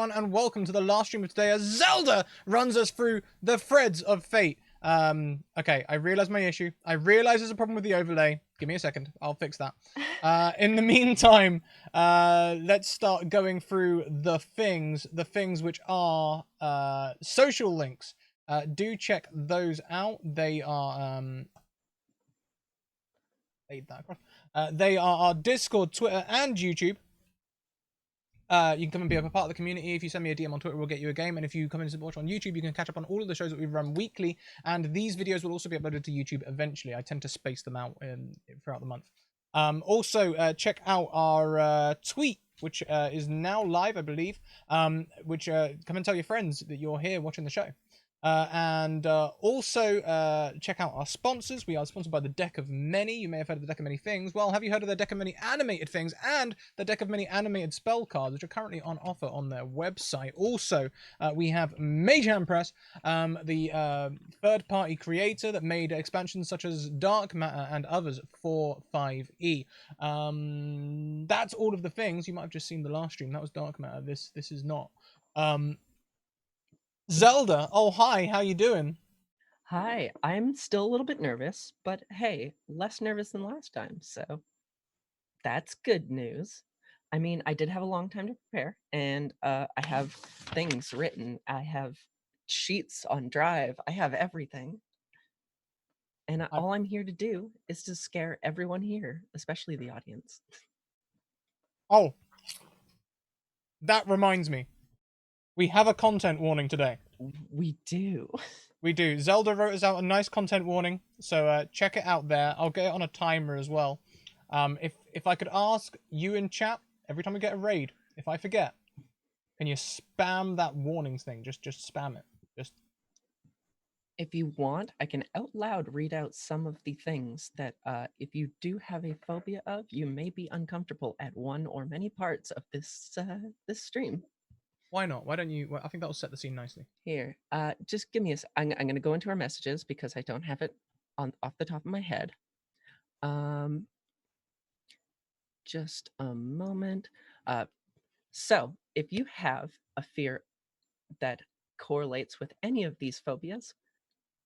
everyone, and welcome to the last stream of today as Zelda runs us through the threads of fate. Okay, I realize my issue. I realize there's a problem with the overlay. Give me a second. I'll fix that. In the meantime, let's start going through the things which are social links. Do check those out. They are they are our Discord, Twitter, and YouTube. You can come and be a part of the community. If you send me a DM on Twitter, we'll get you a game. And if you come in and watch on YouTube, you can catch up on all of the shows that we run weekly. And these videos will also be uploaded to YouTube eventually. I tend to space them out throughout the month. Also, check out our tweet, which is now live, I believe. Which come and tell your friends that you're here watching the show. Also check out our sponsors. We are sponsored by the Deck of Many. You may have heard of the Deck of Many Things. Well, have you heard of the Deck of Many Animated Things and the Deck of Many Animated Spell Cards, which are currently on offer on their website? Also, we have Mage Hand Press, the third-party creator that made expansions such as Dark Matter and others for 5e. That's all of the things. You might have just seen the last stream. That was Dark Matter. This is not. Zelda, oh hi, how you doing? Hi, I'm still a little bit nervous, but hey, less nervous than last time, so that's good news. I mean, I did have a long time to prepare, and I have things written. I have sheets on Drive. I have everything. And all I'm here to do is to scare everyone here, especially the audience. Oh, that reminds me. We have a content warning today. We do. We do. Zelda wrote us out a nice content warning, so check it out there. I'll get it on a timer as well. If I could ask you in chat, every time we get a raid, if I forget, can you spam that warnings thing? Just spam it. Just. If you want, I can out loud read out some of the things that if you do have a phobia of, you may be uncomfortable at one or many parts of this this stream. Why not? Why don't you? Well, I think that'll set the scene nicely. Here, just give me a. I'm going to go into our messages because I don't have it off the top of my head. Just a moment. So, if you have a fear that correlates with any of these phobias,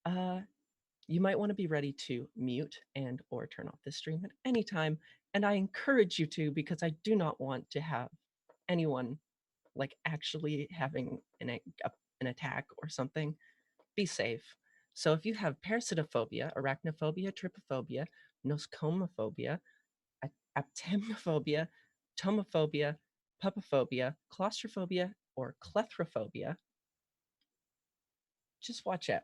you might want to be ready to mute and or turn off the stream at any time. And I encourage you to, because I do not want to have anyone like actually having an attack or something. Be safe. So if you have parasitophobia, arachnophobia, trypophobia, nosocomophobia, aptemophobia, tomophobia, pupophobia, claustrophobia, or clethrophobia, just watch out.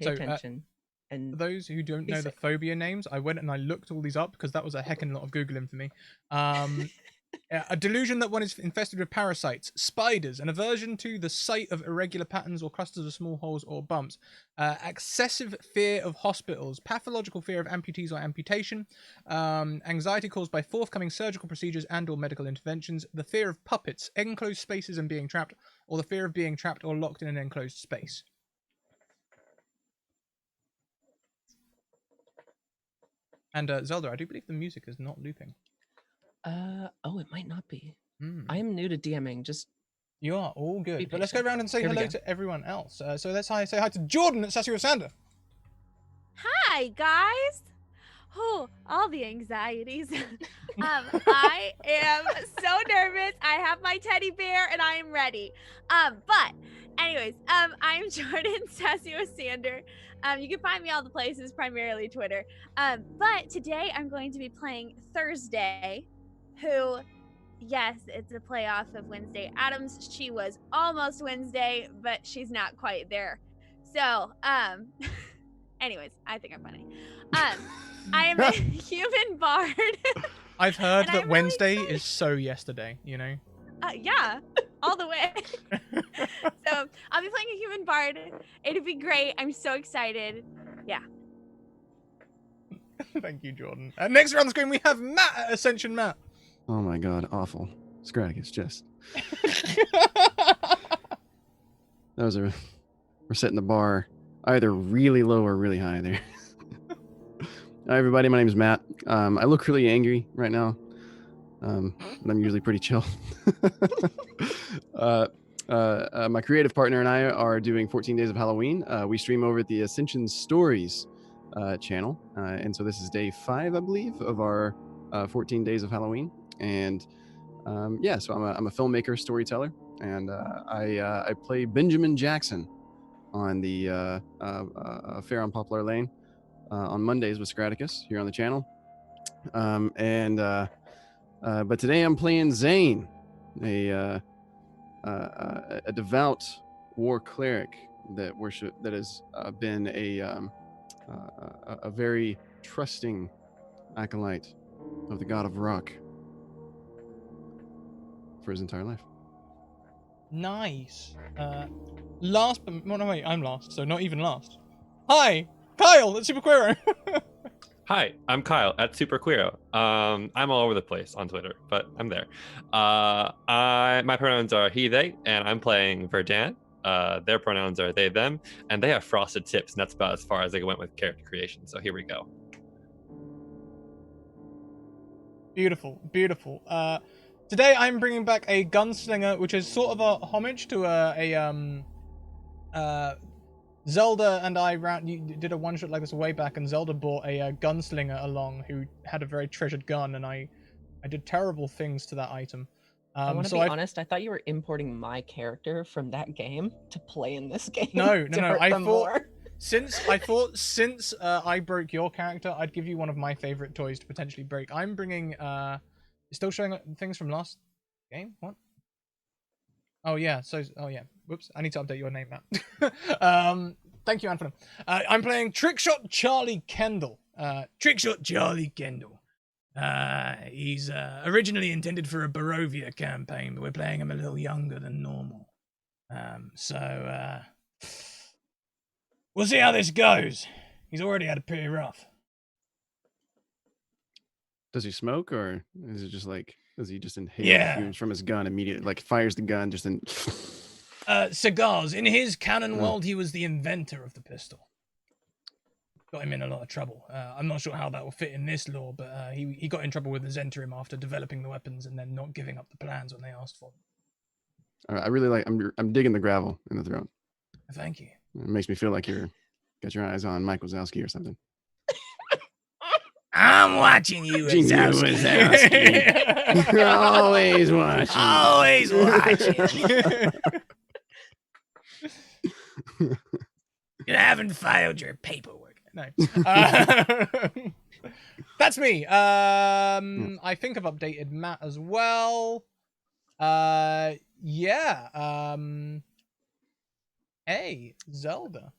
Pay attention. And for those who don't know the phobia names, I went and I looked all these up because that was a heckin' lot of Googling for me. A delusion that one is infested with parasites, spiders, an aversion to the sight of irregular patterns or clusters of small holes or bumps, excessive fear of hospitals, pathological fear of amputees or amputation, anxiety caused by forthcoming surgical procedures and or medical interventions, the fear of puppets, enclosed spaces and being trapped, or the fear of being trapped or locked in an enclosed space. And Zelda, I do believe the music is not looping. Oh, it might not be. I am new to DMing. Just you are all good. But let's go around and say hello to everyone else. So let's say hi to Jordan at Sassy with Sander. Hi guys. Oh, all the anxieties. I am so nervous. I have my teddy bear and I am ready. But anyways, I'm Jordan, Sassy with Sander. You can find me all the places, primarily Twitter. But today I'm going to be playing Thursday, who, yes, it's a playoff of Wednesday Addams. She was almost Wednesday, but she's not quite there. So, anyways, I think I'm funny. I am a human bard. I've heard that Wednesday is so yesterday, you know? Yeah, all the way. So I'll be playing a human bard. It'll be great. I'm so excited. Yeah. Thank you, Jordan. Next around the screen, we have Matt at Ascension Matt. Oh my god, awful. Scratticus, just. We're setting the bar either really low or really high there. Hi everybody, my name is Matt. I look really angry right now. and I'm usually pretty chill. My creative partner and I are doing 14 Days of Halloween. We stream over at the Ascension Stories channel, and so this is day 5, I believe, of our 14 Days of Halloween. And yeah, so I'm a filmmaker, storyteller, and I play Benjamin Jackson on the Fair on Poplar Lane on Mondays with Scratticus here on the channel. But today I'm playing Zane, a devout war cleric that has been a very trusting acolyte of the god of rock for his entire life. Nice. Last but no, wait, I'm last, so not even last. Hi, Kyle, that's Super Queero. Hi, I'm Kyle at Super Queero. I'm all over the place on Twitter, but I'm there. My pronouns are he, they, and I'm playing Verdan. Their pronouns are they, them, and they have frosted tips, and that's about as far as I went with character creation. So here we go. Beautiful, beautiful. Today I'm bringing back a gunslinger, which is sort of a homage to Zelda and I did a one shot like this way back, and Zelda brought a gunslinger along who had a very treasured gun, and I did terrible things to that item. I want to so be honest. I thought you were importing my character from that game to play in this game. No. to hurt them more. Since I broke your character, I'd give you one of my favorite toys to potentially break. I'm bringing still showing up things from last game. What? Oh yeah. Whoops. I need to update your name now. Thank you, Anthony. I'm playing Trickshot Charlie Kendall. Trickshot Charlie Kendall. He's originally intended for a Barovia campaign, but we're playing him a little younger than normal. We'll see how this goes. He's already had it pretty rough. Does he smoke, or is it just like, does he just inhale fumes from his gun immediately, like fires the gun just in? Cigars. In his canon world, he was the inventor of the pistol. Got him in a lot of trouble. I'm not sure how that will fit in this lore, but he got in trouble with the Zentarim after developing the weapons and then not giving up the plans when they asked for them. All right, I really like. I'm digging the gravel in the throat. Thank you. It makes me feel like you're got your eyes on Mike Wazowski or something. I'm watching you, Wazowski. Always watching. Always watching. You haven't filed your paperwork. No. That's me. I think I've updated Matt as well. Yeah. Hey, Zelda.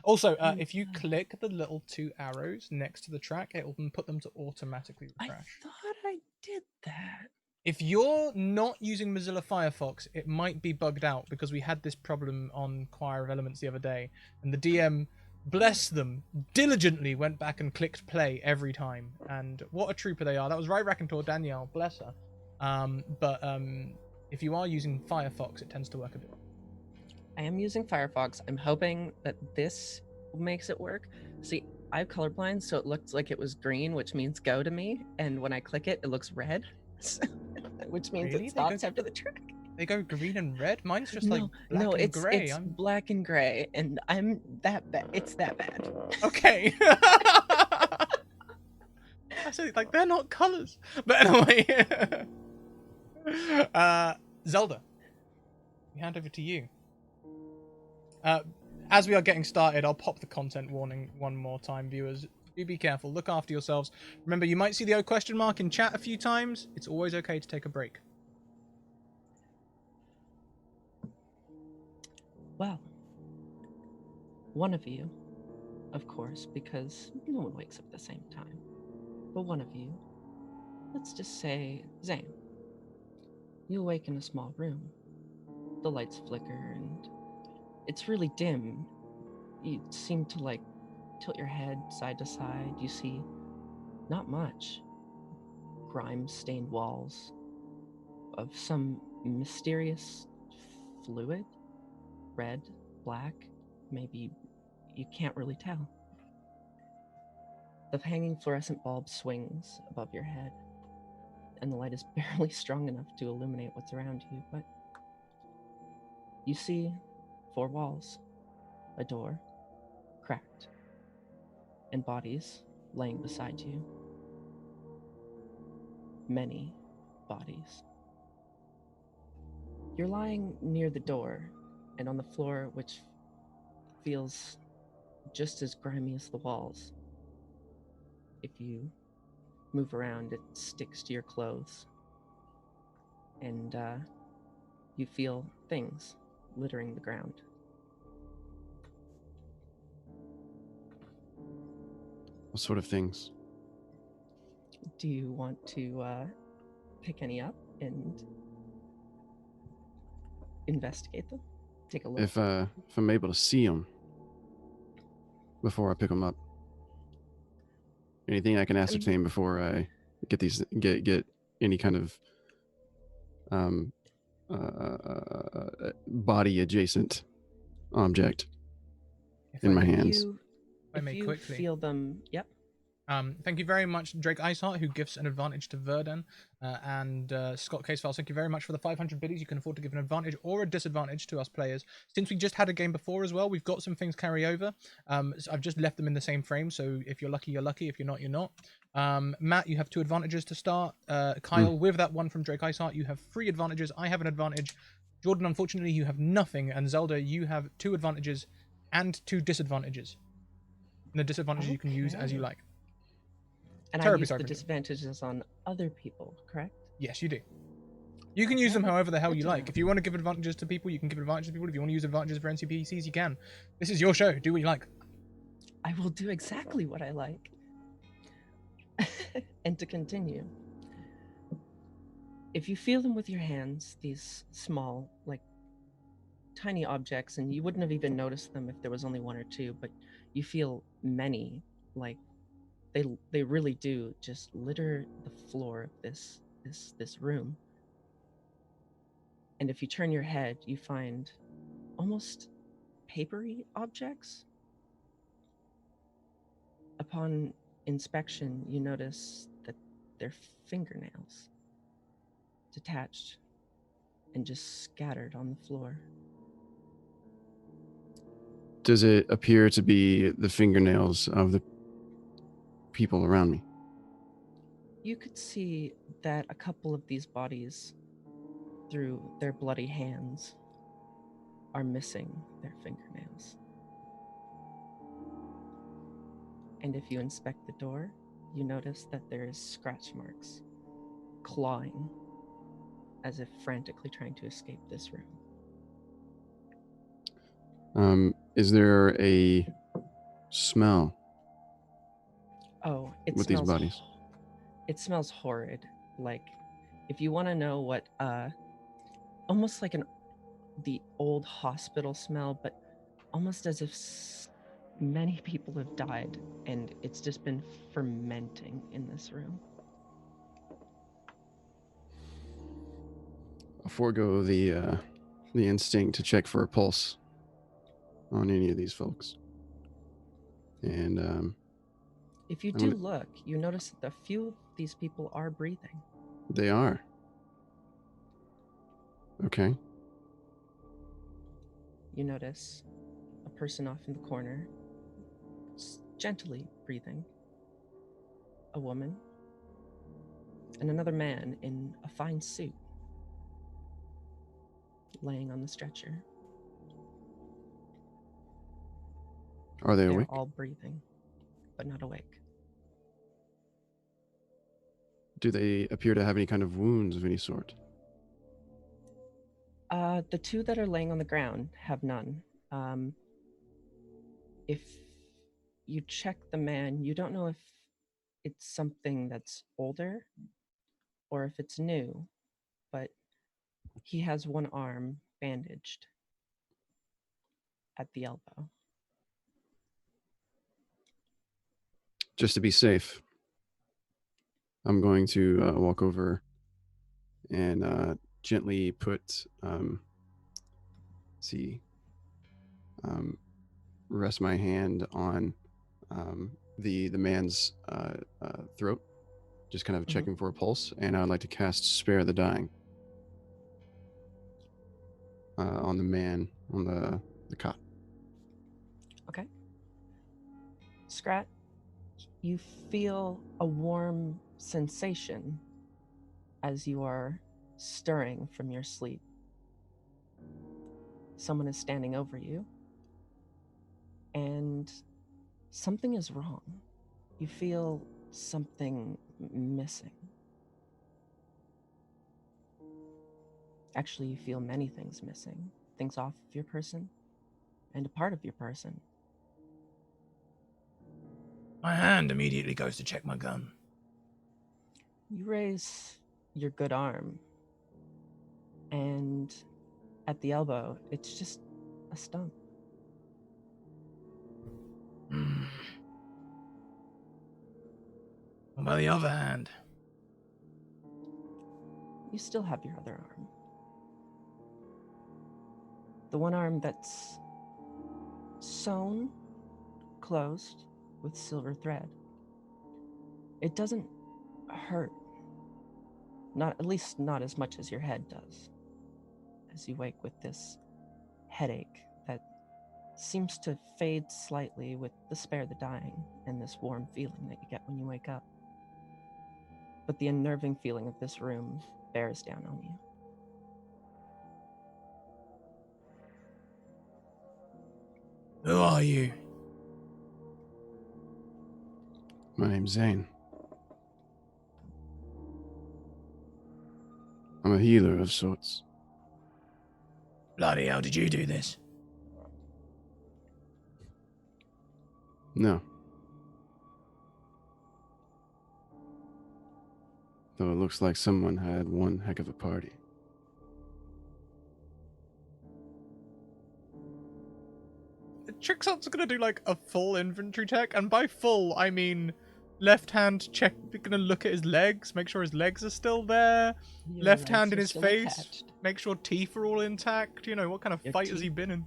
Also, if you click the little 2 arrows next to the track, it will put them to automatically refresh. I thought I did that. If you're not using Mozilla Firefox, it might be bugged out, because we had this problem on Choir of Elements the other day, and the DM, bless them, diligently went back and clicked play every time. And what a trooper they are. That was Rai Rakentor, Danielle, bless her. But if you are using Firefox, it tends to work a bit. I am using Firefox. I'm hoping that this makes it work. See, I have colorblind, so it looks like it was green, which means go to me. And when I click it, it looks red, which means Really? it stops after the track. They go green and red? Mine's just No, like black no, and it's gray. it's black and gray, and I'm that bad. It's that bad. Okay. I said, like, they're not colors. But anyway. Zelda, we hand over to you. As we are getting started, I'll pop the content warning one more time, viewers. Do be careful. Look after yourselves. Remember, you might see the question mark in chat a few times. It's always okay to take a break. Well, one of you, of course, because no one wakes up at the same time, but one of you, let's just say Zane, you awake in a small room. The lights flicker and it's really dim. You seem to like tilt your head side to side. You see not much. Grime-stained walls of some mysterious fluid. Red, black, maybe you can't really tell. The hanging fluorescent bulb swings above your head. and the light is barely strong enough to illuminate what's around you, but you see 4 walls, a door, cracked, and bodies laying beside you. Many bodies. You're lying near the door and on the floor, which feels just as grimy as the walls. If you move around, it sticks to your clothes. And you feel things littering the ground. What sort of things? Do you want to pick any up and investigate them? Take a look. If I'm able to see them before I pick them up, anything I can ascertain before I get any kind of body adjacent object in my hands. If you feel them, yep. Thank you very much, Drake Iceheart, who gives an advantage to Verden, and Scott Casefiles. Thank you very much for the 500 biddies. You can afford to give an advantage or a disadvantage to us players. Since we just had a game before as well, we've got some things carry over. So I've just left them in the same frame, so if you're lucky, you're lucky. If you're not, you're not. Matt, you have 2 advantages to start. Kyle, with that one from Drake Iceheart, you have 3 advantages. I have an advantage. Jordan, unfortunately, you have nothing. And Zelda, you have 2 advantages and 2 disadvantages. And the disadvantages you can use as you like. And I use the disadvantages on other people, correct? Yes, you do. You can use them however the hell you like. If you want to give advantages to people, you can give advantages to people. If you want to use advantages for NCPCs, you can. This is your show. Do what you like. I will do exactly what I like. And to continue, if you feel them with your hands, these small, like tiny objects, and you wouldn't have even noticed them if there was only 1 or 2, but you feel many, like they really do just litter the floor of this room. And if you turn your head, you find almost papery objects. Upon inspection, you notice that they're fingernails, detached and just scattered on the floor. Does it appear to be the fingernails of the people around me? You could see that a couple of these bodies, through their bloody hands, are missing their fingernails. And if you inspect the door, you notice that there is scratch marks, clawing, as if frantically trying to escape this room. Is there a smell? Oh, it with smells these bodies? It smells horrid. Like, if you want to know what, almost like the old hospital smell, but almost as if many people have died, and it's just been fermenting in this room. I'll forego the instinct to check for a pulse on any of these folks. And if you do look, you notice that a few of these people are breathing. They are. Okay. You notice a person off in the corner, gently breathing, a woman, and another man in a fine suit, laying on the stretcher. Are they awake? They're all breathing, but not awake. Do they appear to have any kind of wounds of any sort? The 2 that are laying on the ground have none. If you check the man, you don't know if it's something that's older or if it's new, but he has one arm bandaged at the elbow. Just to be safe, I'm going to walk over and gently put, rest my hand on the man's throat just kind of Mhm. checking for a pulse, and I would like to cast Spare the Dying on the man on the cot. Okay. Scrat, you feel a warm sensation as you are stirring from your sleep. Someone is standing over you, and something is wrong. You feel something missing. Actually, you feel many things missing. Things off of your person, and a part of your person. My hand immediately goes to check my gun. You raise your good arm, and at the elbow, it's just a stump. Hmm. What about the other hand? You still have your other arm. The one arm that's sewn closed with silver thread. It doesn't hurt. Not, at least not as much as your head does. As you wake with this headache that seems to fade slightly with the Spare the Dying and this warm feeling that you get when you wake up. But the unnerving feeling of this room bears down on you. Who are you? My name's Zane. I'm a healer of sorts. Bloody hell, did you do this? No. Though it looks like someone had one heck of a party. Trickshot's gonna do like a full inventory check, and by full I mean left hand check. Gonna look at his legs, make sure his legs are still there. Your Left legs hand in are his still face, attached. make sure teeth are all intact. You know, what kind of Your fight has he teeth- been in?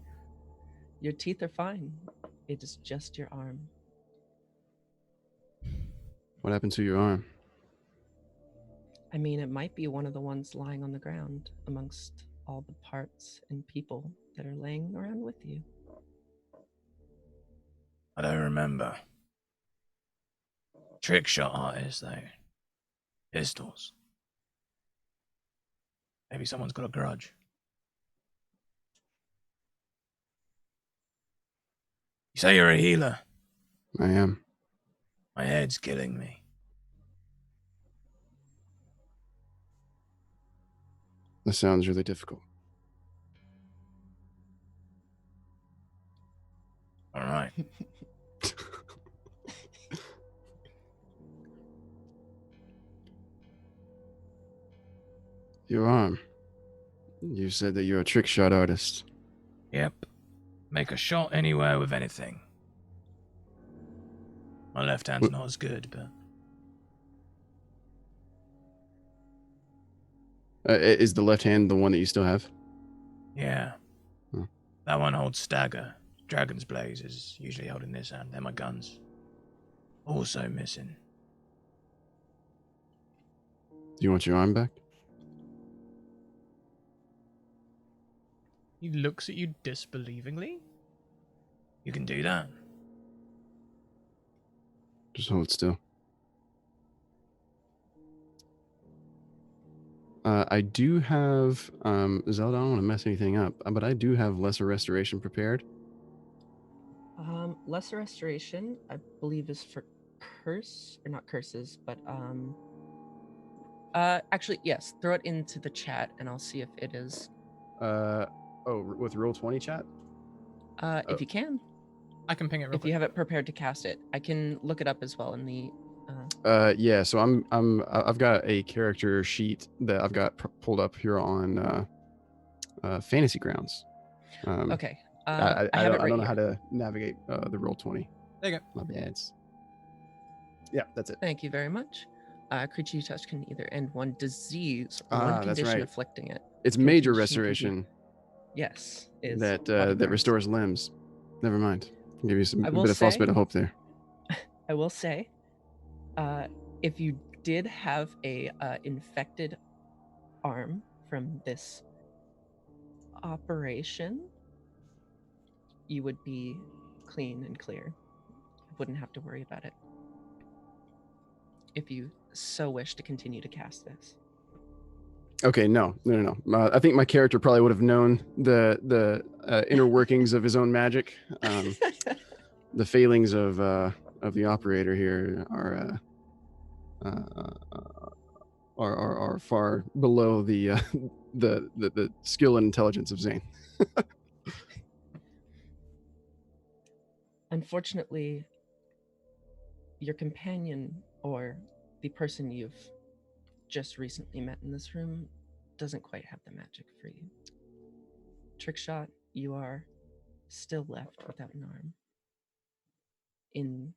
Your teeth are fine. It is just your arm. What happened to your arm? I mean, it might be one of the ones lying on the ground amongst all the parts and people that are laying around with you. I don't remember. Trickshot artists though. Pistols. Maybe someone's got a grudge. You say you're a healer. I am. My head's killing me. This sounds really difficult. All right. Your arm. You said that you're a trick shot artist. Yep. Make a shot anywhere with anything. My left hand's Wh- not as good, but Is the left hand the one that you still have? yeah. Hmm. That one holds stagger. Dragon's Blaze is usually holding this hand. They're my guns. Also missing. Do you want your arm back? He looks at you disbelievingly. You can do that. Just hold still. I do have Zelda. I don't want to mess anything up, but I do have Lesser Restoration prepared. Lesser Restoration, I believe, is for curse, or not curses, but actually, yes, throw it into the chat and I'll see if it is. With Roll20 chat. If you can, I can ping it real if quick. you have it prepared to cast it, I can look it up as well in the. Yeah. So I've got a character sheet that I've got pulled up here on Fantasy Grounds. Okay. I have don't it right know here. how to navigate the Roll20. There you go. My bad. Yeah, that's it. Thank you very much. Creature you touch can either end one disease or one That's condition right. afflicting it. It's Your major condition can be- restoration Yes, is that body that burns. restores limbs. Never mind. Give you I a will bit of false say- bit of hope there. I will say, if you did have a infected arm from this operation, you would be clean and clear. You wouldn't have to worry about it if you so wish to continue to cast this. Okay, no. I think my character probably would have known the inner workings of his own magic. The failings of the operator here are far below the the skill and intelligence of Zane. Unfortunately, your companion or the person you've just recently met in this room doesn't quite have the magic for you. Trickshot, you are still left without an arm. In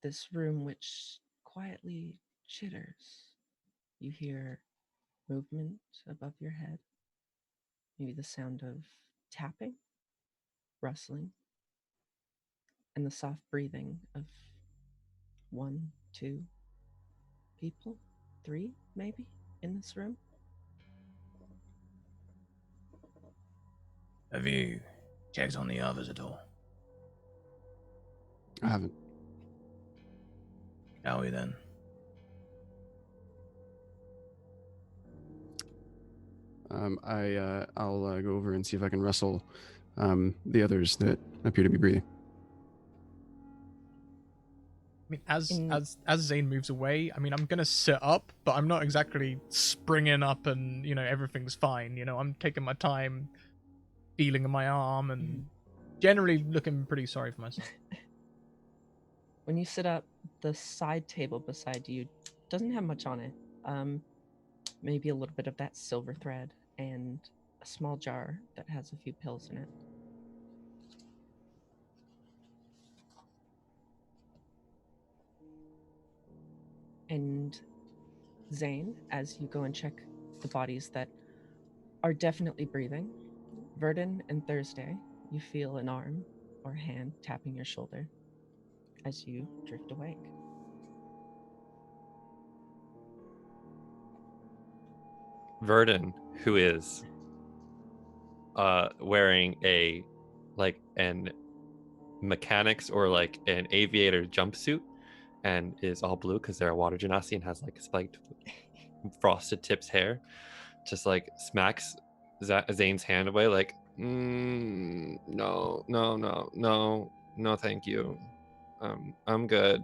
this room, which quietly chitters, you hear movement above your head, maybe the sound of tapping, rustling, and the soft breathing of 1, 2 people, 3 maybe, in this room. Have you checked on the others at all? I haven't. Shall we then? I'll go over and see if I can wrestle the others that appear to be breathing. I mean, as Zane moves away, I mean, I'm gonna sit up, but I'm not exactly springing up and everything's fine. I'm taking my time, feeling my arm, and generally looking pretty sorry for myself. When you sit up, the side table beside you doesn't have much on it. Maybe a little bit of that silver thread and a small jar that has a few pills in it. And Zane, as you go and check the bodies that are definitely breathing, Verdon and Thursday, you feel an arm or hand tapping your shoulder as you drift awake. Verdon, who is wearing an mechanics or like an aviator jumpsuit and is all blue because they're a water genasi and has like spiked frosted tips hair, just like smacks Zane's hand away like, no, thank you. I'm good.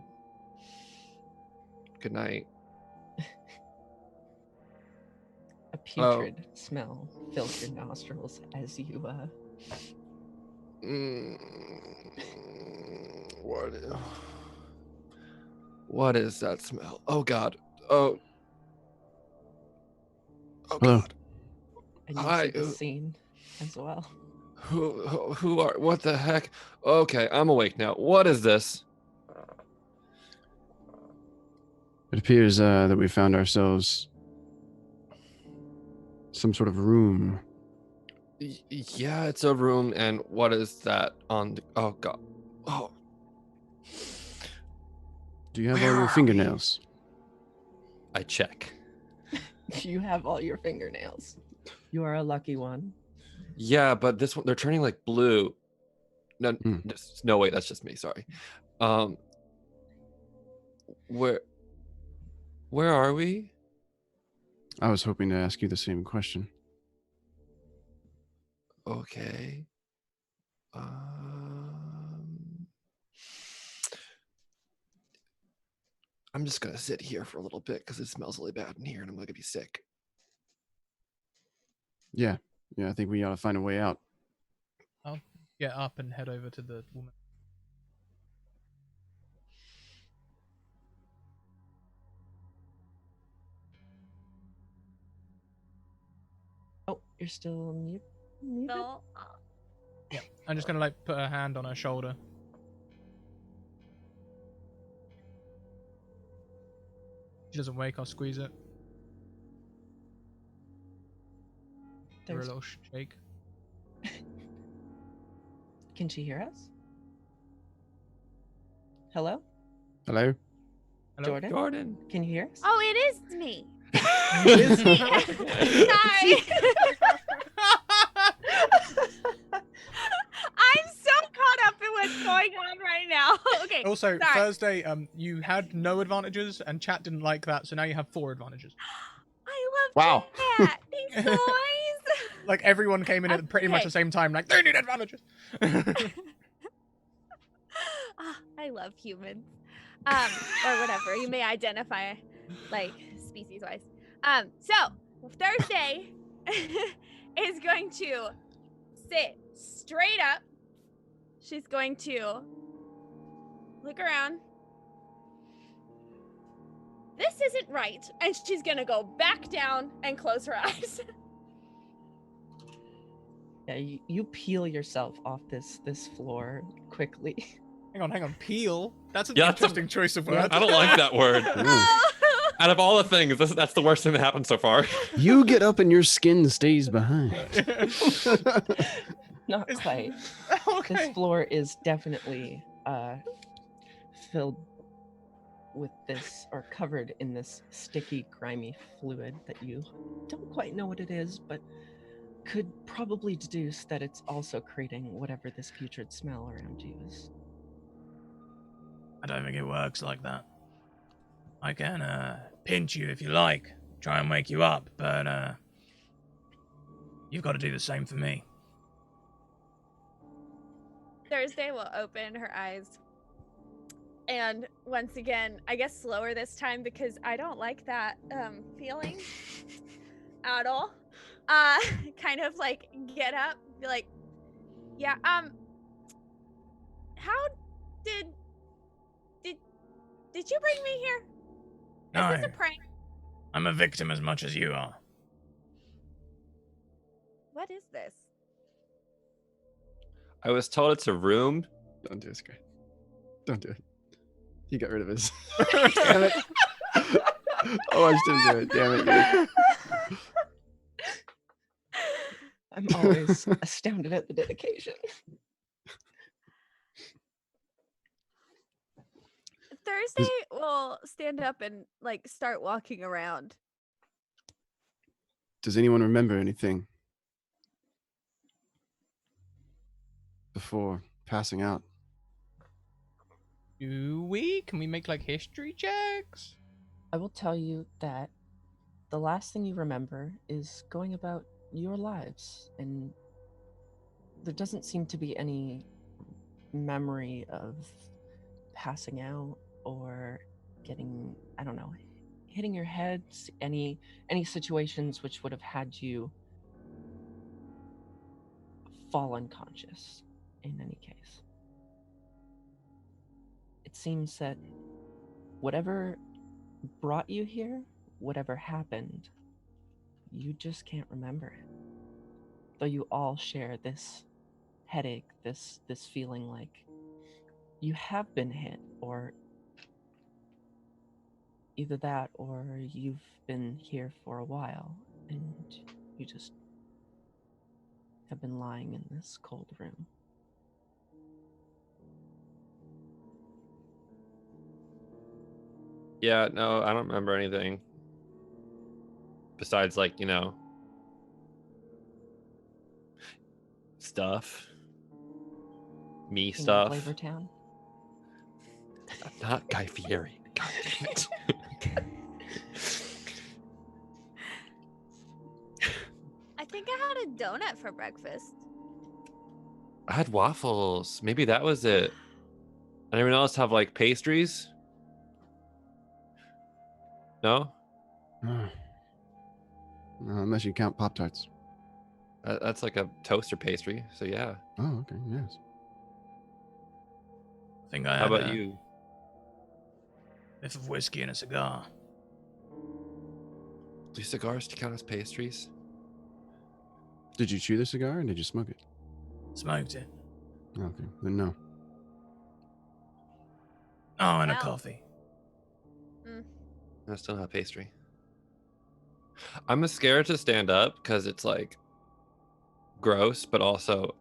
Good night. A putrid smell fills your nostrils as you What is that smell? Oh God. Oh Hello. God. and you Hi. see the scene as well. Who are? What the heck? Okay, I'm awake now. What is this? It appears that we found ourselves some sort of room. Yeah, it's a room, and what is that on the? Oh God. Oh. Do you have Where all your are fingernails? I check. You have all your fingernails. You are a lucky one. Yeah, but this one they're turning like blue. No, Hmm. no wait, that's just me. Sorry. Where are we? I was hoping to ask you the same question. Okay. I'm just gonna sit here for a little bit because it smells really bad in here, and I'm gonna be sick. Yeah, I think we ought to find a way out. I'll get up and head over to the woman. Oh, you're still muted? So, Yeah, I'm just gonna put a hand on her shoulder. She doesn't wake, I'll squeeze it. Give her a There's... little shake. Can she hear us? Hello? Hello? Hello? Jordan, Jordan. can you hear us? Oh, it is me. It's me. Sorry. I'm so caught up in what's going on right now. Okay. Also, sorry. Thursday, you had no advantages, and chat didn't like that, so now you have 4 advantages. I love Wow. that. Thanks, boys. Like everyone came in at pretty much Okay. the same time, like they need advantages. I love humans. Or whatever you may identify, like species wise. So Thursday is going to sit straight up. She's going to look around. This isn't right, and she's gonna go back down and close her eyes. Yeah, you peel yourself off this floor quickly. Hang on, peel. That's an Yeah, interesting choice of Yeah. words. I don't like that word. Ooh. Out of all the things, that's the worst thing that happened so far. You get up and your skin stays behind. Not Is- quite. Okay. This floor is definitely filled with this, or covered in this sticky, grimy fluid that you don't quite know what it is, but could probably deduce that it's also creating whatever this putrid smell around you is. I don't think it works like that. I can pinch you if you like, try and wake you up, but you've got to do the same for me. Thursday will open her eyes. And once again, I guess slower this time because I don't like that feeling at all. Kind of like get up, be like, yeah, how did you bring me here? Is this a prank? I'm a victim as much as you are. What is this? I was told it's a room. Don't do it, Scratch. Don't do it. He got rid of his. Damn it. Oh, I shouldn't do it. Damn it. I'm always astounded at the dedication. Thursday will stand up and like start walking around. Does anyone remember anything before passing out? Do we? Can we make like history checks? I will tell you that the last thing you remember is going about your lives, and there doesn't seem to be any memory of passing out or getting, I don't know, hitting your head, any situations which would have had you fall unconscious in any case. It seems that whatever brought you here, whatever happened, you just can't remember it. Though you all share this headache, this feeling like you have been hit, or either that or you've been here for a while and you just have been lying in this cold room. Yeah, no, I don't remember anything. Besides, like, stuff. Me In stuff. Flavor Town. Not Guy Fieri. God damn it. I think I had a donut for breakfast. I had waffles. Maybe that was it. Anyone else have like pastries? No? No, unless you count Pop-Tarts. That's like a toaster pastry. So yeah. Oh, okay, yes. I think I How had about a you? whiff of whiskey and a cigar. Do cigars count as pastries? Did you chew the cigar or did you smoke it? Smoked it. Okay, then no. Oh, and a Wow. coffee. That's still not pastry. I'm scared to stand up because it's like gross, but also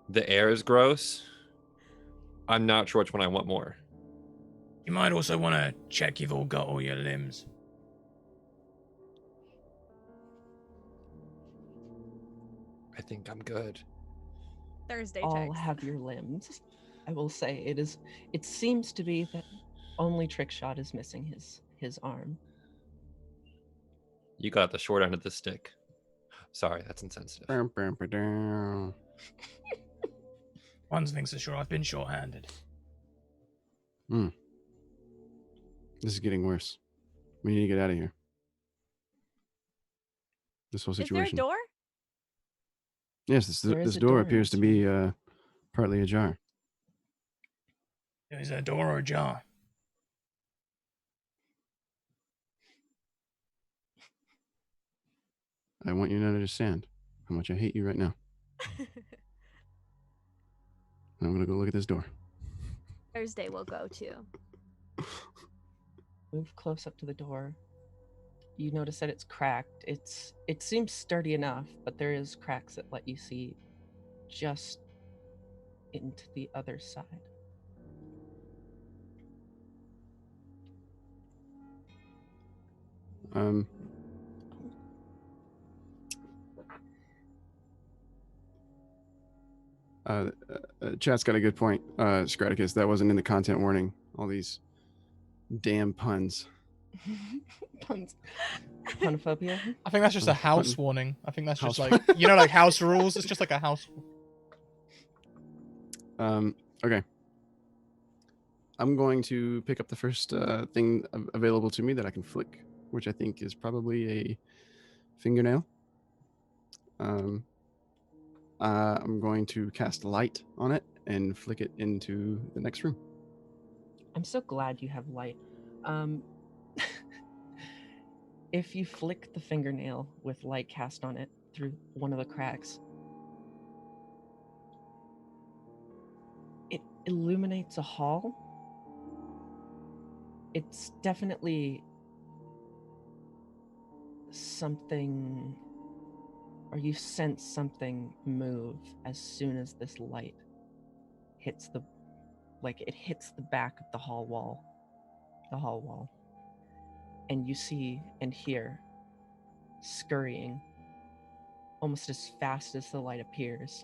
the air is gross. I'm not sure which one I want more. You might also want to check you've all got all your limbs. I think I'm good. Thursday All checks. have your limbs. I will say it is. It seems to be that only Trickshot is missing his arm. You got the short end of the stick. Sorry, that's insensitive. Bam, bam, ba, down. One thing's for sure, I've been short-handed. This is getting worse. We need to get out of here. This whole Is there a situation. door? Yes, There is this a door door in appears this to be partly ajar. Is there a door or a jar? I want you to understand how much I hate you right now. I'm gonna go look at this door. Thursday will go too. Move close up to the door. You notice that it's cracked. It seems sturdy enough, but there is cracks that let you see just into the other side. Chat's got a good point, Scratticus. That wasn't in the content warning. All these damn puns. Puns. Punophobia? I think that's just a house Button. warning. I think that's just House like, you know, like house rules. It's just like a house. Okay. I'm going to pick up the first thing available to me that I can flick, which I think is probably a fingernail. I'm going to cast light on it and flick it into the next room. I'm so glad you have light. If you flick the fingernail with light cast on it through one of the cracks, it illuminates a hall. It's definitely something, or you sense something move as soon as this light hits the back of the hall wall. And you see and hear scurrying almost as fast as the light appears.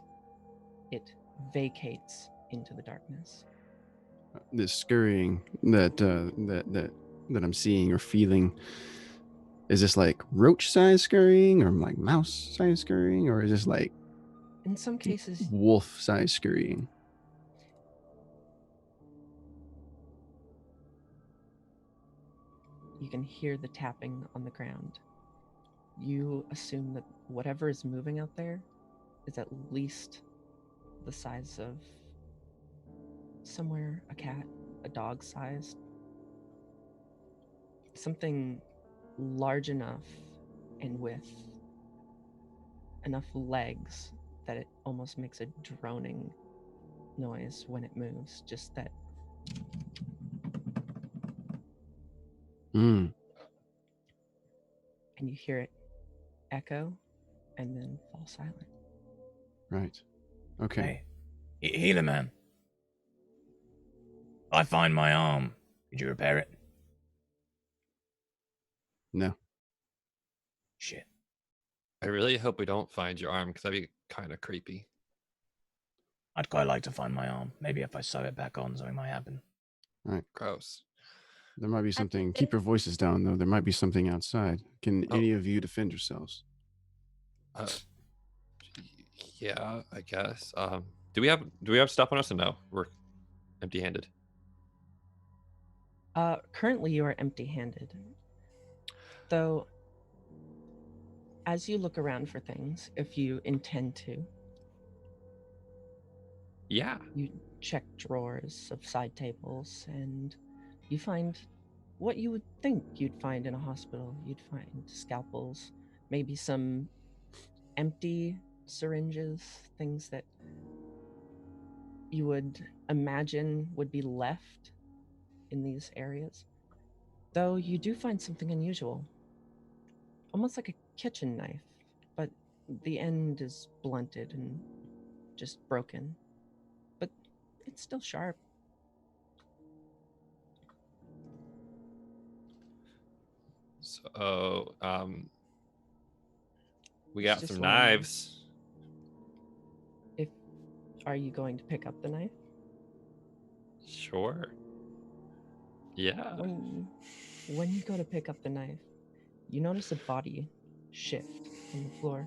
It vacates into the darkness. This scurrying that I'm seeing or feeling, is this like roach size scurrying or like mouse size scurrying, or is this like In some cases, wolf size scurrying? you can hear the tapping on the ground. You assume that whatever is moving out there is at least the size of somewhere a cat, a dog sized. Something large enough and with enough legs that it almost makes a droning noise when it moves. Just that. Mm. And you hear it echo and then fall silent. Right. Okay. Hey, healer man. I find my arm. Could you repair it? No. Shit. I really hope we don't find your arm because that'd be kind of creepy. I'd quite like to find my arm. Maybe if I sew it back on, something might happen. Gross. There might be something. think- Keep your voices down, though. There might be something outside. Can Oh. any of you defend yourselves? Yeah, I guess. Do we have stuff on us or no? We're empty-handed. Currently, you are empty-handed. Though, as you look around for things, if you intend to, Yeah. you check drawers of side tables and you find what you would think you'd find in a hospital. You'd find scalpels, maybe some empty syringes, things that you would imagine would be left in these areas. Though you do find something unusual, almost like a kitchen knife, but the end is blunted and just broken. But it's still sharp. So, we It's got just some one of them. knives. Are you going to pick up the knife? Sure. Yeah. When you go to pick up the knife, you notice a body shift on the floor.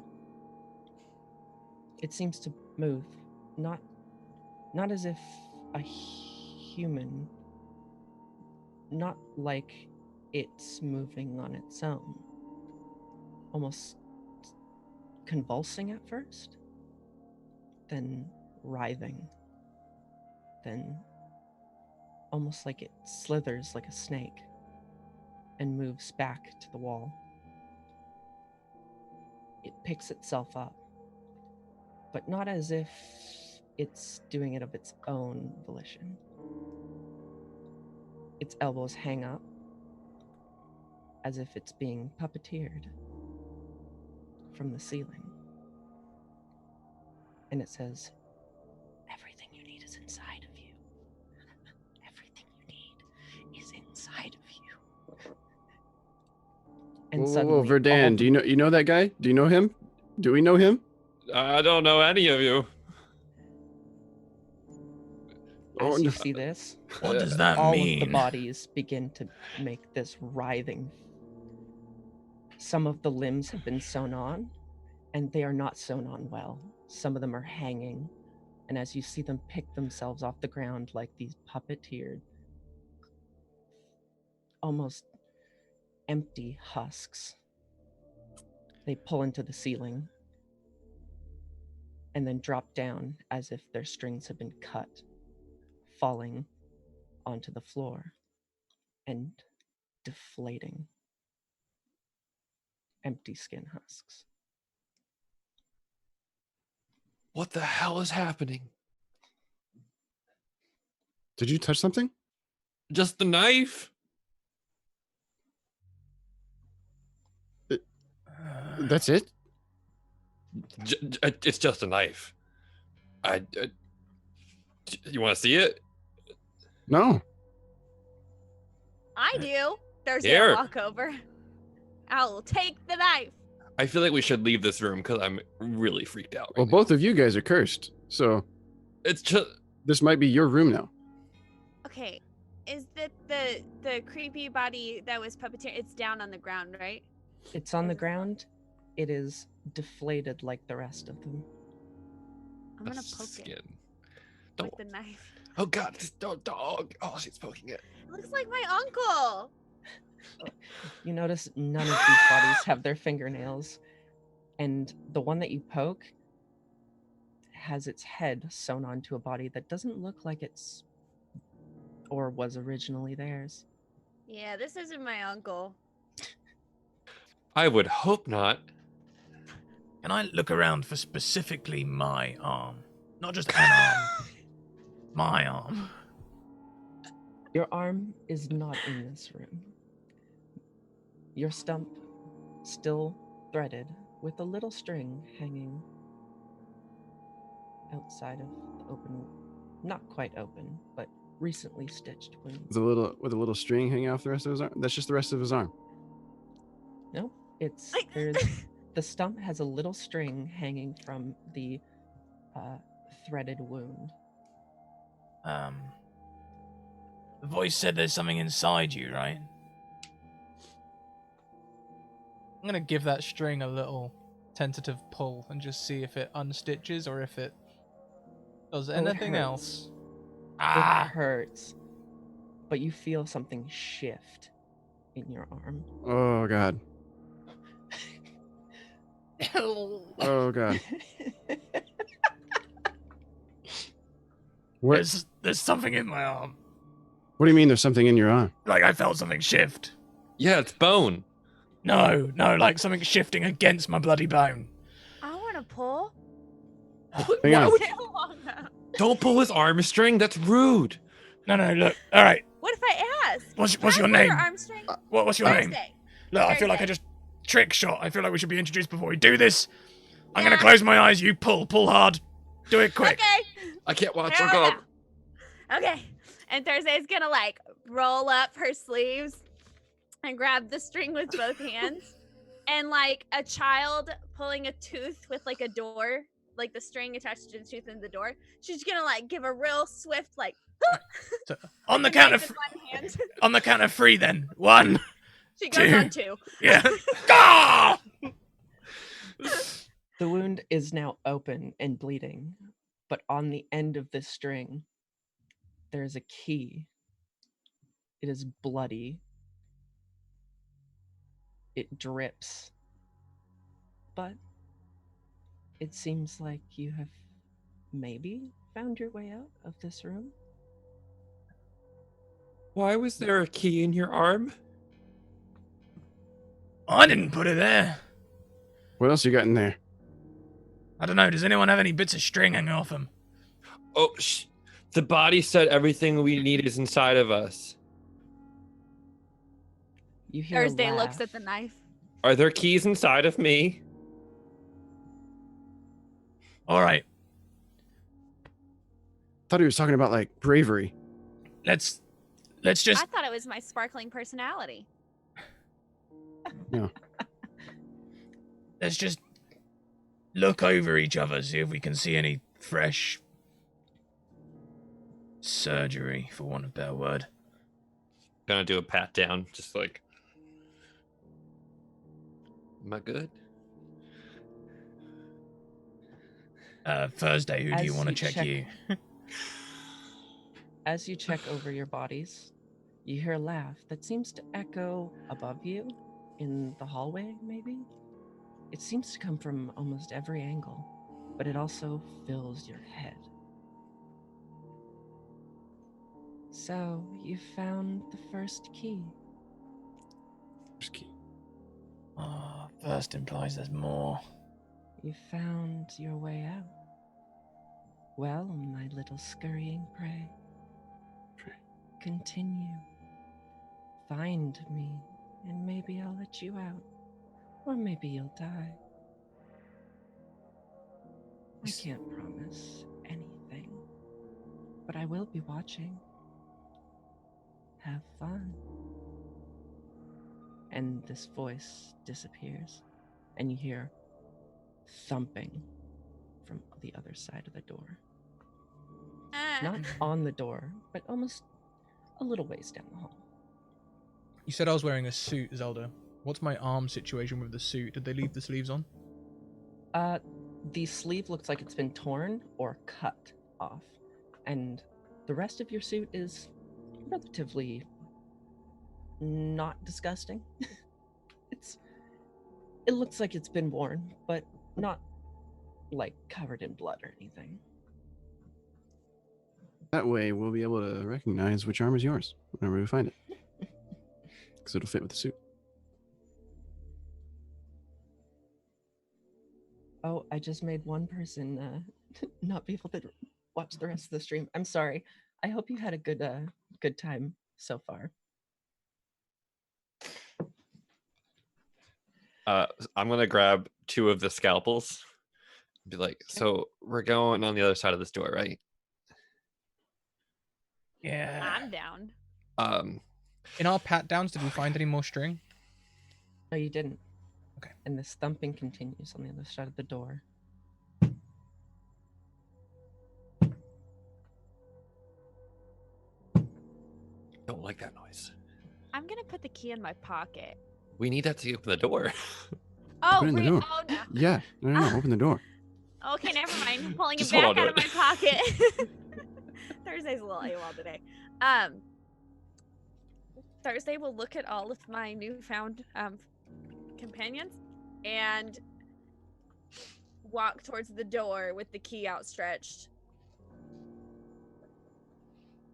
It seems to move, not as if a human, not like it's moving on its own. Almost convulsing at first, then writhing, then almost like it slithers like a snake and moves back to the wall. It picks itself up, but not as if it's doing it of its own volition. Its elbows hang up as if it's being puppeteered from the ceiling. And it says, "Everything you need is inside of you. Everything you need is inside of you." And Whoa, suddenly, Verdan, all do you know that guy? Do you know him? Do we know him? I don't know any of you. as Oh, you no. see this, What does that all mean? of the bodies begin to make this writhing. Some of the limbs have been sewn on, and they are not sewn on well. Some of them are hanging, and as you see them pick themselves off the ground like these puppeteered, almost empty husks, they pull into the ceiling and then drop down as if their strings have been cut, falling onto the floor and deflating. Empty skin husks. What the hell is happening? Did you touch something? Just the knife? That's it? It's just a knife. You want to see it? No. I do. Thursday, Here. I'll walk over. I'll take the knife. I feel like we should leave this room because I'm really freaked out. Well, Right both of you guys are cursed, so It's just. this might be your room now. Okay, is the creepy body that was puppeteer? It's down on the ground, right? It's on the ground. It is deflated like the rest of them. I'm gonna the poke skin. it Don't. with the knife. Oh God! This dog. Oh, she's poking it. It looks like my uncle. You notice none of these bodies have their fingernails, and the one that you poke has its head sewn onto a body that doesn't look like it's or was originally theirs. Yeah, this isn't my uncle. I would hope not. Can I look around for specifically my arm? Not just an arm. My arm. Your arm is not in this room. Your stump still threaded with a little string hanging outside of the open, not quite open, but recently stitched wound. With a little string hanging off the rest of his arm. That's just the rest of his arm. No, it's there's the stump has a little string hanging from the threaded wound. The voice said there's something inside you, right? I'm gonna give that string a little tentative pull and just see if it unstitches or if it does anything hurts. else. It hurts, but you feel something shift in your arm. Oh God. Oh God. What? There's something in my arm. What do you mean? There's something in your arm? Like I felt something shift. Yeah, it's bone. No, like something shifting against my bloody bone. I want to pull. Hang on. Don't pull his arm string. That's rude. No, look. All right. What if I ask? What's Can I your pull name? Armstrong? What's your name? Thursday. Look, I feel like I Thursday. just trick shot. I feel like we should be introduced before we do this. I'm gonna Yeah. close my eyes. You pull hard. Do it quick. Okay. I can't watch Here her we go. go. Okay. And Thursday's gonna like roll up her sleeves and grab the string with both hands. And like a child pulling a tooth with like a door, like the string attached to the tooth in the door. She's gonna like give a real swift like So, on the with count knife of in one hand. on the count of 3, then 1, She goes on 2. yeah. Ah! The wound is now open and bleeding, but on the end of this string, there's a key. It is bloody. It drips. But it seems like you have maybe found your way out of this room. Why was there a key in your arm? I didn't put it there. What else you got in there? I don't know. Does anyone have any bits of string hanging off them? Oh, the body said everything we need is inside of us. You hear a Thursday looks laugh. at the knife. Are there keys inside of me? All right, Thought he was talking about like bravery. let's just. I thought it was my sparkling personality. Let's just look over each other, see if we can see any fresh surgery, for want of a better word. Gonna do a pat down, just like. Am I good? Thursday, who do you As want to you check check- you? As you check over your bodies, you hear a laugh that seems to echo above you in the hallway, maybe? It seems to come from almost every angle, but it also fills your head. So, you found the first key. First key. Oh, first implies there's more. You found your way out. Well, my little scurrying prey. Continue. Find me, and maybe I'll let you out. Or maybe you'll die. I can't promise anything, but I will be watching. Have fun. And this voice disappears, and you hear thumping from the other side of the door. Not on the door, but almost a little ways down the hall. You said I was wearing a suit, Zelda. What's my arm situation with the suit? Did they leave the sleeves on? The sleeve looks like it's been torn or cut off, and the rest of your suit is relatively not disgusting. It looks like it's been worn, but not like covered in blood or anything. That way, we'll be able to recognize which arm is yours whenever we find it, because it'll fit with the suit. Oh, I just made one person not be able to watch the rest of the stream. I'm sorry. I hope you had a good time so far. I'm gonna grab 2 of the scalpels. Be like, so we're going on the other side of this door, right? Yeah. I'm down. In our pat downs, did we find any more string? No, you didn't. Okay. And this thumping continues on the other side of the door. Don't like that noise. I'm gonna put the key in my pocket. We need that to open the door. Oh, Put it in the wait, door. oh no. Yeah, no, open the door. Okay, never mind. I'm pulling it Just back hold out on of to my pocket. Thursday's a little AWOL today. Thursday will look at all of my newfound companions and walk towards the door with the key outstretched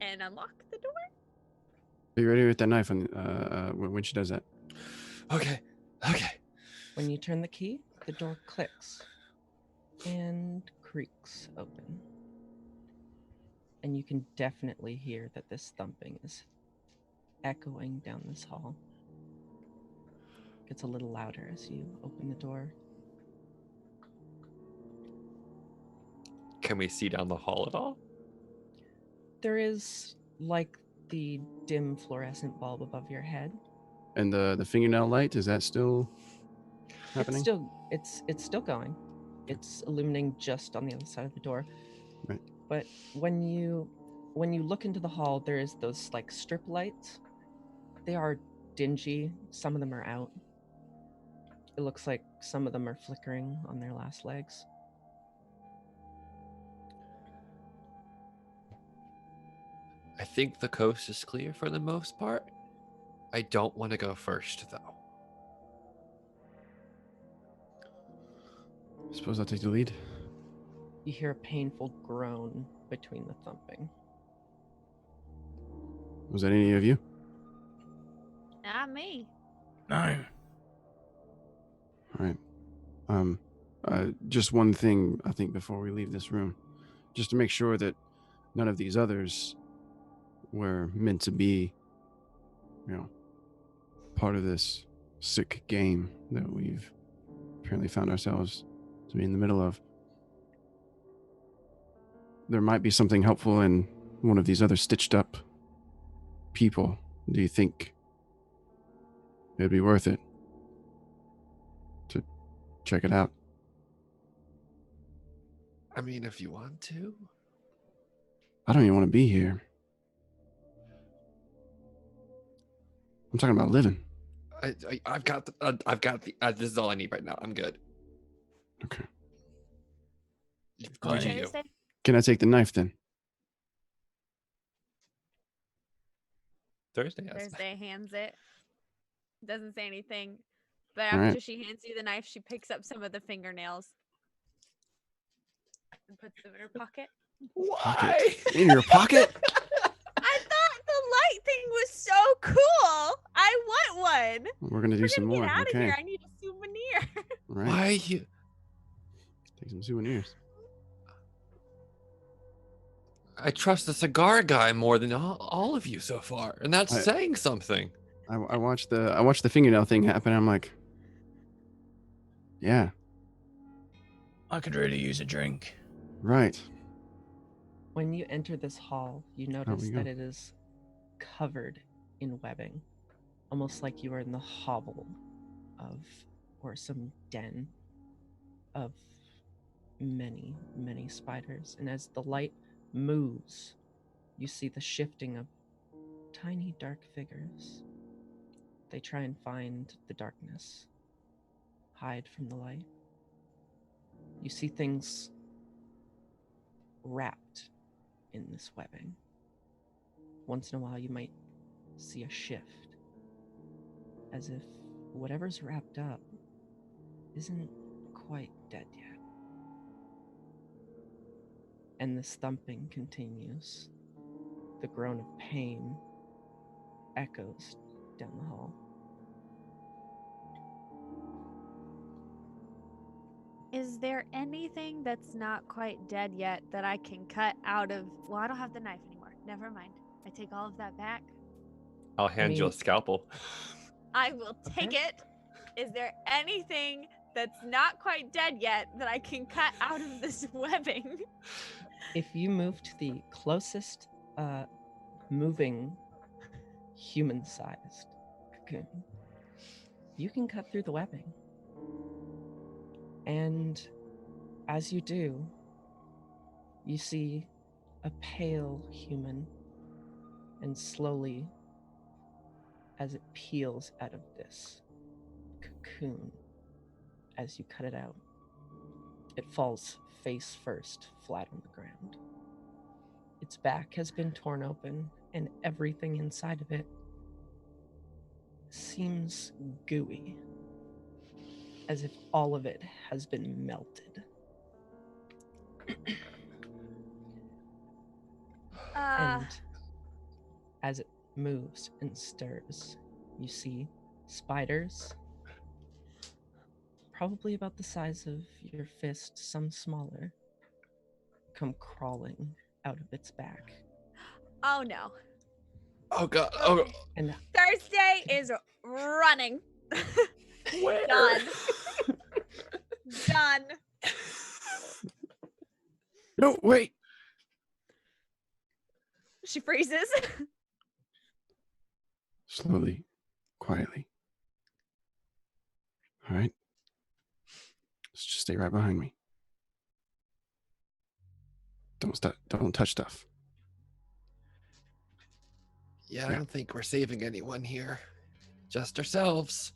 and unlock the door. Are you ready with that knife when she does that? Okay. When you turn the key, the door clicks and creaks open. And you can definitely hear that this thumping is echoing down this hall. Gets a little louder as you open the door. Can we see down the hall at all? There is like the dim fluorescent bulb above your head, And the fingernail light, is that still happening? It's still going. It's illuminating just on the other side of the door. Right. But when you look into the hall, there is those like strip lights. They are dingy. Some of them are out. It looks like some of them are flickering on their last legs. I think the coast is clear for the most part. I don't want to go first, though. I suppose I'll take the lead. You hear a painful groan between the thumping. Was that any of you? Not me. No. All right. Just one thing, I think, before we leave this room, just to make sure that none of these others were meant to be, part of this sick game that we've apparently found ourselves to be in the middle of. There might be something helpful in one of these other stitched up people. Do you think it'd be worth it to check it out? I mean, if you want to. I don't even want to be here. I'm talking about living. I've got this is all I need right now. I'm good. Okay. You Got do it. you. Thursday? Can I take the knife then? Thursday, yes. Thursday hands it. Doesn't say anything. But All after right. she hands you the knife, she picks up some of the fingernails and puts them in her pocket. Why? In your pocket? I thought the light thing was so cool. I want one. We're gonna do We're some gonna more. get out of Okay. here. I need a souvenir. Right. Why you? Take some souvenirs. I trust the cigar guy more than all of you so far, and that's saying something. I watched the fingernail thing happen. And I'm like, yeah, I could really use a drink. right. When you enter this hall, you notice that it is covered in webbing, almost like you are in the hovel of, or some den of many, many spiders. And as the light moves, you see the shifting of tiny dark figures. They try and find the darkness, hide from the light. You see things wrapped in this webbing. Once in a while, you might see a shift, as if whatever's wrapped up isn't quite dead yet. And this thumping continues. The groan of pain echoes down the hall. Is there anything that's not quite dead yet that I can cut out of? Well, I don't have the knife anymore. Never mind. I take all of that back. I'll hand you a scalpel. I will take it. Is there anything that's not quite dead yet that I can cut out of this webbing? If you move to the closest moving human-sized cocoon, you can cut through the webbing. And as you do, you see a pale human, and slowly, as it peels out of this cocoon, as you cut it out, it falls face first, flat on the ground. Its back has been torn open, and everything inside of it seems gooey, as if all of it has been melted. And as it moves and stirs, you see spiders, probably about the size of your fist, some smaller, come crawling out of its back. Oh no. Oh god. Oh. And Thursday is running. Where? Done. Done. No, wait. She freezes. Slowly, Quietly. All right. Let's just stay right behind me. Don't touch stuff. Yeah, Yeah. I don't think we're saving anyone here. Just ourselves.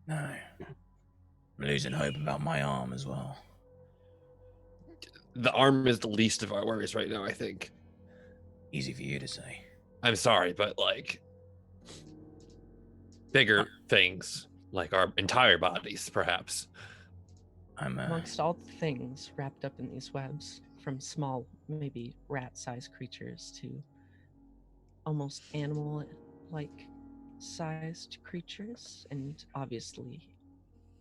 No. I'm losing hope about my arm as well. The arm is the least of our worries right now, I think. Easy for you to say. I'm sorry, but like bigger things, like our entire bodies, perhaps. I'm Amongst all the things wrapped up in these webs, from small, maybe rat-sized creatures to almost animal-like sized creatures, and obviously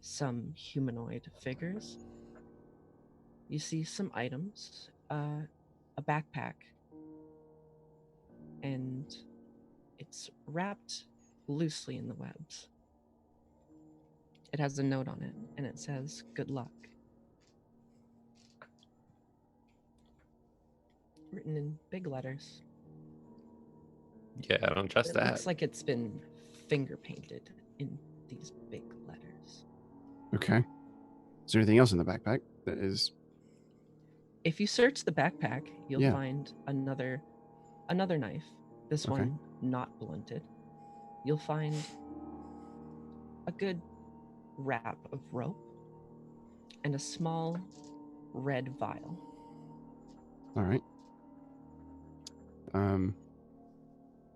some humanoid figures, you see some items, a backpack, and it's wrapped loosely in the webs. It has a note on it, and it says, "Good luck." Written in big letters. Yeah, I don't trust It that. looks like it's been finger painted in these big letters. Okay. Is there anything else in the backpack that is? If you search the backpack, you'll Yeah. find another knife. This Okay. one not blunted. You'll find a good wrap of rope and a small red vial. All right.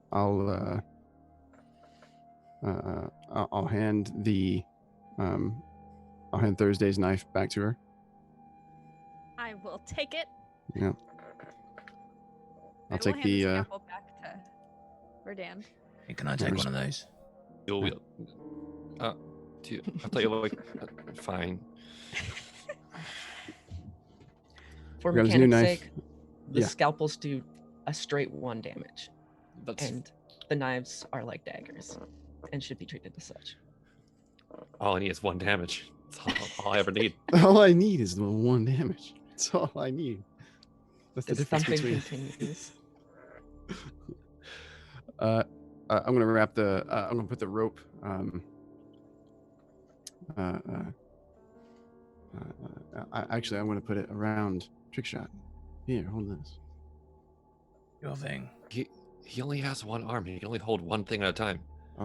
I'll I'll hand the I'll hand Thursday's knife back to her. I will take it. Yeah. I'll I will take hand the the scalpel back to Verdan. Hey, can I take one of those? You'll, I thought you were like, fine. For Grab his new mechanics' knife. sake, the Yeah. scalpels do a straight 1 damage, That's and the knives are like daggers and should be treated as such. all I need is 1 damage. That's all I ever need. All I need is the 1 damage. That's all I need. That's the This difference thumping between. continues. I'm gonna wrap the. I'm gonna put the rope. Actually, I'm gonna put it around Trickshot. Here, hold this. Your thing. He only has 1 arm. He can only hold 1 thing at a time.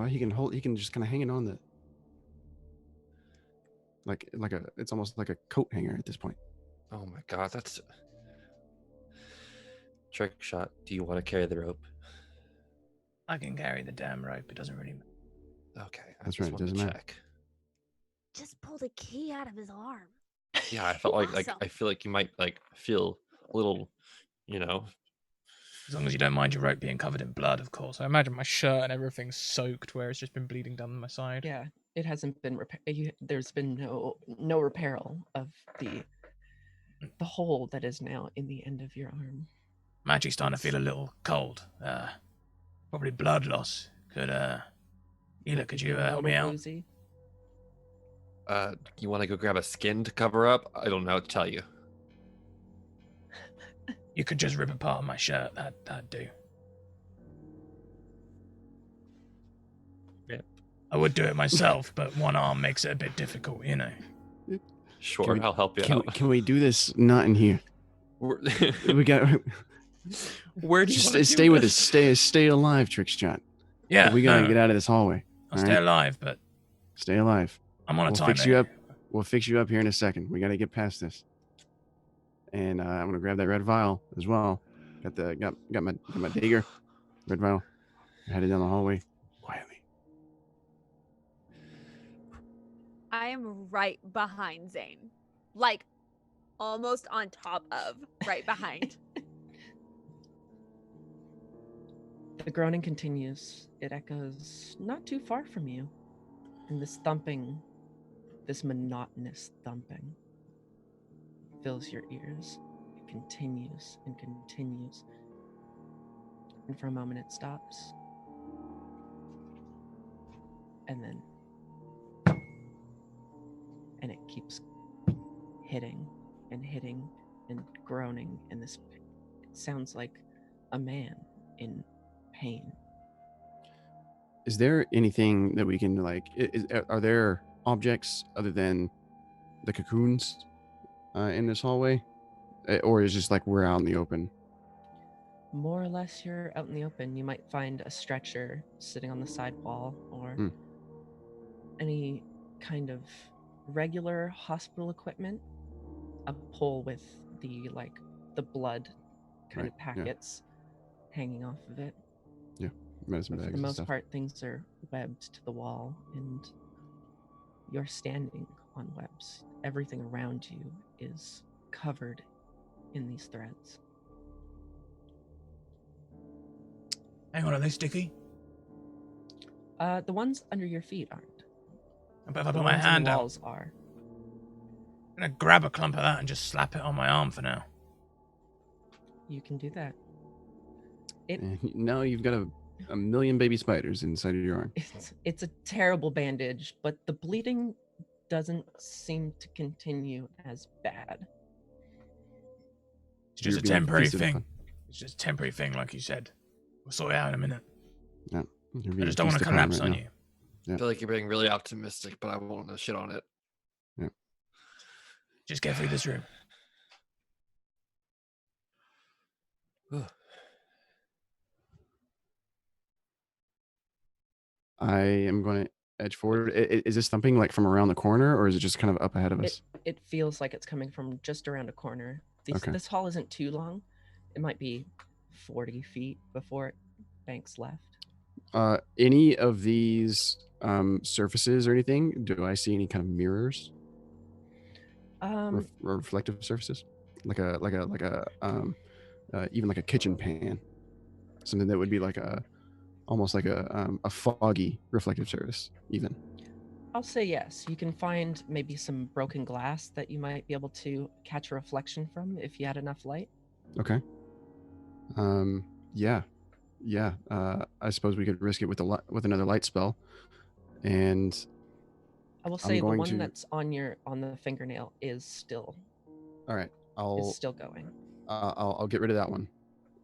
He can hold. He can just kind of hang it on the. Like a. It's almost like a coat hanger at this point. Oh my god, that's trick shot. Do you want to carry the rope? I can carry the damn rope. It doesn't really matter. Okay, I That's just right, it wanted to doesn't matter. check. Just pulled a key out of his arm. Yeah, I felt like Awesome. I feel like you might like feel a little, you know. As long as you don't mind your rope being covered in blood, of course. I imagine my shirt and everything's soaked where it's just been bleeding down my side. Yeah, it hasn't been there's been no repairal of the hole that is now in the end of your arm. I'm actually starting to feel a little cold. Probably blood loss. Could could you help me out? Woozy. You want to go grab a skin to cover up? I don't know what to tell you. You could just rip apart my shirt. That'd do. Yeah. I would do it myself, but 1 arm makes it a bit difficult, you know. Sure, I'll help you out. Can we do this not in here? We got. Where do you Just wanna stay do with this? us. Stay alive, Trickshot. Yeah, We gotta no, get out of this hallway. I'll all stay right? alive, but Stay alive. I'm on a We'll timer. fix you up. We'll fix you up here in a second. We gotta get past this. And I'm gonna grab that red vial as well. Got my dagger. Red vial. Headed down the hallway quietly. I am right behind Zane. Like, almost on top of, right behind. The groaning continues. It echoes not too far from you. And this thumping, this monotonous thumping, fills your ears. It continues and continues. And for a moment it stops. And then. And it keeps hitting and groaning. And this it sounds like a man in pain. Is there anything that we can like? Are there objects other than the cocoons in this hallway, or is it just like we're out in the open? More or less, you're out in the open. You might find a stretcher sitting on the side wall, or Hmm. any kind of regular hospital equipment. A pole with the blood kind of Right, yeah. packets hanging off of it. Medicine But for bags the and most stuff. part, things are webbed to the wall, and you're standing on webs. Everything around you is covered in these threads. Hang on, are they sticky? The ones under your feet aren't. But if I The put my ones on hand the out, walls are. I'm gonna grab a clump of that and just slap it on my arm for now. You can do that. And now you've got a million baby spiders inside of your arm. It's a terrible bandage, but the bleeding doesn't seem to continue as bad. It's just You're a being temporary feasted thing. upon. It's just a temporary thing, like you said. We'll sort it out in a minute. Yeah, you're I being just don't want to feasted upon collapse right on now. you. Yeah. I feel like you're being really optimistic, but I won't shit on it. Just get through this room. I am going to edge forward. Is this thumping like from around the corner, or is it just kind of up ahead of us? It feels like it's coming from just around a corner. Okay. This hall isn't too long. It might be 40 feet before it banks left. Any of these surfaces or anything? Do I see any kind of mirrors? Reflective surfaces, like a even like a kitchen pan, something that would be like almost like a foggy reflective surface even. I'll say yes. You can find maybe some broken glass that you might be able to catch a reflection from if you had enough light. Okay. Yeah. I suppose we could risk it with with another light spell, and I will I'm say the going one to- that's on the fingernail is still all right. going. I'll get rid of that one,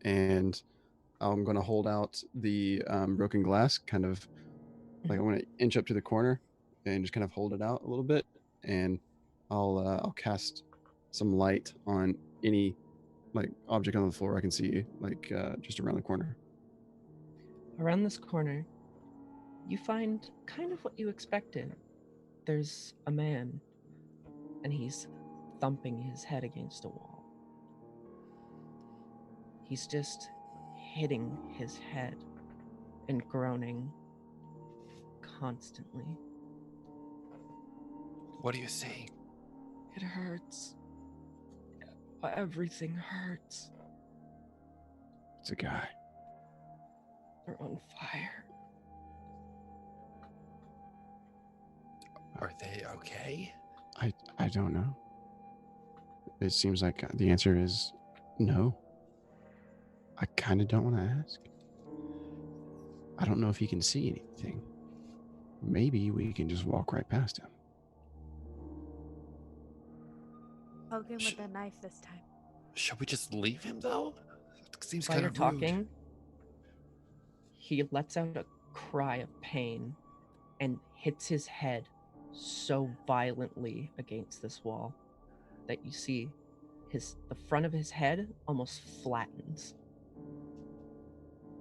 and I'm going to hold out the broken glass, kind of like I want to inch up to the corner and just kind of hold it out a little bit, and I'll cast some light on any like object on the floor I can see, like just around the corner. Around this corner, you find kind of what you expected. There's a man, and he's thumping his head against a wall. He's just hitting his head and groaning constantly. What do you see? It hurts. Everything hurts. It's a guy. They're on fire. Are they okay? I don't know. It seems like the answer is no. I kind of don't want to ask. I don't know if he can see anything. Maybe we can just walk right past him. Poke him with a knife this time. Should we just leave him though? It seems While kind you're of talking, he lets out a cry of pain and hits his head so violently against this wall that you see the front of his head almost flattens,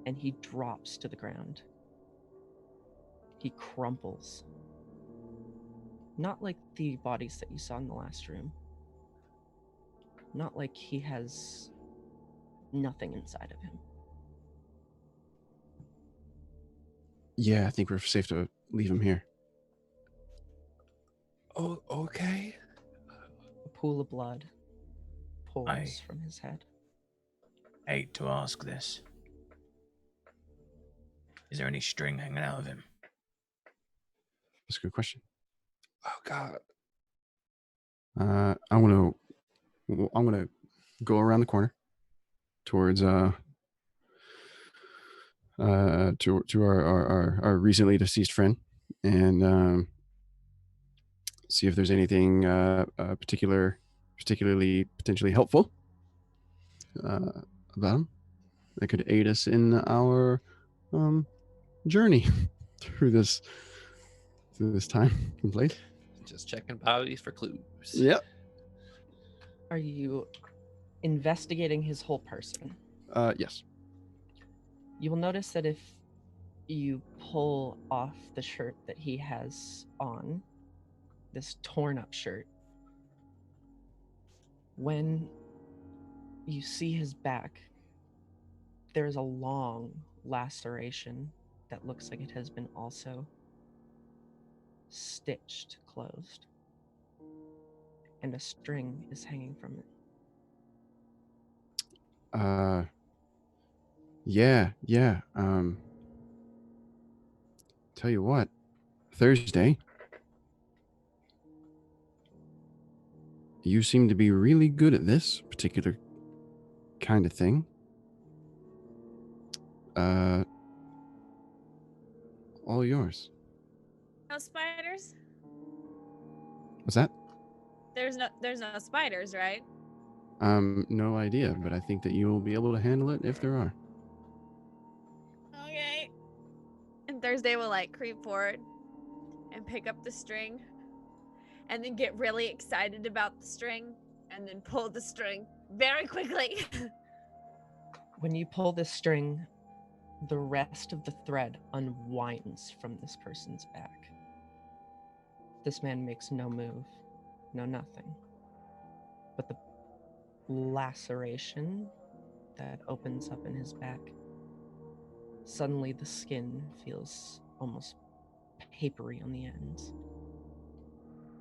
and he drops to the ground. He crumples. Not like the bodies that you saw in the last room. Not like he has nothing inside of him. Yeah, I think we're safe to leave him here. Oh, okay. A pool of blood pours from his head. Hate to ask this. Is there any string hanging out of him? That's a good question. Oh God. I'm gonna go around the corner towards to our recently deceased friend, and see if there's anything particularly potentially helpful about him that could aid us in our journey. through this time complete. Just checking bodies for clues. Yep. Are you investigating his whole person? Yes. You will notice that if you pull off the shirt that he has on, this torn up shirt, when you see his back, there's a long laceration that looks like it has been also stitched closed, and a string is hanging from it. Yeah. Tell you what, Thursday, you seem to be really good at this particular kind of thing. All yours. No spiders? What's that? There's no spiders, right? No idea, but I think that you will be able to handle it if there are. Okay. And Thursday will like creep forward and pick up the string and then get really excited about the string and then pull the string very quickly. When you pull this string, the rest of the thread unwinds from this person's back. This man makes no move, no nothing. But the laceration that opens up in his back, suddenly the skin feels almost papery on the ends.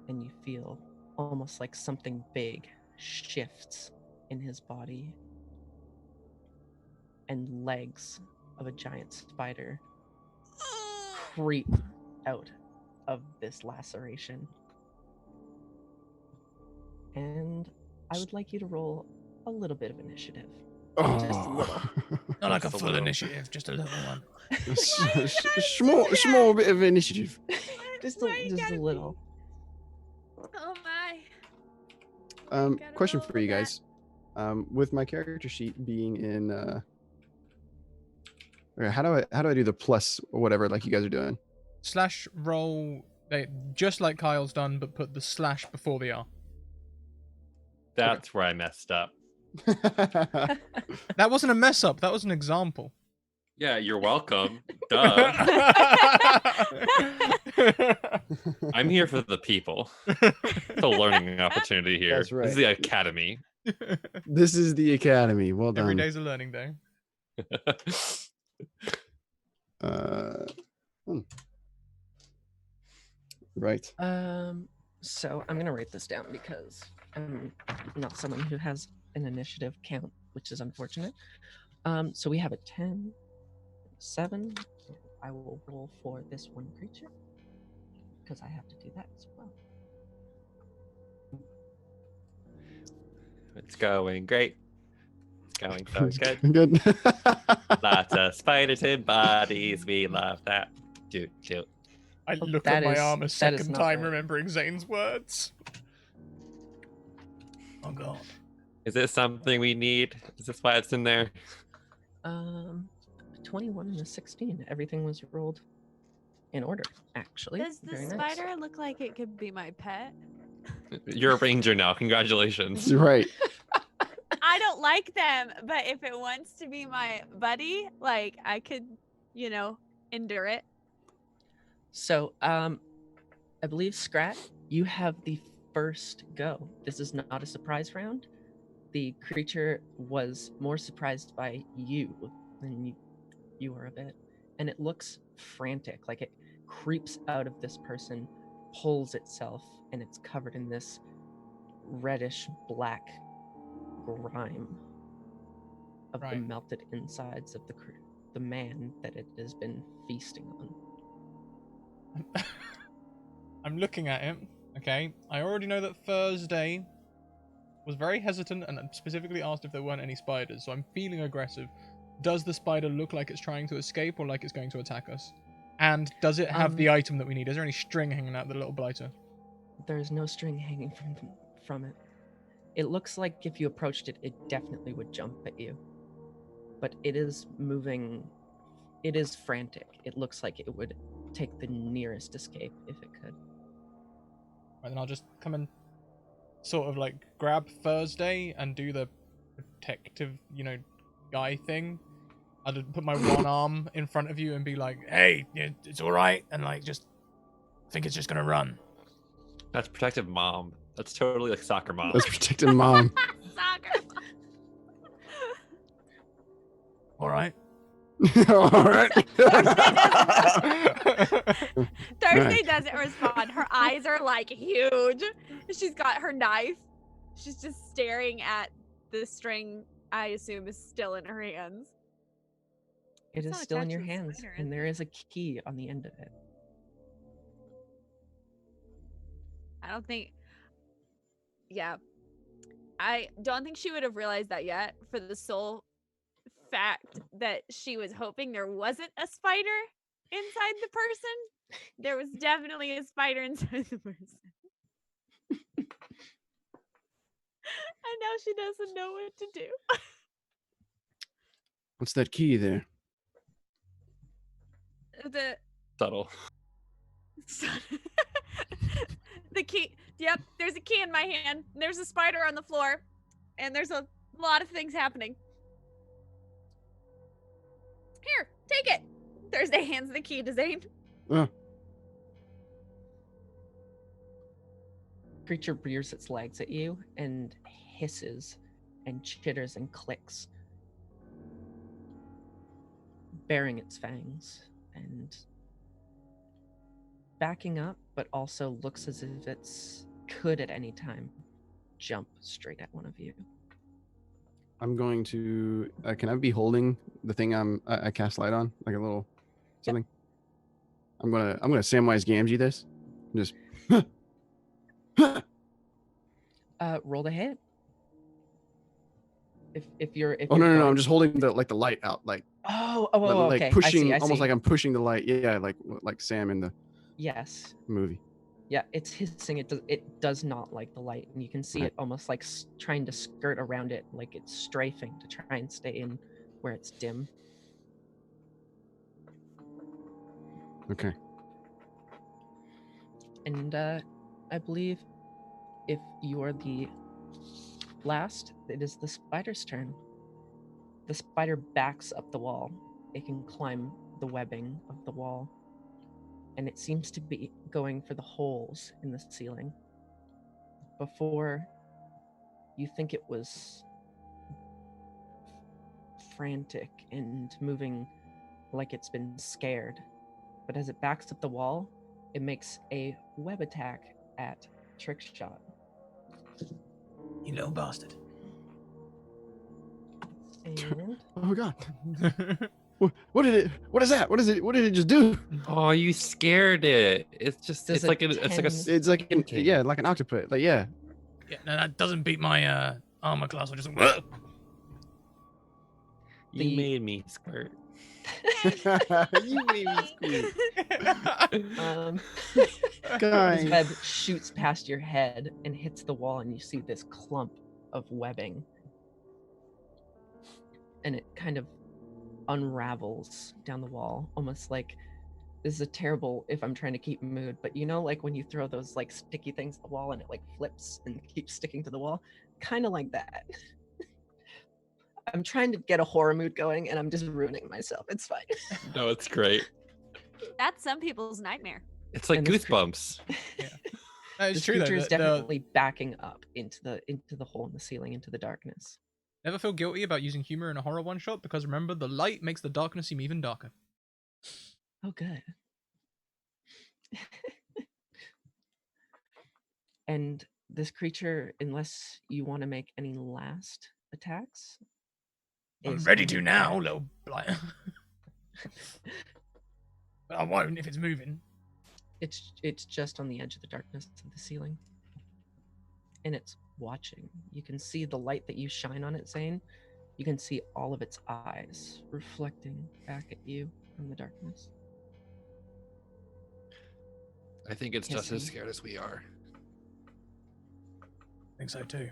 And you feel almost like something big shifts in his body, and legs of a giant spider creep out of this laceration. And I would like you to roll a little bit of initiative. Just a little. Not like a Just a full little. initiative, just a little one. Small bit of initiative. just Why you a gotta be- little. Oh my. Gotta Question roll for you with that. guys. With my character sheet being in okay, how do I do the plus or whatever like you guys are doing? Slash roll, just like Kyle's done, but put the slash before the R. That's where I messed up. That wasn't a mess up. That was an example. Yeah, you're welcome. Duh. I'm here for the people. It's a learning opportunity here. That's right. This is the academy. This is the academy. Well done. Every day's a learning day. Right. So I'm gonna write this down because I'm not someone who has an initiative count, which is unfortunate. So we have a 10, 7. I will roll for this one creature because I have to do that as well. It's going great. It's going so good. Good. Lots of spiders and bodies. We love that. Doot, doot. I Oh, look that at my is- arm a that is second not time, right. remembering Zane's words. Oh god. Is this something we need? Is this why it's in there? 21 and a 16. Everything was rolled in order, actually. Does the Very nice. spider look like it could be my pet? You're a ranger now. Congratulations. Right. I don't like them, but if it wants to be my buddy, like I could, endure it. So, I believe Scrat, you have the first go. This is not a surprise round. The creature was more surprised by you than you were a bit, and it looks frantic, like it creeps out of this person, pulls itself, and it's covered in this reddish black grime of the Right. melted insides of the man that it has been feasting on. I'm looking at it. Okay. I already know that Thursday was very hesitant and specifically asked if there weren't any spiders, so I'm feeling aggressive. Does the spider look like it's trying to escape or like it's going to attack us? And does it have the item that we need? Is there any string hanging out the little blighter? There is no string hanging from it. It looks like if you approached it, it definitely would jump at you. But it is moving. It is frantic. It looks like it would take the nearest escape if it could. Right, then I'll just come and sort of like grab Thursday and do the protective, guy thing. I'll just put my one arm in front of you and be like, "Hey, it's all right," and like just think it's just gonna run. That's protective mom. That's totally like soccer mom. That's protecting mom. Soccer. All right. All right. Thursday doesn't respond. Her eyes are like huge. She's got her knife. She's just staring at the string. I assume is still in her hands. It It's is not still in attached your to the hands, spider, is and there is a key on the end of it. I don't think. Yeah, I don't think she would have realized that yet. For the sole fact that she was hoping there wasn't a spider inside the person. There was definitely a spider inside the person. And now she doesn't know what to do. What's that key there? The Subtle. the key. Yep, there's a key in my hand. There's a spider on the floor, and there's a lot of things happening. Here, take it. Thursday hands the key to Zane. Creature rears its legs at you and hisses and chitters and clicks, baring its fangs and backing up, but also looks as if it's could at any time jump straight at one of you. I'm going to. Can I be holding the thing I cast light on, like a little something? I'm gonna Samwise Gamgee this. Just. Roll the hit. If you're Oh no! I'm going- just holding the light out, like okay. like pushing, I see. almost like I'm pushing the light. Yeah, like Sam in the Yes. movie. Yeah, it's hissing. It does not like the light, and you can see Right. it almost like trying to skirt around it, like it's strafing to try and stay in where it's dim. Okay. And I believe if you are the last, it is the spider's turn. The spider backs up the wall. It can climb the webbing of the wall, and it seems to be going for the holes in the ceiling. Before, you think it was frantic and moving like it's been scared, but as it backs up the wall, it makes a web attack at Trickshot. You little bastard. And Oh god. What did it? What is that? What is it? What did it just do? Oh, you scared it. It's just Does it's a like it's like a 10 It's like Okay. yeah, like an octopus. Like yeah. Yeah, no, that doesn't beat my armor class. I just you the- made me squirt. You made me squeak. this Guys. web shoots past your head and hits the wall, and you see this clump of webbing, and it kind of unravels down the wall, almost like this is a terrible if I'm trying to keep mood, but like when you throw those like sticky things at the wall and it like flips and keeps sticking to the wall, kind of like that. I'm trying to get a horror mood going and I'm just ruining myself. It's fine. No, it's great. That's some people's nightmare. It's like And this goosebumps. It's This true though. creature is The, definitely backing up into the hole in the ceiling, into the darkness. never feel guilty about using humor in a horror one shot because remember, the light makes the darkness seem even darker. Oh, good. And this creature, unless you want to make any last attacks, I'm is ready going to now, little blight. But I won't if it's moving. It's just on the edge of the darkness of the ceiling, and it's watching. You can see the light that you shine on it, Zane. You can see all of its eyes reflecting back at you from the darkness. I think it's just as Hissing. scared as we are. I think so too.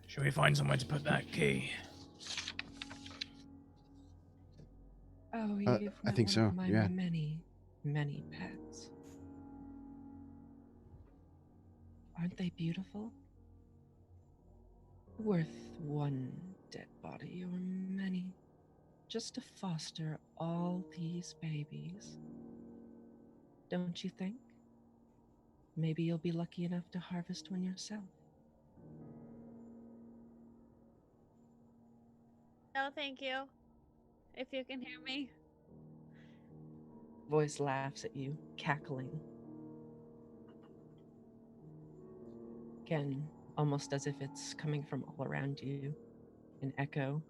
Should we find somewhere to put that key? Oh, I think so, yeah. Many. many pets. Aren't they beautiful? Worth one dead body or many, just to foster all these babies. Don't you think? Maybe you'll be lucky enough to harvest one yourself. No, thank you. If you can hear me. Voice laughs at you, cackling. Again, almost as if it's coming from all around you, an echo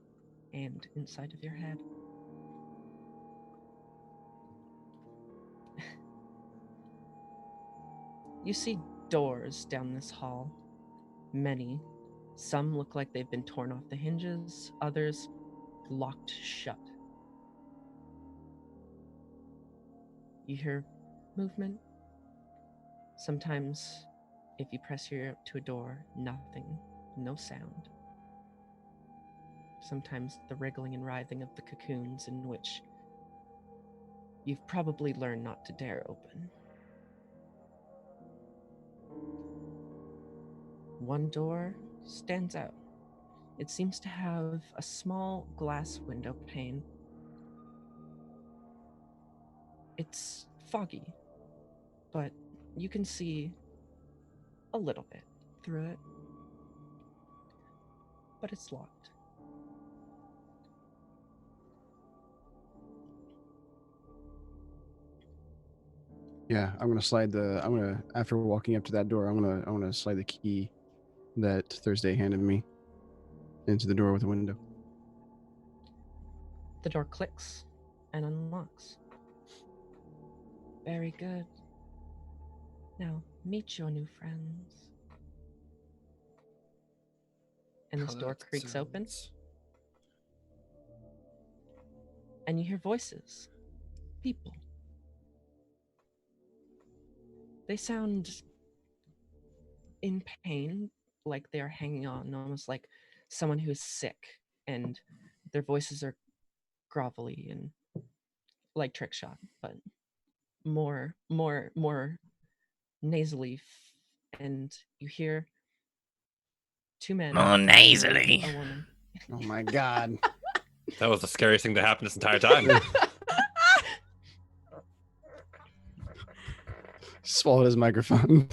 and inside of your head. You see doors down this hall. Many. Some look like they've been torn off the hinges, others locked shut. You hear movement. Sometimes, if you press your ear up to a door, nothing, no sound. Sometimes the wriggling and writhing of the cocoons in which you've probably learned not to dare open. One door stands out. It seems to have a small glass window pane. It's foggy, but you can see a little bit through it. But it's locked. Yeah, after walking up to that door, I'm gonna slide the key that Thursday handed me into the door with a window. The door clicks and unlocks. Very good. Now, meet your new friends. And this door creaks open, and you hear voices. People. They sound in pain, like they're hanging on, almost like someone who's sick, and their voices are grovelly and like trick shot, but more nasally. And you hear two men. More nasally. A woman. Oh my god. That was the scariest thing that happened this entire time. Swallowed his microphone.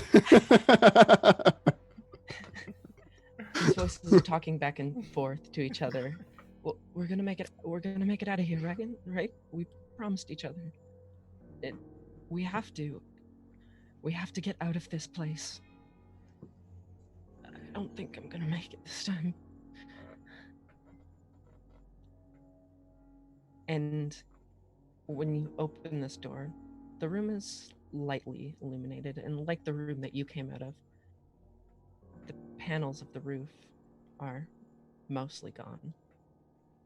These voices are talking back and forth to each other. Well, we're gonna make it out of here, right? We promised each other. We have to get out of this place. I don't think I'm gonna make it this time. And when you open this door, the room is lightly illuminated, and like the room that you came out of, the panels of the roof are mostly gone,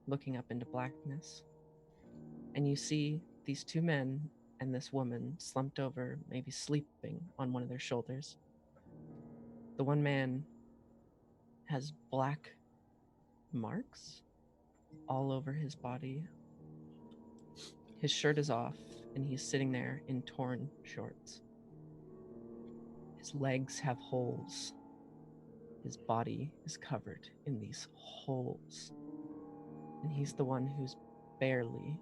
looking up into blackness. And you see these two men and this woman slumped over, maybe sleeping on one of their shoulders. The one man has black marks all over his body. His shirt is off, and he's sitting there in torn shorts. His legs have holes. His body is covered in these holes. And he's the one who's barely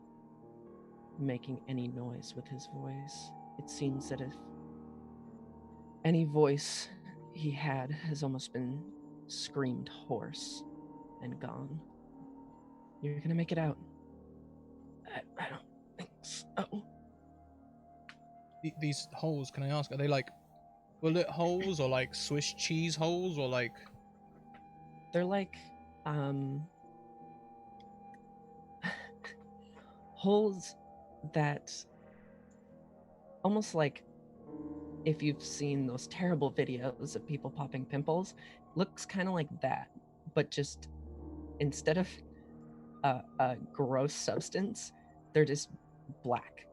making any noise with his voice. It seems that if any voice he had has almost been screamed hoarse and gone. You're gonna make it out. I don't think so. These holes, can I ask, are they like bullet holes or like Swiss cheese holes or like? They're like holes that almost like if you've seen those terrible videos of people popping pimples, looks kind of like that, but just instead of a gross substance, they're just black.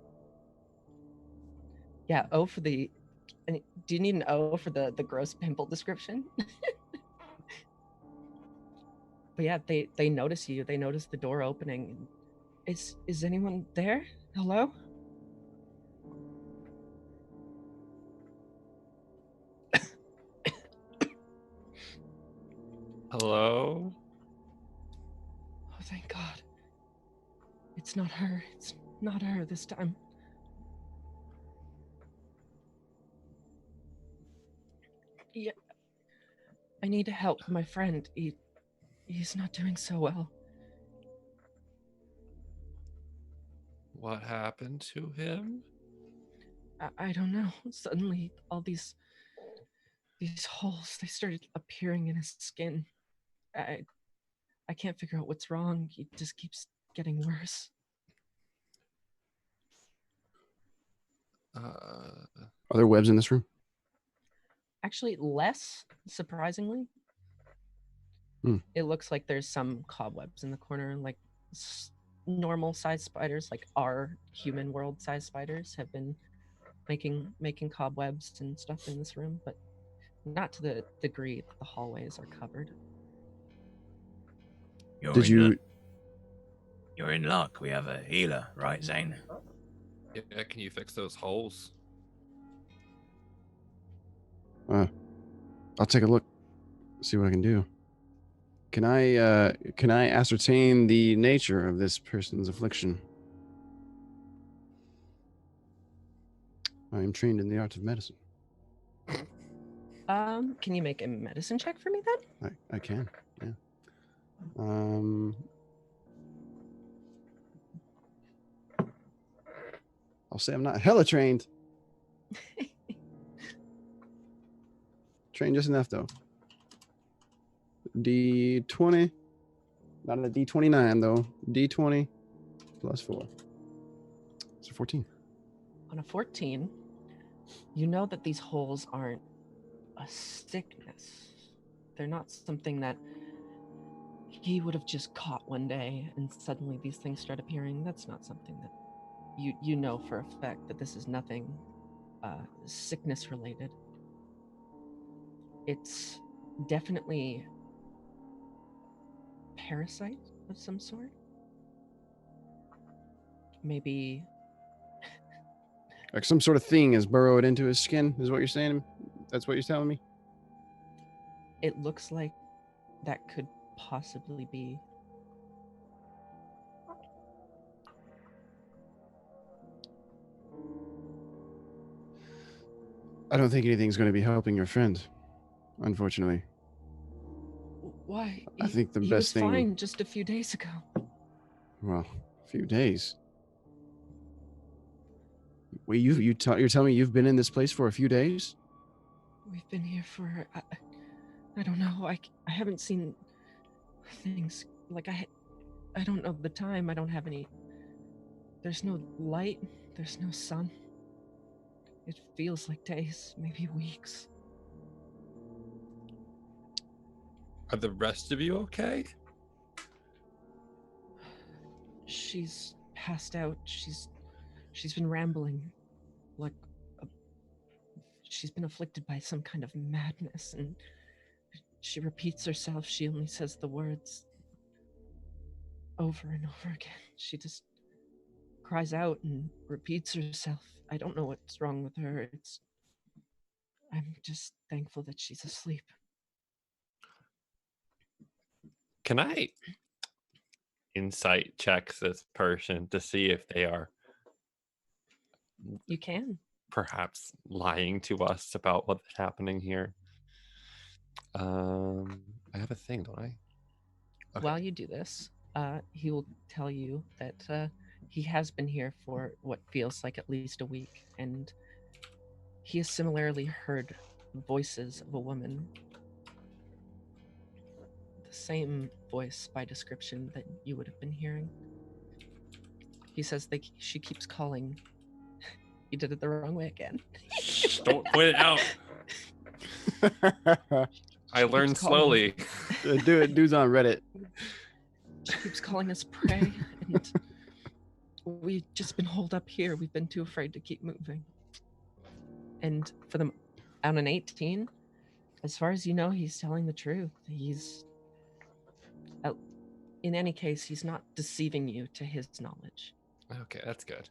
Yeah, O for the. Do you need an O for the gross pimple description? But yeah, they notice you. They notice the door opening. Is anyone there? Hello? Hello? Oh, thank God. It's not her. It's not her this time. Yeah. I need to help my friend. He's not doing so well. What happened to him? I don't know. Suddenly, all these holes, they started appearing in his skin. I can't figure out what's wrong. He just keeps getting worse. Uh, Are there webs in this room? Actually, less, surprisingly. Hmm. It looks like there's some cobwebs in the corner, like normal size spiders, like our human world size spiders have been making cobwebs and stuff in this room, but not to the degree that the hallways are covered. Did you? You're in luck. We have a healer, right, Zane? yeah, can you fix those holes? I'll take a look. See what I can do. Can I ascertain the nature of this person's affliction? I am trained in the art of medicine. Can you make a medicine check for me then? I can. Yeah. I'll say I'm not hella trained. Trained just enough though. D20. Not a D29 though. D20 plus 4. It's a 14. On a 14, you know that these holes aren't a sickness. They're not something that he would have just caught one day and suddenly these things start appearing. That's not something that you know for a fact that this is nothing sickness related. It's definitely parasite of some sort. Maybe Like some sort of thing has burrowed into his skin, is what you're saying? That's what you're telling me? it looks like that could possibly be. I don't think anything's going to be helping your friend, unfortunately. Why? I think the he best was thing. fine just a few days ago. Well, a few days. Wait, you're telling me you've been in this place for a few days? We've been here for I don't know. I haven't seen things like I don't know the time. I don't have any. There's no light. There's no sun. It feels like days, maybe weeks. Are the rest of you okay? She's passed out. She's been rambling, like she's been afflicted by some kind of madness, and she repeats herself. She only says the words over and over again. She just cries out and repeats herself. I don't know what's wrong with her. I'm just thankful that she's asleep. Can I insight check this person to see if they are You can. perhaps lying to us about what's happening here? I have a thing, don't I? Okay. While you do this, he will tell you that he has been here for what feels like at least a week, and he has similarly heard voices of a woman. The same voice by description that you would have been hearing. He says she keeps calling. You did it the wrong way again. Shh, don't point it out. I learned slowly. Dude's on Reddit. She keeps calling us prey, and we've just been holed up here. We've been too afraid to keep moving. And for them, on an 18, as far as you know, he's telling the truth. In any case, he's not deceiving you to his knowledge. Okay, that's good.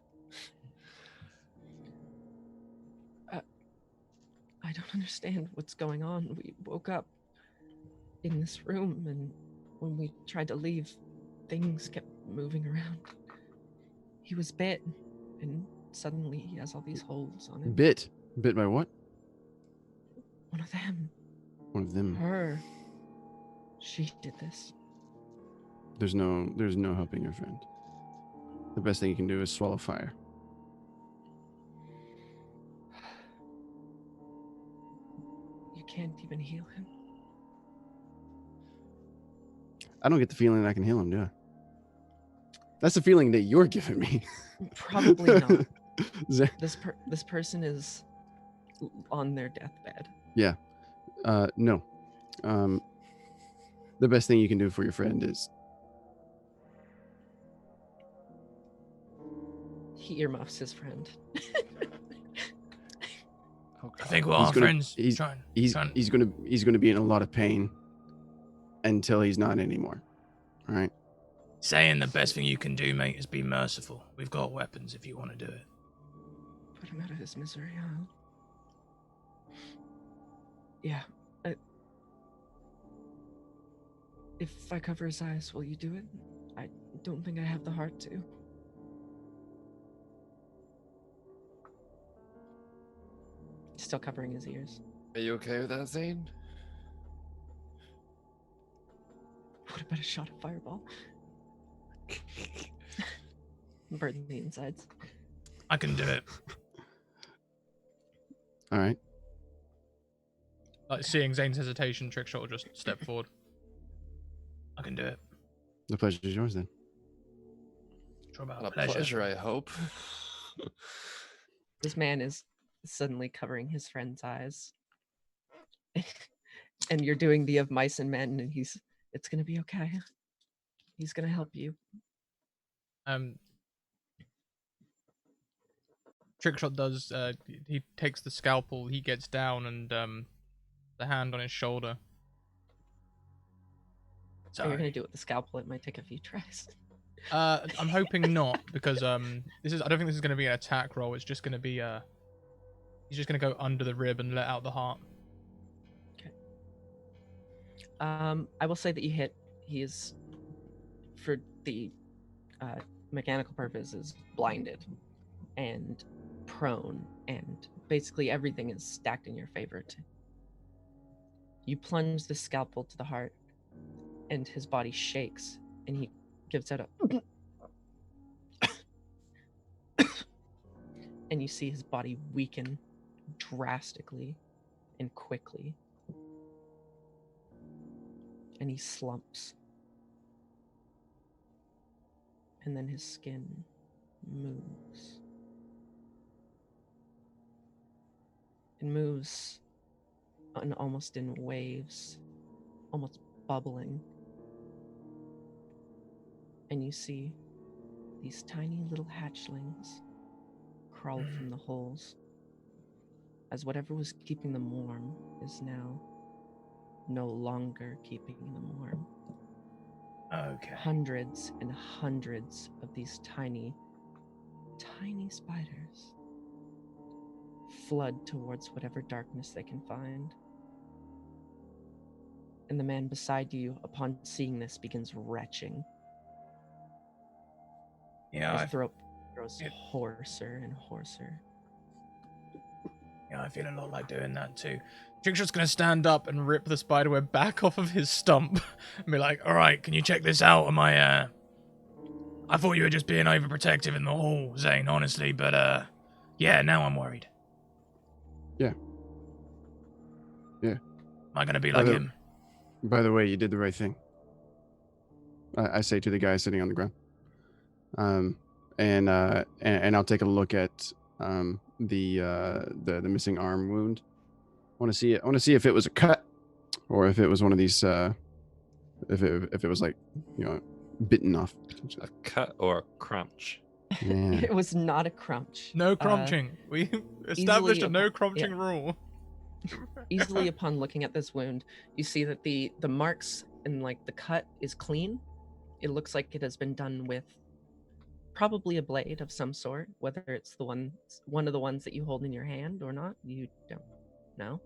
I don't understand what's going on. We woke up in this room, and when we tried to leave, things kept moving around. He was bit, and suddenly he has all these holes on him. Bit by what? One of them. One of them. Her. She did this. There's no helping your friend. The best thing you can do is swallow fire. You can't even heal him. I don't get the feeling that I can heal him, do I? That's the feeling that you're giving me. Probably not. Ze- This person is on their deathbed. no. The best thing you can do for your friend is He earmuffs his friend. I think we're He's all gonna- friends. he's- Trying. he's gonna be in a lot of pain until he's not anymore. All right. Saying the best thing you can do, mate, is be merciful. We've got weapons if you want to do it. Put him out of his misery, huh? Yeah. If I cover his eyes, will you do it? I don't think I have the heart to. Still covering his ears. Are you okay with that, Zane? What about a shot of fireball? Burn the insides. I can do it. All right. Like seeing Zane's hesitation, Trickshot will just step forward. I can do it. The pleasure is yours then. Sure about Not a pleasure. pleasure, I hope. This man is suddenly covering his friend's eyes. And you're doing the of mice and men, and it's gonna be okay. He's gonna help you. Trickshot does. He takes the scalpel. He gets down and the hand on his shoulder. So you're Sorry. gonna do it with the scalpel. It might take a few tries. I'm hoping not because I don't think this is going to be an attack roll. It's just going to be he's just going to go under the rib and let out the heart. I will say that you hit. He is, for the mechanical purposes, blinded and prone, and basically everything is stacked in your favor. You plunge the scalpel to the heart, and his body shakes, and he gives out a and you see his body weaken drastically and quickly. And he slumps. And then his skin moves. It moves almost in waves, almost bubbling. And you see these tiny little hatchlings crawl from the holes, as whatever was keeping them warm is now no longer keeping them warm. Okay. Hundreds and hundreds of these tiny, tiny spiders flood towards whatever darkness they can find. And the man beside you, upon seeing this, begins retching. Yeah, His throat grows hoarser and hoarser. yeah, I feel a lot like doing that too. Trickshot's going to stand up and rip the spiderweb back off of his stump and be like, "All right, can you check this out? Am I thought you were just being overprotective in the hall, Zane, honestly, but yeah, now I'm worried." Yeah. Yeah. Am I going to be like him? By the way, you did the right thing. I say to the guy sitting on the ground. And I'll take a look at the missing arm wound. I want to see it. I want to see if it was a cut, or if it was one of these. If it was like, bitten off. A cut or a crunch. Yeah. It was not a crunch. No crunching. We established a no crunching rule. Easily upon looking at this wound, you see that the marks and like the cut is clean. It looks like it has been done with probably a blade of some sort, whether it's the one of the ones that you hold in your hand or not, you don't know.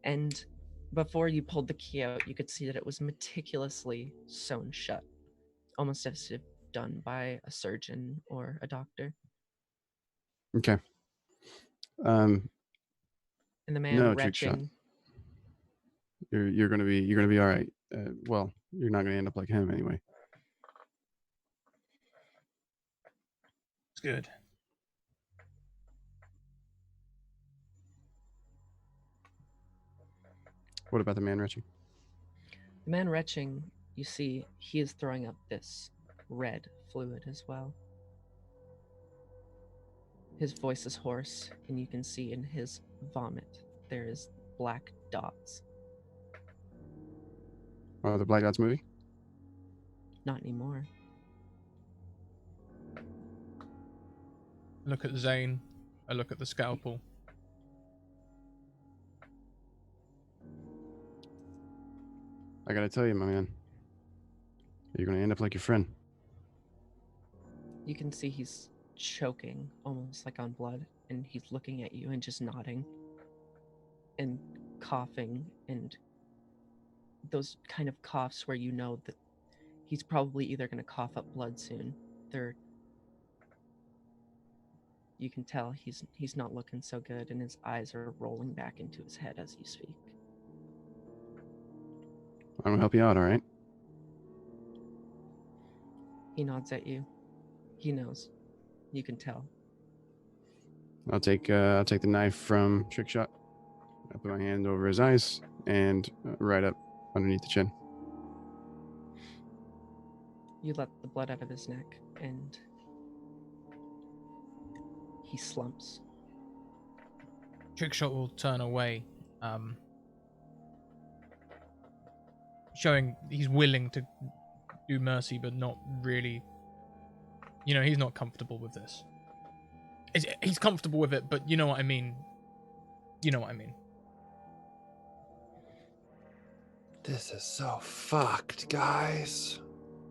And Before you pulled the key out, you could see that it was meticulously sewn shut, almost as if done by a surgeon or a doctor. Okay. And the man No, trick shot. retching. You're gonna be all right. Well, you're not gonna end up like him anyway. It's good. What about the man retching? The man retching, you see, he is throwing up this red fluid as well. His voice is hoarse, and you can see in his vomit there is black dots. Oh, the Black Dots movie. Not anymore. Look at Zane. I look at the scalpel. I gotta tell you, my man, you're gonna end up like your friend. You can see he's choking, almost like on blood, and he's looking at you and just nodding and coughing, and those kind of coughs where you know that he's probably either going to cough up blood soon. You can tell he's not looking so good, and his eyes are rolling back into his head as you speak. I'm gonna help you out, all right? He nods at you. He knows. You can tell. I'll take the knife from Trick Shot. I put my hand over his eyes and right up underneath the chin. You let the blood out of his neck, and he slumps. Trickshot will turn away, showing he's willing to do mercy, but not really. You know, he's not comfortable with this. He's comfortable with it, but you know what I mean. You know what I mean. This is so fucked, guys.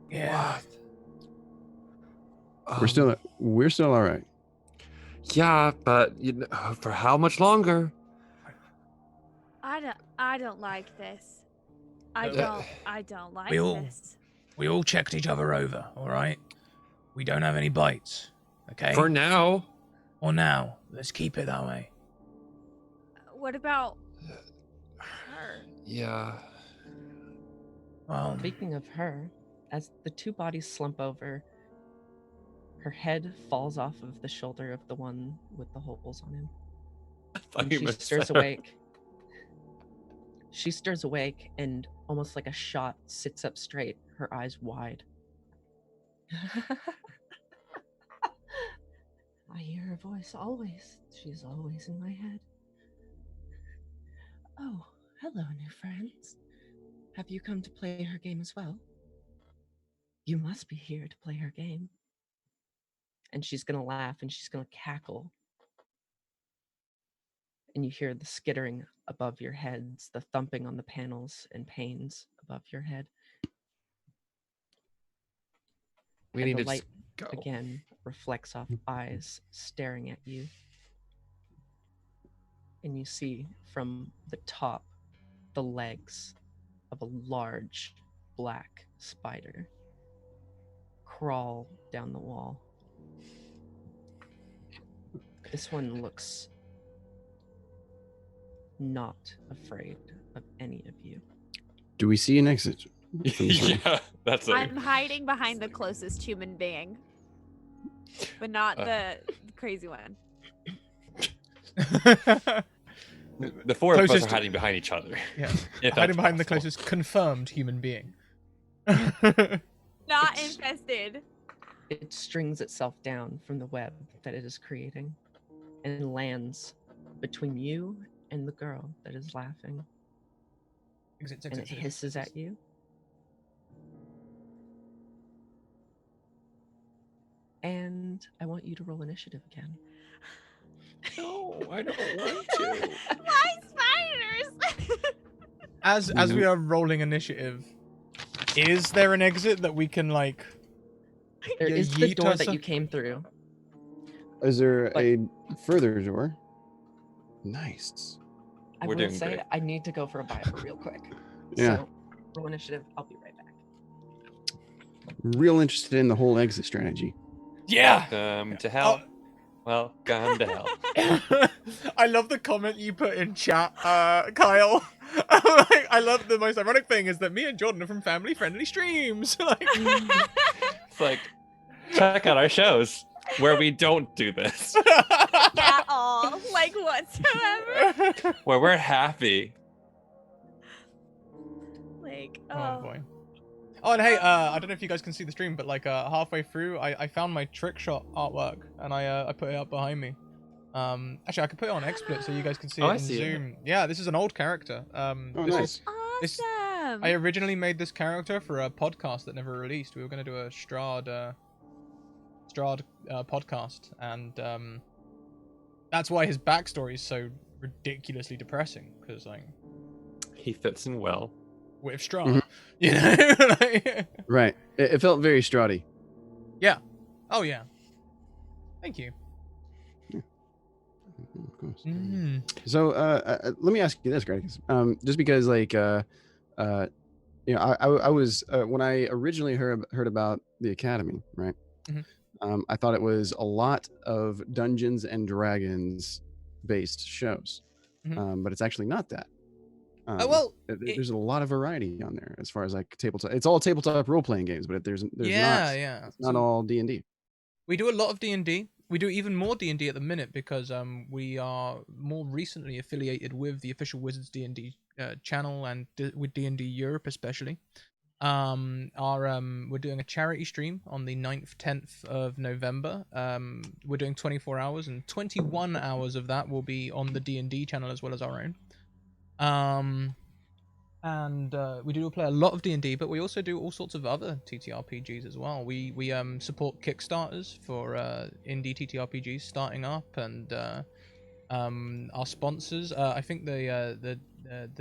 Yeah. What? We're still all right. Yeah, but for how much longer? I don't like this. I don't like We all- this. We all checked each other over, all right? We don't have any bites, okay? For now. Or now. Let's keep it that way. What about her? Yeah. Well, Speaking of her, as the two bodies slump over, her head falls off of the shoulder of the one with the holes on him. And she stirs awake. She stirs awake and, almost like a shot, sits up straight, her eyes wide. I hear her voice always. She's always in my head. Oh, hello, new friends. Have you come to play her game as well? You must be here to play her game. And she's gonna laugh and she's gonna cackle. And you hear the skittering above your heads, the thumping on the panels and panes above your head. We And need the to light just go. again reflects off eyes staring at you. And you see from the top the legs of a large black spider crawl down the wall. This one looks not afraid of any of you. Do we see an exit? Yeah, that's it. I'm hiding behind the closest human being, but not the crazy one. The four of us Closest are to- hiding behind each other. Yeah. If Hiding that's behind the possible. closest confirmed human being. Not It's- infested. It strings itself down from the web that it is creating and lands between you and the girl that is laughing. Exit, And it hisses at you. And I want you to roll initiative again. No, I don't want to. My spiders! As we are rolling initiative, is there an exit that we can like? There Yeah, is the yeet door us that you up. came through. Is there But- a further door? Nice. I We're will doing say great. I need to go for a bio real quick. Yeah. So, roll initiative. I'll be right back. Real interested in the whole exit strategy. Yeah. Welcome to hell. Welcome to hell. I love the comment you put in chat, Kyle. Like, I love the most ironic thing is that me and Jordan are from family-friendly streams. Like, It's like, check out our shows where we don't do this, At all, like whatsoever. where we're happy. Like, Oh boy. Oh, and hey, I don't know if you guys can see the stream, but like halfway through, I found my trick shot artwork and I put it up behind me. Actually, I could put it on XSplit so you guys can see Oh, it I in see it. Zoom. Yeah, this is an old character. Oh, This nice. this- awesome. I originally made this character for a podcast that never released. We were going to do a Strahd podcast, and that's why his backstory is so ridiculously depressing. Because like He fits in well. with Strahd, you know. Like, Right. It felt very Strahdy. yeah. Oh yeah. Thank you. Of course. Mm. So let me ask you this, Scratticus. Just because like you know, I was when I originally heard about the Academy, right? I thought it was a lot of Dungeons and Dragons based shows, but it's actually not that. Well, there's a lot of variety on there as far as like tabletop. It's all tabletop role playing games, but there's yeah, not. yeah. It's not all D&D. We do a lot of D&D. We do even more D&D at the minute because we are more recently affiliated with the official Wizards D&D channel and with D&D Europe especially. We're doing a charity stream on the 9th, 10th of November. We're doing 24 hours and 21 hours of that will be on the D&D channel as well as our own. We do play a lot of D&D, but we also do all sorts of other TTRPGs as well. We support Kickstarters for indie TTRPGs starting up, and our sponsors. I think the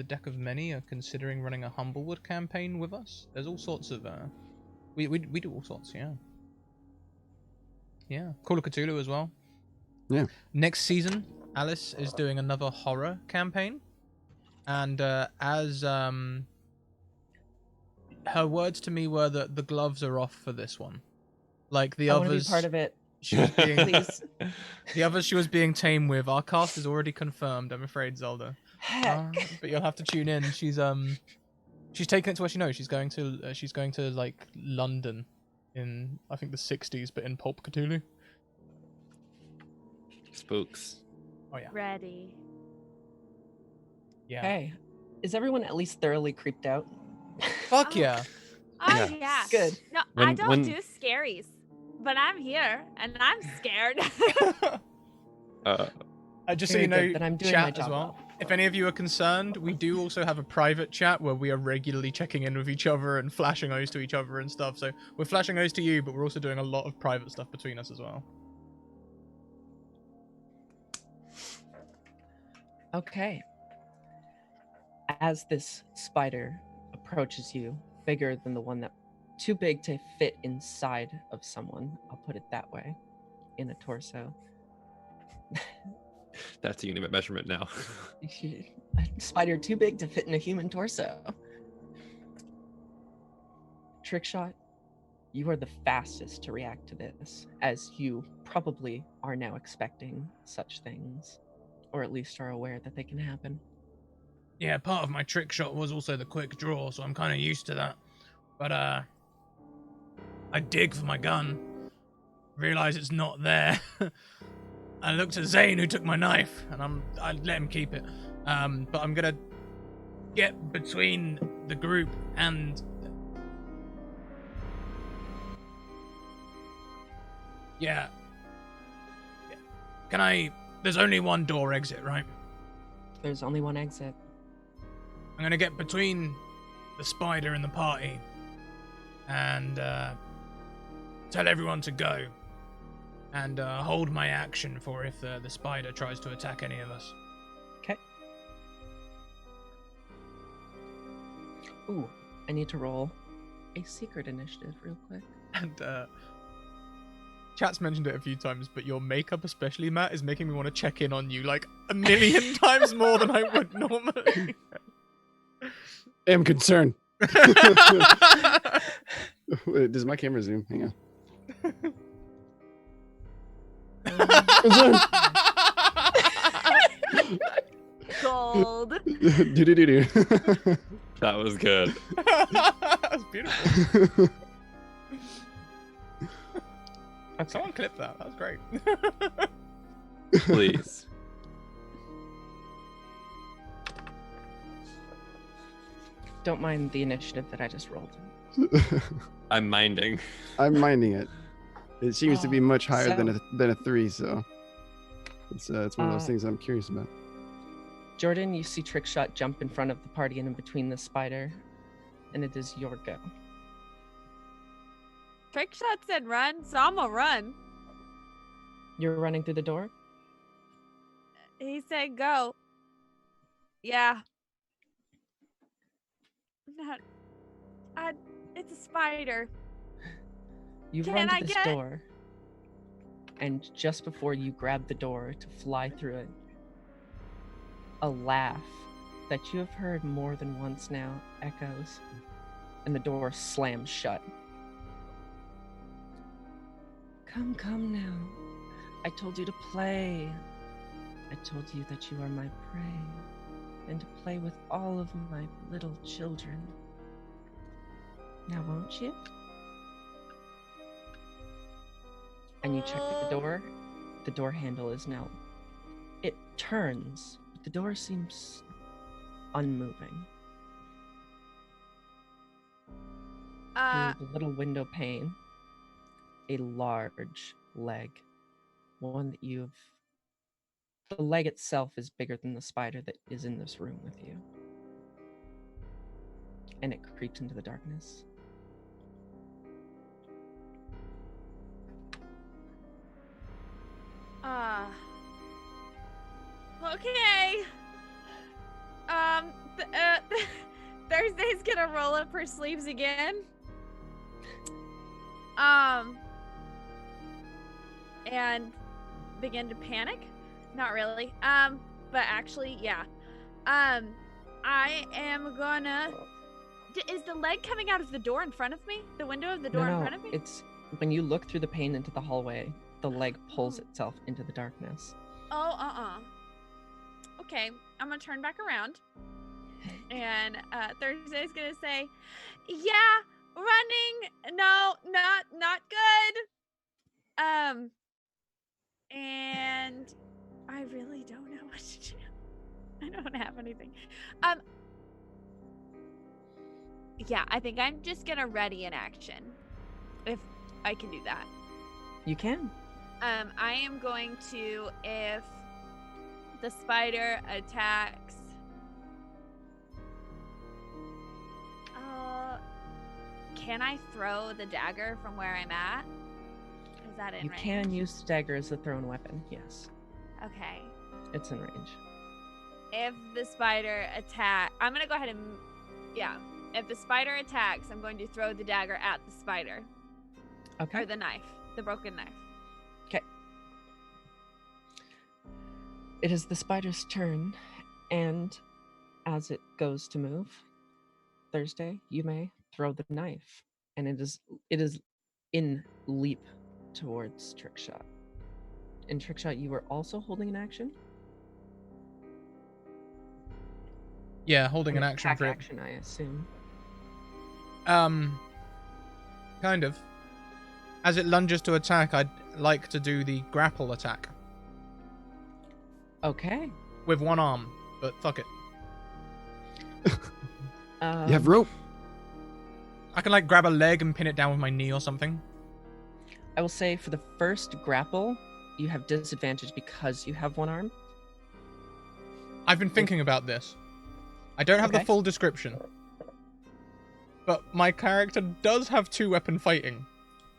Deck of Many are considering running a Humblewood campaign with us. There's all sorts of we do all sorts, yeah. Call of Cthulhu as well. Yeah. Next season, Alice is doing another horror campaign. And as her words to me were that the gloves are off for this one, like the I want to be others. part of it. She was being, Please. the others she was being tame with. Our cast is already confirmed. I'm afraid, Zelda. Heck. But you'll have to tune in. She's taken it to where she knows. She's going to like London, in I think the '60s, but in Pulp Cthulhu. Spooks. Oh yeah. ready. Yeah. Hey, is everyone at least thoroughly creeped out? Fuck Oh. yeah. Oh Yeah. yeah. Good. No, I When- don't when- do scaries, but I'm here and I'm scared. Just so Very you know, good, then I'm doing chat my as job well. well. If any of you are concerned, we do also have a private chat where we are regularly checking in with each other and flashing O's to each other and stuff. So we're flashing O's to you, but we're also doing a lot of private stuff between us as well. Okay. As this spider approaches you, bigger than the one that too big to fit inside of someone, I'll put it that way, in a torso. That's a unit measurement now. A spider too big to fit in a human torso. Trick shot, you are the fastest to react to this, as you probably are now expecting such things, or at least are aware that they can happen. Yeah, part of my trick shot was also the quick draw, so I'm kind of used to that. But I dig for my gun, realize it's not there. I looked at Zane, who took my knife, and I let him keep it. But I'm gonna get between the group and. Yeah. Can I? There's only one door exit, right? There's only one exit. I'm gonna get between the spider and the party and tell everyone to go and hold my action for if the spider tries to attack any of us. Okay. Ooh, I need to roll a secret initiative real quick. And Chat's mentioned it a few times, but your makeup, especially Matt, is making me want to check in on you like a million times more than I would normally. I'm concerned. Wait, does my camera zoom? Hang on. Gold. Do-do-do-do. That was good. That's beautiful. Okay. Someone clip that. That was great. Please. Don't mind the initiative that I just rolled. I'm minding. I'm minding it. It seems to be much higher So- than a 3, so it's one of those things I'm curious about. Jordan, you see Trickshot jump in front of the party and in between the spider, and it is your go. Trickshot said run, so I'm gonna run. You're running through the door? He said go. Yeah. Not. It's a spider. You Can run to I this get- door, and just before you grab the door to fly through it, a laugh that you have heard more than once now echoes, and the door slams shut. Come now. I told you to play. I told you that you are my prey, and to play with all of my little children. Now won't you? And you check the door handle is now, it turns, but the door seems unmoving. Through the little window pane, a large leg, one that the leg itself is bigger than the spider that is in this room with you. And it creeps into the darkness. Okay. Thursday's gonna roll up her sleeves again. And begin to panic. Not really. But actually, yeah. I am gonna. Is the leg coming out of the door in front of me? The window of the door in front of me? It's when you look through the pane into the hallway, the leg pulls itself into the darkness. Oh, Okay, I'm gonna turn back around. And Thursday's gonna say, yeah, running, no, not good. And I really don't know what to do. I don't have anything. Yeah, I think I'm just gonna ready an action. If I can do that. You can. I am going to, if the spider attacks. Can I throw the dagger from where I'm at? Is that in You range? can use the dagger as a thrown weapon, yes. Okay. It's in range. If the spider I'm gonna go ahead and, yeah. If the spider attacks, I'm going to throw the dagger at the spider. Okay. Or the knife, the broken knife. Okay. It is the spider's turn, and as it goes to move, Thursday, you may throw the knife, and it is in leap towards Trickshot. In Trickshot, you were also holding an action. Yeah, holding an action attack for it. action, I assume. Kind of. As it lunges to attack, I'd like to do the grapple attack Okay. with one arm, but fuck it. You have rope. I can like grab a leg and pin it down with my knee or something. I will say for the first grapple, you have disadvantage because you have one arm. I've been thinking about this. I don't have the Okay. full description. But my character does have 2-weapon fighting,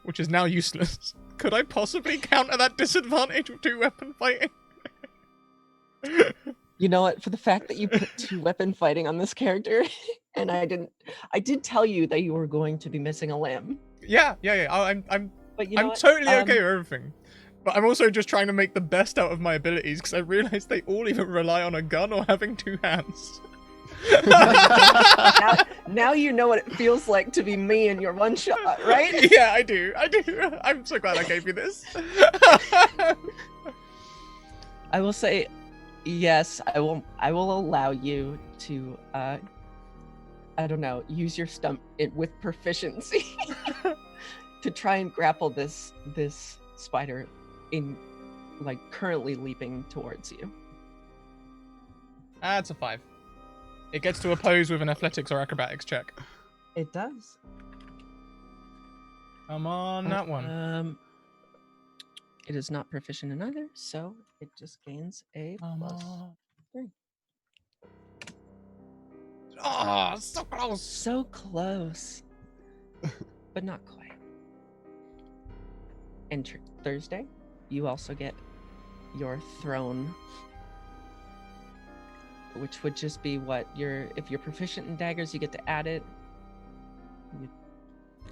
which is now useless. Could I possibly counter that disadvantage with 2-weapon fighting? You know what? For the fact that you put 2-weapon fighting on this character, and I did tell you that you were going to be missing a limb. Yeah. I'm But you know I'm what? totally okay with everything. But I'm also just trying to make the best out of my abilities because I realize they all either rely on a gun or having 2 hands. Now you know what it feels like to be me in your one shot, right? Yeah, I do. I'm so glad I gave you this. I will say, yes, I will allow you to, I don't know, use your stump with proficiency to try and grapple this spider in, like, currently leaping towards you. That's a 5. It gets to oppose with an athletics or acrobatics check. It does. Come on, that one. It is not proficient in either, so it just gains a Come plus on. 3. Oh, so close. So close, but not quite. And Thursday, you also get your throne, which would just be what if you're proficient in daggers, you get to add it,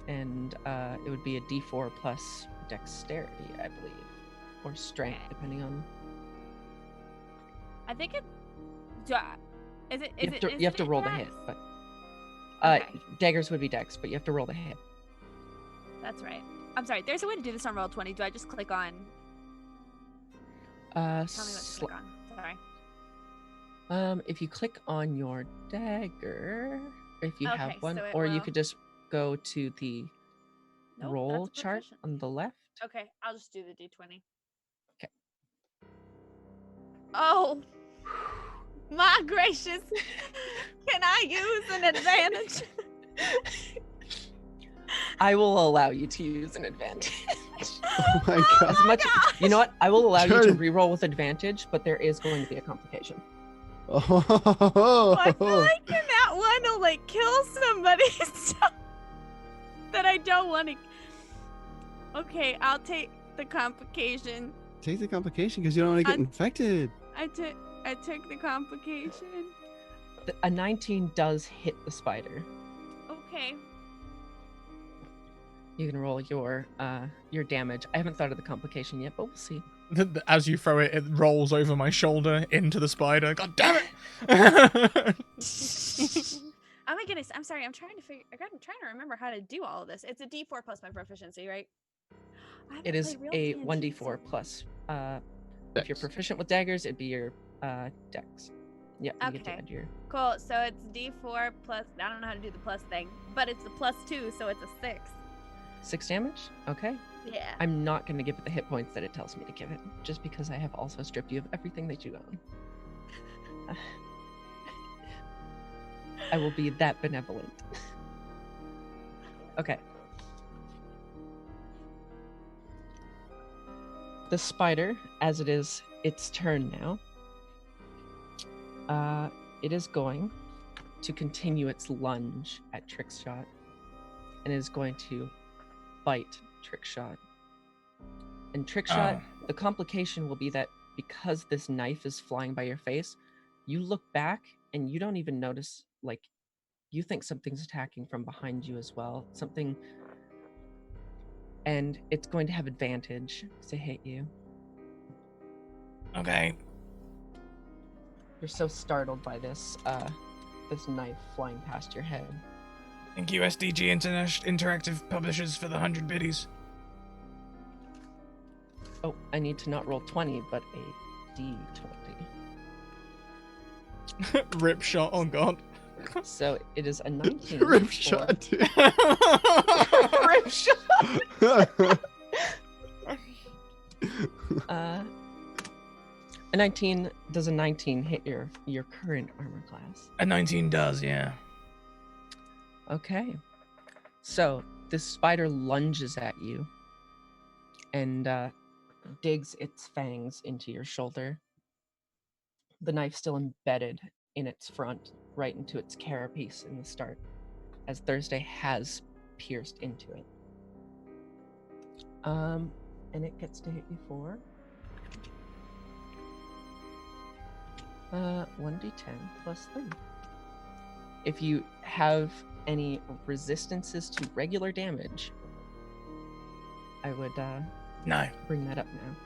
and it would be a D4 plus dexterity, I believe, or strength, depending on. I think it. You have to roll the hit, but Okay. daggers would be dex, but you have to roll the hit. That's right. I'm sorry. There's a way to do this on Roll20. Do I just click on? Tell me what to click on. Sorry. If you click on your dagger, if you have Okay, one, so it or you will- could just go to the Nope, roll that's a chart proficient. on the left. Okay, I'll just do the D20. Okay. Oh, my gracious! Can I use an advantage? I will allow you to use an advantage. Oh my god. As much, you know what? I will allow you to Jordan. reroll with advantage, but there is going to be a complication. Oh. I feel like in that one will like kill somebody so that I don't want to. Okay, I'll take the complication. Take the complication because you don't want to get infected. I took the complication. A 19 does hit the spider. Okay. You can roll your damage. I haven't thought of the complication yet, but we'll see. As you throw it, it rolls over my shoulder into the spider. God damn it! Oh my goodness! I'm sorry. I'm trying to remember how to do all of this. It's a D4 plus my proficiency, right? I haven't It is played a real 1d4 plus. If you're proficient with daggers, it'd be your dex. Yeah, you get to Okay. add your. Cool. So it's D4 plus. I don't know how to do the plus thing, but it's a +2, so it's a 6. 6 damage? Okay. Yeah. I'm not going to give it the hit points that it tells me to give it, just because I have also stripped you of everything that you own. I will be that benevolent. Okay. The spider, as it is its turn now, it is going to continue its lunge at Trickshot, and is going to bite Trickshot. And Trickshot, the complication will be that because this knife is flying by your face, you look back and you don't even notice, like, you think something's attacking from behind you as well. Something, and it's going to have advantage to hit you. Okay. You're so startled by this knife flying past your head. Thank you, SDG Interactive Publishers, for the 100 biddies. Oh, I need to not roll 20, but a d20. Rip shot, oh god. So it is a 19. Rip shot, dude. Rip shot. A 19, does a 19 hit your current armor class? A 19 does, yeah. Okay. So this spider lunges at you and digs its fangs into your shoulder. The knife still embedded in its front, right into its carapace in the start, as Thursday has pierced into it. And it gets to hit you for 1d10 plus 3. If you have any resistances to regular damage, I would No. bring that up now.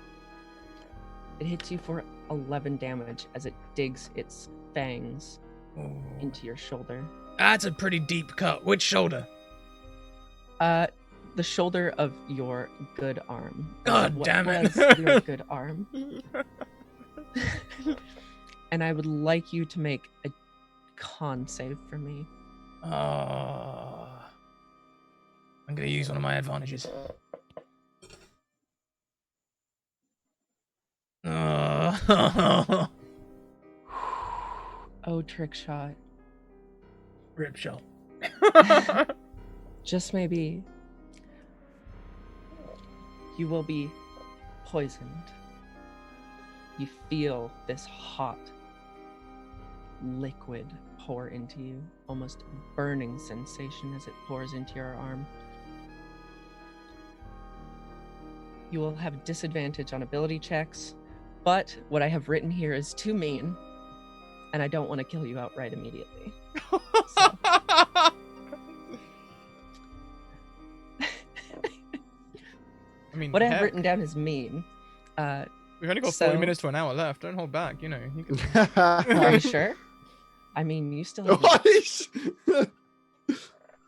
It hits you for 11 damage as it digs its fangs Ooh. into your shoulder. That's a pretty deep cut. Which shoulder? The shoulder of your good arm. God What damn it. was your good arm. And I would like you to make a con save for me. I'm gonna use one of my advantages. Oh, trick shot. Rip shot. Just maybe you will be poisoned. You feel this hot liquid pour into you, almost a burning sensation as it pours into your arm. You will have disadvantage on ability checks, but what I have written here is too mean, and I don't want to kill you outright immediately. So. I mean, What I have heck, written down is mean. we've only got 40 so- minutes to an hour left. Don't hold back. You know. You can... Are you sure? I mean, you still have. What?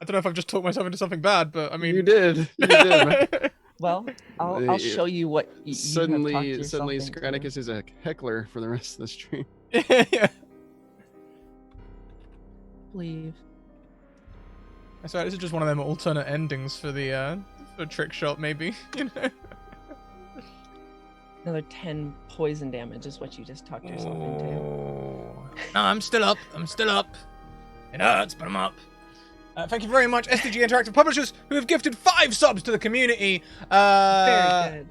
I don't know if I've just talked myself into something bad, but I mean. You did. You did, man. Well, I'll show you what you Suddenly, have talked yourself suddenly, into. Scratticus is a heckler for the rest of the stream. Yeah. Believe. So this is just one of them alternate endings for the for trick shot, maybe. You know. Another 10 poison damage is what you just talked yourself into. Oh. No, I'm still up. I'm still up. It hurts, but I'm up. Thank you very much, SDG Interactive Publishers, who have gifted 5 subs to the community. Very good.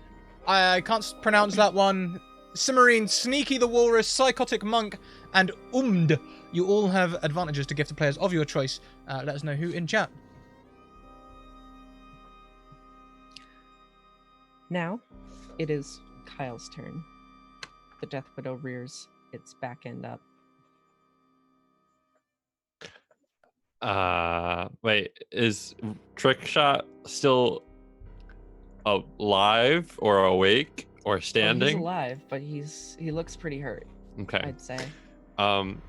I can't pronounce that one. Cimarine, Sneaky the Walrus, Psychotic Monk, and Umd. You all have advantages to gift to players of your choice. Let us know who in chat. Now, it is Kyle's turn. The Death Widow rears its back end up. Wait, is Trick Shot still alive or awake or Well, standing? he's alive, but he looks pretty hurt, Okay. I'd say. I'm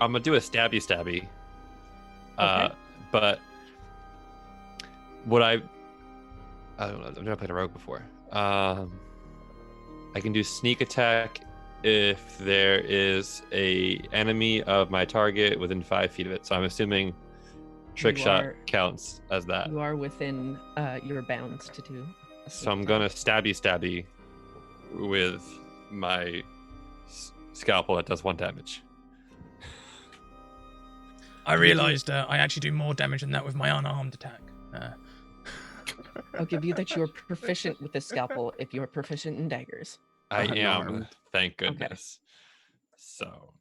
gonna do a stabby. Okay. But would I don't know, I've never played a rogue before. I can do sneak attack if there is a enemy of my target within 5 feet of it. So I'm assuming trick You shot are- counts as that. You are within your bounds to do. a So I'm sneak gonna attack. stabby with my scalpel that does 1 damage. I realised I actually do more damage than that with my unarmed attack. I'll give you that you are proficient with the scalpel if you are proficient in daggers. I am, Unarmed. thank goodness. So,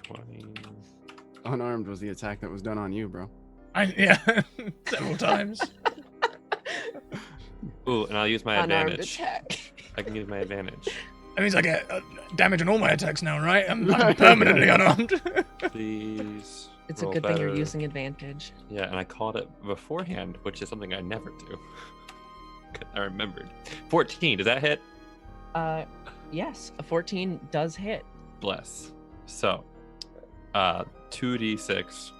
20. Unarmed was the attack that was done on you, bro. Yeah, several times. Ooh, and I'll use my Unarmed advantage. attack. I can use my advantage. That means I get damage on all my attacks now, right? I'm permanently unarmed. Please. It's a roll good thing better. you're using advantage. Yeah, and I called it beforehand, which is something I never do. I remembered. 14, does that hit? Yes, a 14 does hit. Bless. So, 2d6.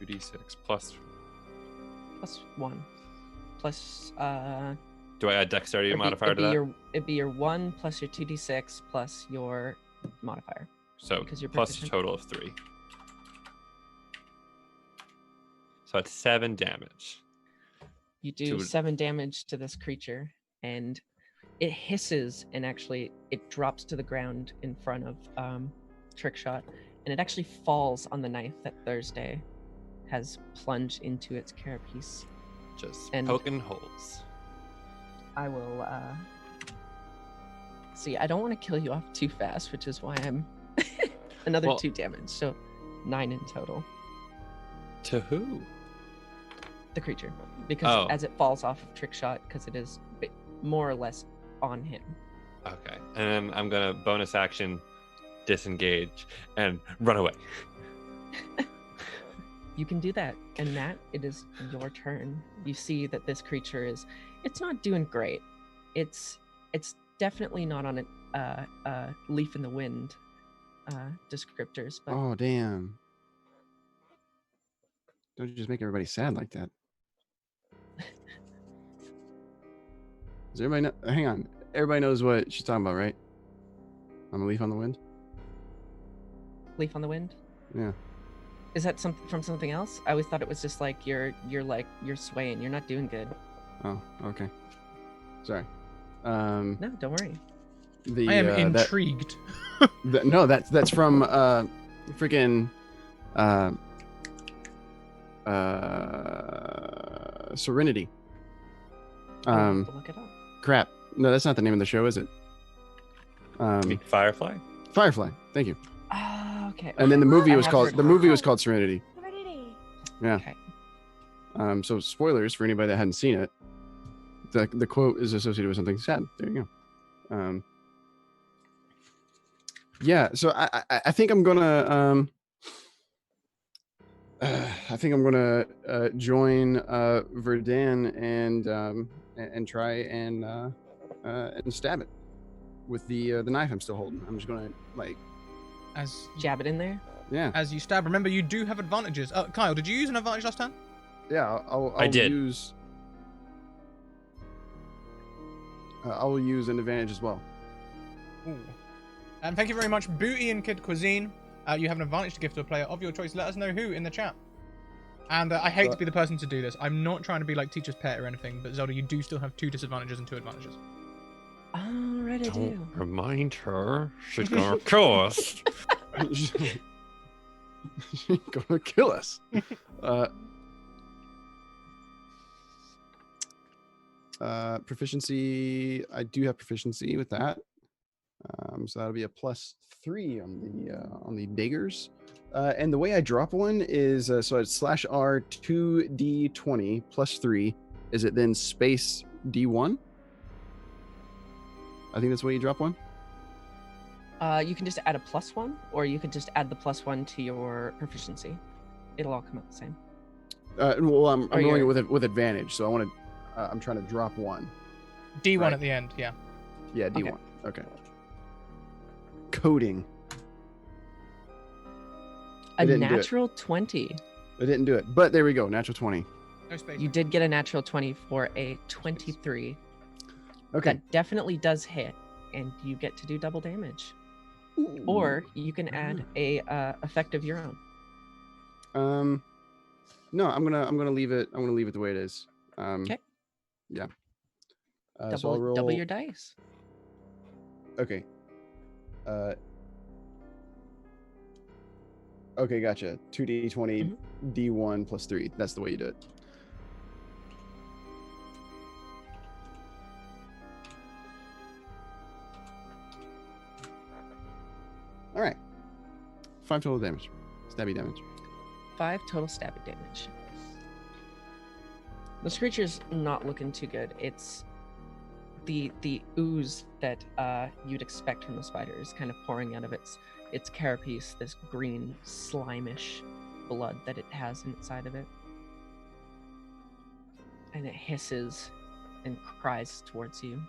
2d6 plus. Plus 1. Plus, Do I add dexterity modifier to that? It'd be your 1 plus your 2d6 plus your modifier. So because you're plus a proficient. total of 3. So it's 7 damage. You do To- 7 damage to this creature, and it hisses, and actually it drops to the ground in front of Trickshot, and it actually falls on the knife that Thursday has plunged into its carapace. Just And- poking holes. I will see. I don't want to kill you off too fast, which is why I'm another Well- 2 damage, so 9 in total. To who? The creature, because Oh. as it falls off of Trickshot, because it is more or less on him. Okay. And then I'm going to bonus action disengage and run away. You can do that. And Matt, it is your turn. You see that this creature it's not doing great. It's definitely not on a leaf in the wind descriptors, but Oh damn! Don't you just make everybody sad like that? Does everybody know? Hang on. Everybody knows what she's talking about, right? On a leaf on the wind. leaf on the wind. Yeah. Is that something from something else? I always thought it was just like you're swaying. You're not doing good. Oh, okay. Sorry. No, don't worry. I am intrigued. No, that's from freaking Serenity. I'll have to look it up. Crap. No, that's not the name of the show, is it? You mean Firefly? Firefly. Thank you. Okay. And then the movie I was have called heard the of movie it. was called Serenity. Serenity. Yeah. Okay. So spoilers for anybody that hadn't seen it. The quote is associated with something sad. There you go. Yeah. So I think I'm gonna join Verdan and try and stab it with the knife I'm still holding. I'm just gonna Jab it in there. yeah. As you stab, remember you do have advantages. Kyle, did you use an advantage last time? Yeah, I'll I did. use. I will use an advantage as well. Ooh. And thank you very much, Booty and Kid Cuisine. You have an advantage to give to a player of your choice. Let us know who in the chat. And I hate to be the person to do this. I'm not trying to be like teacher's pet or anything, but Zelda, you do still have 2 disadvantages and 2 advantages. All right, I do. Don't remind her. She's gonna kill us. She's gonna kill us. Proficiency. I do have proficiency with that. So that'll be a +3 on the daggers. And the way I drop one is so it's /R 2d20 +3. Is it then space d1? I think that's the way you drop one. You can just add a +1, or you could just add the +1 to your proficiency. It'll all come out the same. Well, I'm Or rolling your- it with advantage, so I want to. I'm trying to drop one. D1 Right. at the end, yeah. Yeah, D1. Okay. Coding. A didn't do it. natural 20. I didn't do it, but there we go. Natural 20. No space. You did get a natural 20 for a 23. Okay. That definitely does hit, and you get to do double damage. Or you can add a effect of your own. No, I'm gonna leave it. I'm gonna leave it the way it is. Okay. Yeah. So I'll Double roll. your dice. Okay. Okay, gotcha. 2d20, d1 +3. That's the way you do it. All right. 5 total damage. Stabby damage. 5 total stabbing damage. This creature's not looking too good. It's the ooze that you'd expect from a spider is kind of pouring out of its carapace, this green slimish blood that it has inside of it. And it hisses and cries towards you.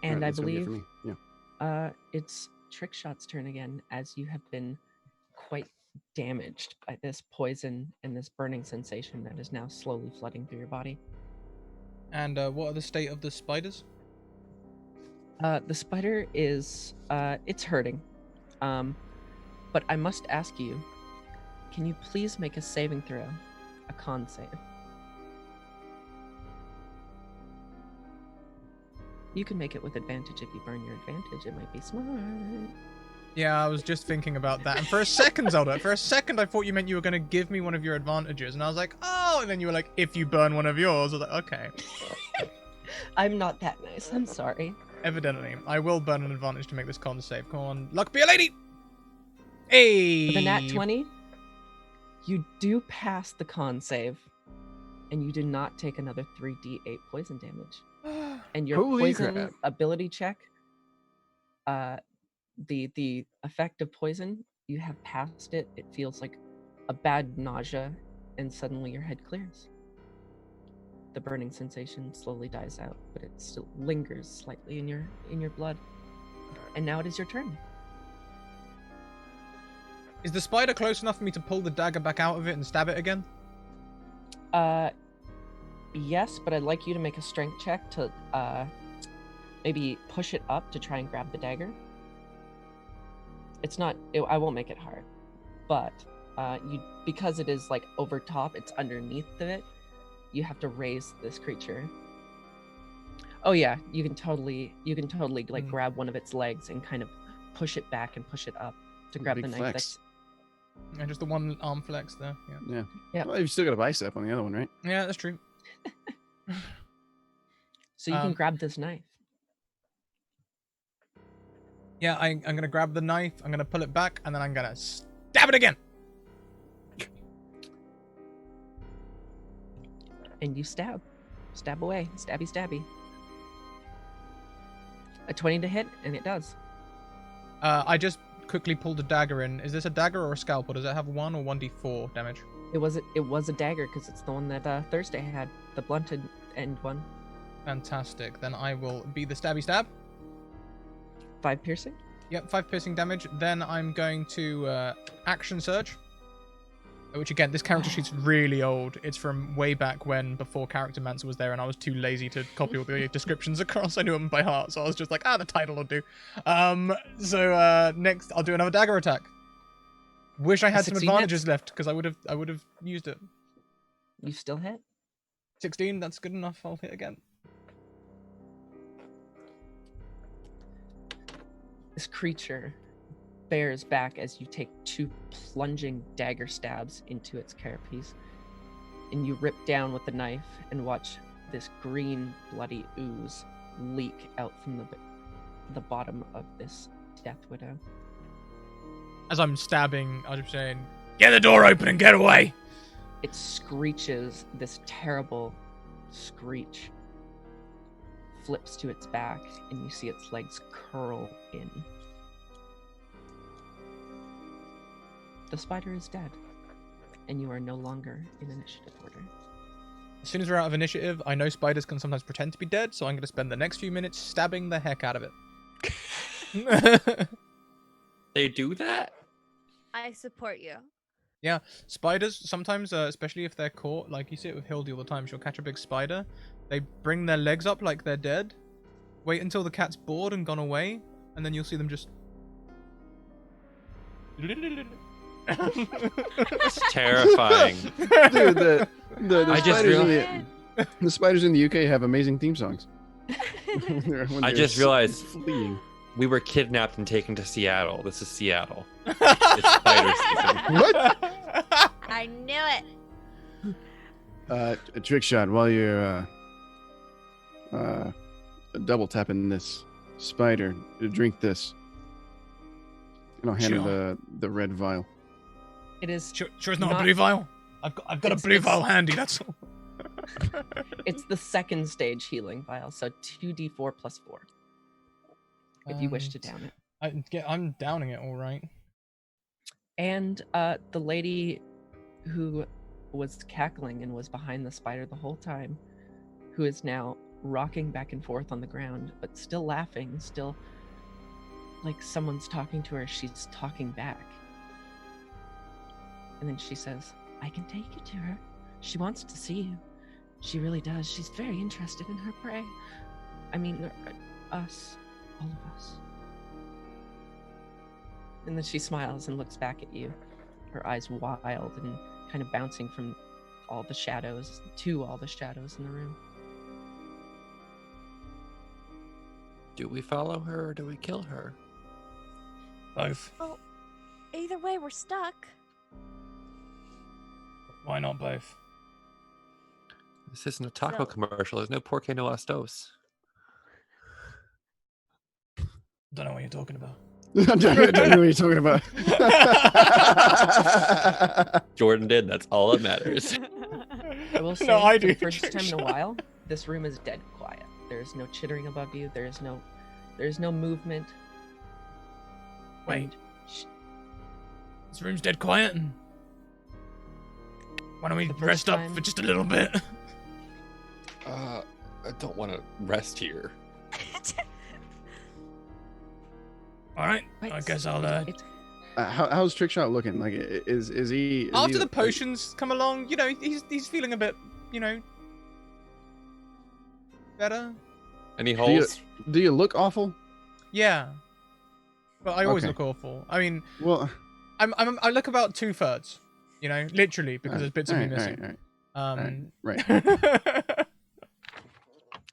And Alright, I that's gonna be it believe for me. Yeah. it's Trickshot's turn again, as you have been quite damaged by this poison and this burning sensation that is now slowly flooding through your body. And what are the state of the spiders? The spider is it's hurting. But I must ask you, can you please make a saving throw? A con save. You can make it with advantage if you burn your advantage. It might be smart. Yeah, I was just thinking about that. And for a second, Zelda, for a second I thought you meant you were going to give me one of your advantages. And I was like, oh, and then you were like, if you burn one of yours. I was like, okay. I'm not that nice. I'm sorry. Evidently. I will burn an advantage to make this con save. Come on. Luck be a lady! Hey! With a nat 20, you do pass the con save, and you do not take another 3d8 poison damage. And your Holy poison crap. ability check, the effect of poison you have passed it, it feels like a bad nausea, and suddenly your head clears. The burning sensation slowly dies out, but it still lingers slightly in your blood. And now it is your turn. Is the spider close enough for me to pull the dagger back out of it and stab it again? Yes, but I'd like you to make a strength check to maybe push it up to try and grab the dagger. It's not. I won't make it hard, but because it is like over top, it's underneath of it. You have to raise this creature. Oh yeah, you can totally like grab one of its legs and kind of push it back and push it up to grab Big the knife. flex. And just the one arm flex there. Yeah. Yeah. Yep. Well, you've still got a bicep on the other one, right? Yeah, that's true. So you can grab this knife. Yeah, I'm gonna grab the knife. I'm gonna pull it back, and then I'm gonna stab it again. And you stab away, stabby. A 20 to hit, and it does. I just quickly pulled a dagger in. Is this a dagger or a scalpel? Does it have 1 or 1d4 damage? It was a dagger because it's the one that Thursday had, the blunted end one. Fantastic. Then I will be the stabby stab. 5 piercing. Yep, 5 piercing damage. Then I'm going to action surge. Which again, this character sheet's really old. It's from way back when, before Character Mancer was there, and I was too lazy to copy all the descriptions across. I knew them by heart, so I was just like, the title will do. So next, I'll do another dagger attack. Wish I had some 16 advantages hits. left, because I would have used it. You still hit. 16, that's good enough. I'll hit again. This creature bears back as you take 2 plunging dagger stabs into its carapace, and you rip down with the knife and watch this green bloody ooze leak out from the bottom of this Death Widow. As I'm stabbing, I'm just saying, get the door open and get away! It screeches this terrible screech, flips to its back, and you see its legs curl in. The spider is dead, and you are no longer in initiative order. As soon as we're out of initiative, I know spiders can sometimes pretend to be dead, so I'm going to spend the next few minutes stabbing the heck out of it. They do that? I support you. Yeah, spiders sometimes, especially if they're caught, like you see it with Hildy all the time, she'll catch a big spider. They bring their legs up like they're dead, wait until the cat's bored and gone away, and then you'll see them just... It's terrifying. Dude, the I just spiders realized- the spiders in the UK have amazing theme songs. I just realized- fleeing. We were kidnapped and taken to Seattle. This is Seattle. It's spider season. What? I knew it. A trick shot while you're double tapping this spider. Drink this. And I'll hand Sure. her the red vial. It is. Sure it's not, Not- a blue vial? I've got a blue vial handy, that's all. It's the second stage healing vial, so 2d4 plus 4. If you wish to down it. I'm downing it, all right. And the lady who was cackling and was behind the spider the whole time, who is now rocking back and forth on the ground, but still laughing, still like someone's talking to her, she's talking back. And then she says, I can take you to her. She wants to see you. She really does. She's very interested in her prey. I mean, us. All of us. And then she smiles and looks back at you, her eyes wild and kind of bouncing from all the shadows to all the shadows in the room. Do we follow her or do we kill her? Both. Well, either way, we're stuck. Why not both? This isn't a taco So- commercial. There's no Porque no Astos. Don't know what you're talking about. I don't know what you're talking about. Jordan did. That's all that matters. I will say, No, I for do. the first time in a while, this room is dead quiet. There is no chittering above you. There is no movement. Wait. And This room's dead quiet. And why don't we The first rest up time- for just a little bit? I don't want to rest here. All right. Wait, I guess I'll. it's- How's Trickshot looking? Like, is he? Is After he, the potions come along, you know, he's feeling a bit, you know, better. Any you- holes? Do you look awful? Yeah. But I always Okay. look awful. I mean, Well, I look about 2/3. You know, literally, because there's bits of me missing. Right. Um,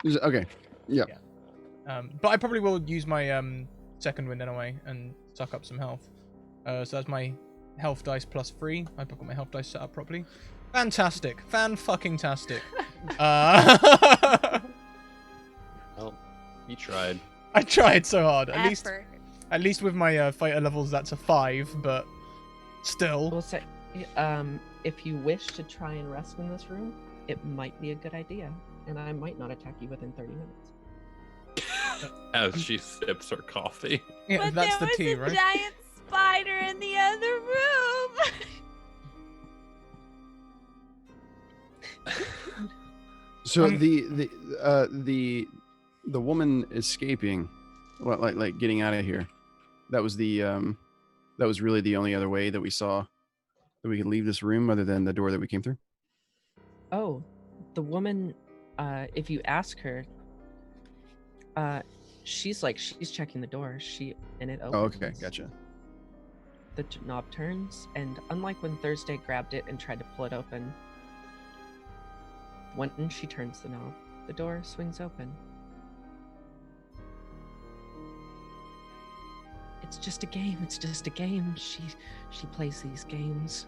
Okay. Yeah. but I probably will use my second wind anyway and suck up some health. So that's my health dice +3. I've got my health dice set up properly. Fantastic. Fan-fucking-tastic. Well, you tried. I tried so hard. Effort. At least with my fighter levels, that's a 5, but still. We'll say, if you wish to try and rest in this room, it might be a good idea, and I might not attack you within 30 minutes. As she sips her coffee. Yeah, But that's there the was tea, a right? giant spider in the other room. So Um, the woman escaping, well, like getting out of here. That was really the only other way that we saw that we could leave this room other than the door that we came through. Oh, the woman, if you ask her, she's checking the door. And it opens. Oh, okay, gotcha. The knob turns, and unlike when Thursday grabbed it and tried to pull it open, when she turns the knob, the door swings open. It's just a game. It's just a game. She plays these games.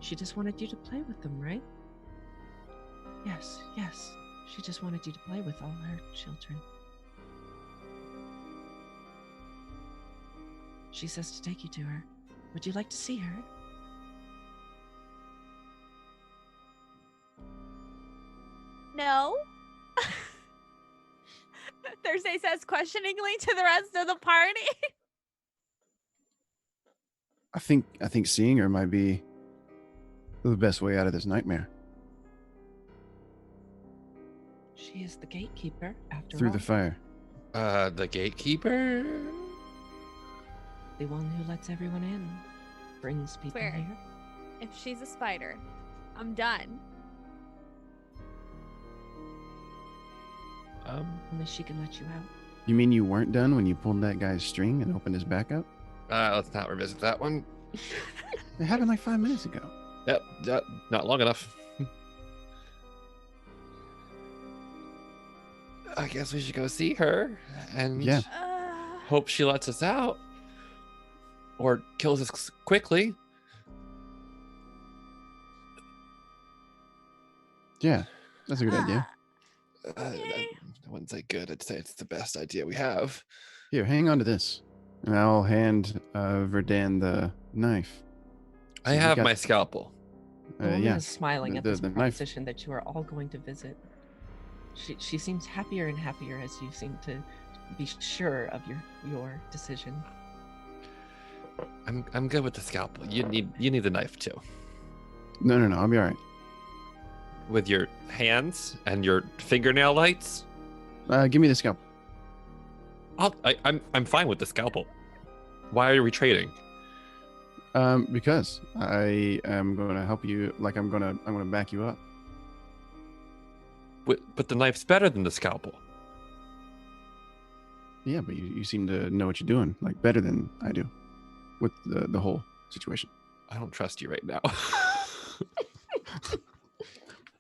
She just wanted you to play with them, right? Yes. She just wanted you to play with all her children. She says to take you to her. Would you like to see her? No. Thursday says questioningly to the rest of the party. I think seeing her might be the best way out of this nightmare. She is the gatekeeper, after Through all. the fire. The gatekeeper? The one who lets everyone in. Brings people Swear. here. If she's a spider, I'm done. Only she can let you out. You mean you weren't done when you pulled that guy's string and opened his back up? Let's not revisit that one. It happened like 5 minutes ago. Yep, not long enough. I guess we should go see her and Yeah. hope she lets us out or kills us quickly. Yeah, that's a good idea. Okay. I wouldn't say good. I'd say it's the best idea we have. Here, hang on to this. And I'll hand Verdan the knife. I So we have got- my scalpel. The woman Yeah. is smiling at The- this the knife. proposition that you are all going to visit. She seems happier and happier as you seem to be sure of your decision. I'm good with the scalpel. You need the knife too. No, I'll be all right. With your hands and your fingernail lights. Give me the scalpel. I'm fine with the scalpel. Why are we trading? Because I am going to help you. Like I'm going to back you up. But the knife's better than the scalpel. Yeah, but you seem to know what you're doing, like better than I do, with the whole situation. I don't trust you right now.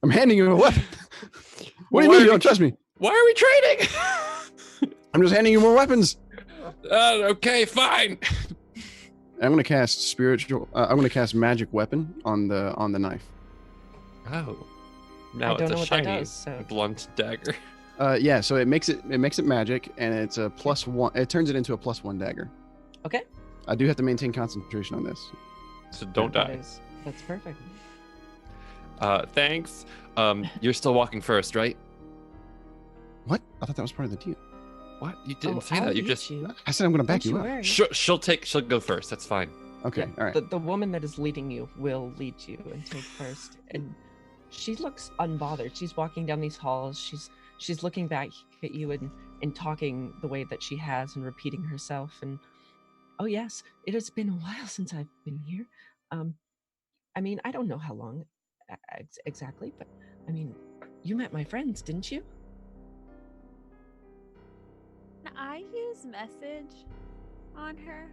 I'm handing you a weapon. What do you Why mean are you don't trust me? Why are we trading? I'm just handing you more weapons. Okay, fine. I'm going to cast spiritual. I'm going to cast magic weapon on the knife. Oh, now I don't it's know a what that shiny does, so- blunt dagger. Yeah, so it makes it magic, and it's a +1. It turns it into a +1 dagger. Okay. I do have to maintain concentration on this. So don't die. That's perfect. Thanks. You're still walking first, right? What? I thought that was part of the deal. What? You didn't Oh, say I'll that. You lead just. you. I said I'm going to back Don't you up. worry. She'll go first. That's fine. Okay, Yeah, all right. the woman that is leading you will lead you and take first. And she looks unbothered. She's walking down these halls. She's looking back at you and talking the way that she has and repeating herself. And oh yes, it has been a while since I've been here. I mean, I don't know how long exactly, but I mean, you met my friends, didn't you? Can I use message on her?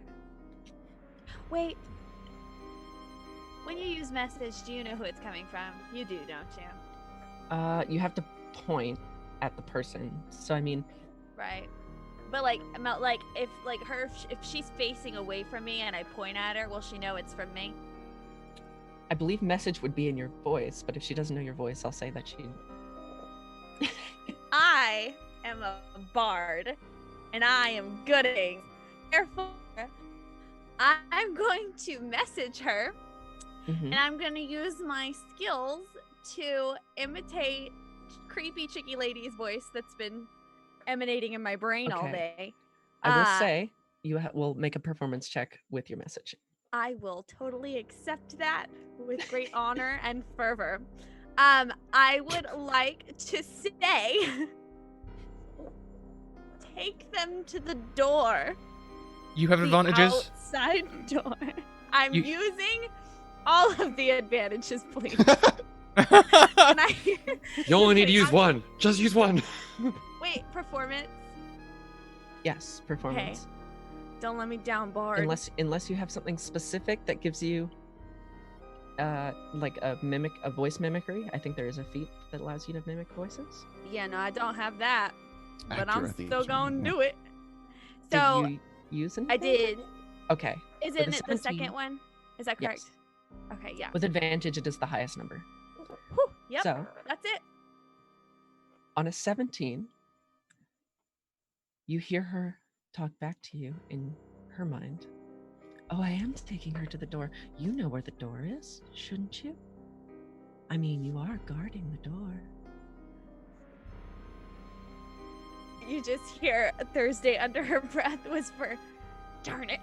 Wait. When you use message, do you know who it's coming from? You do, don't you? You have to point at the person. So I mean, Right. But like if if she's facing away from me and I point at her, will she know it's from me? I believe message would be in your voice, but if she doesn't know your voice, I'll say that she. I am a bard, and I am good at things. Therefore, I'm going to message her, and I'm going to use my skills to imitate creepy chicky lady's voice that's been emanating in my brain all day. I will say you will make a performance check with your message. I will totally accept that with great honor and fervor. I would like to say, take them to the door. You have The advantages. outside door. I'm You- using all of the advantages, please. You only need to use I'm- one. Just use one. Wait, performance. Yes, performance. Don't let me down, Bard. Unless you have something specific that gives you like a voice mimicry. I think there is a feat that allows you to mimic voices. Yeah, no, I don't have that. But Actor, I I'm think still is what I gonna mean, do it. So Did you use anything? I did. Okay. Isn't the it the 17 second one? Is that correct? Yes. Okay, yeah. With advantage, it is the highest number. Whew, yep. So That's it. on a 17, you hear her talk back to you in her mind. Oh, I am taking her to the door. You know where the door is, shouldn't you? I mean, you are guarding the door. You just hear Thursday under her breath whisper, "Darn it."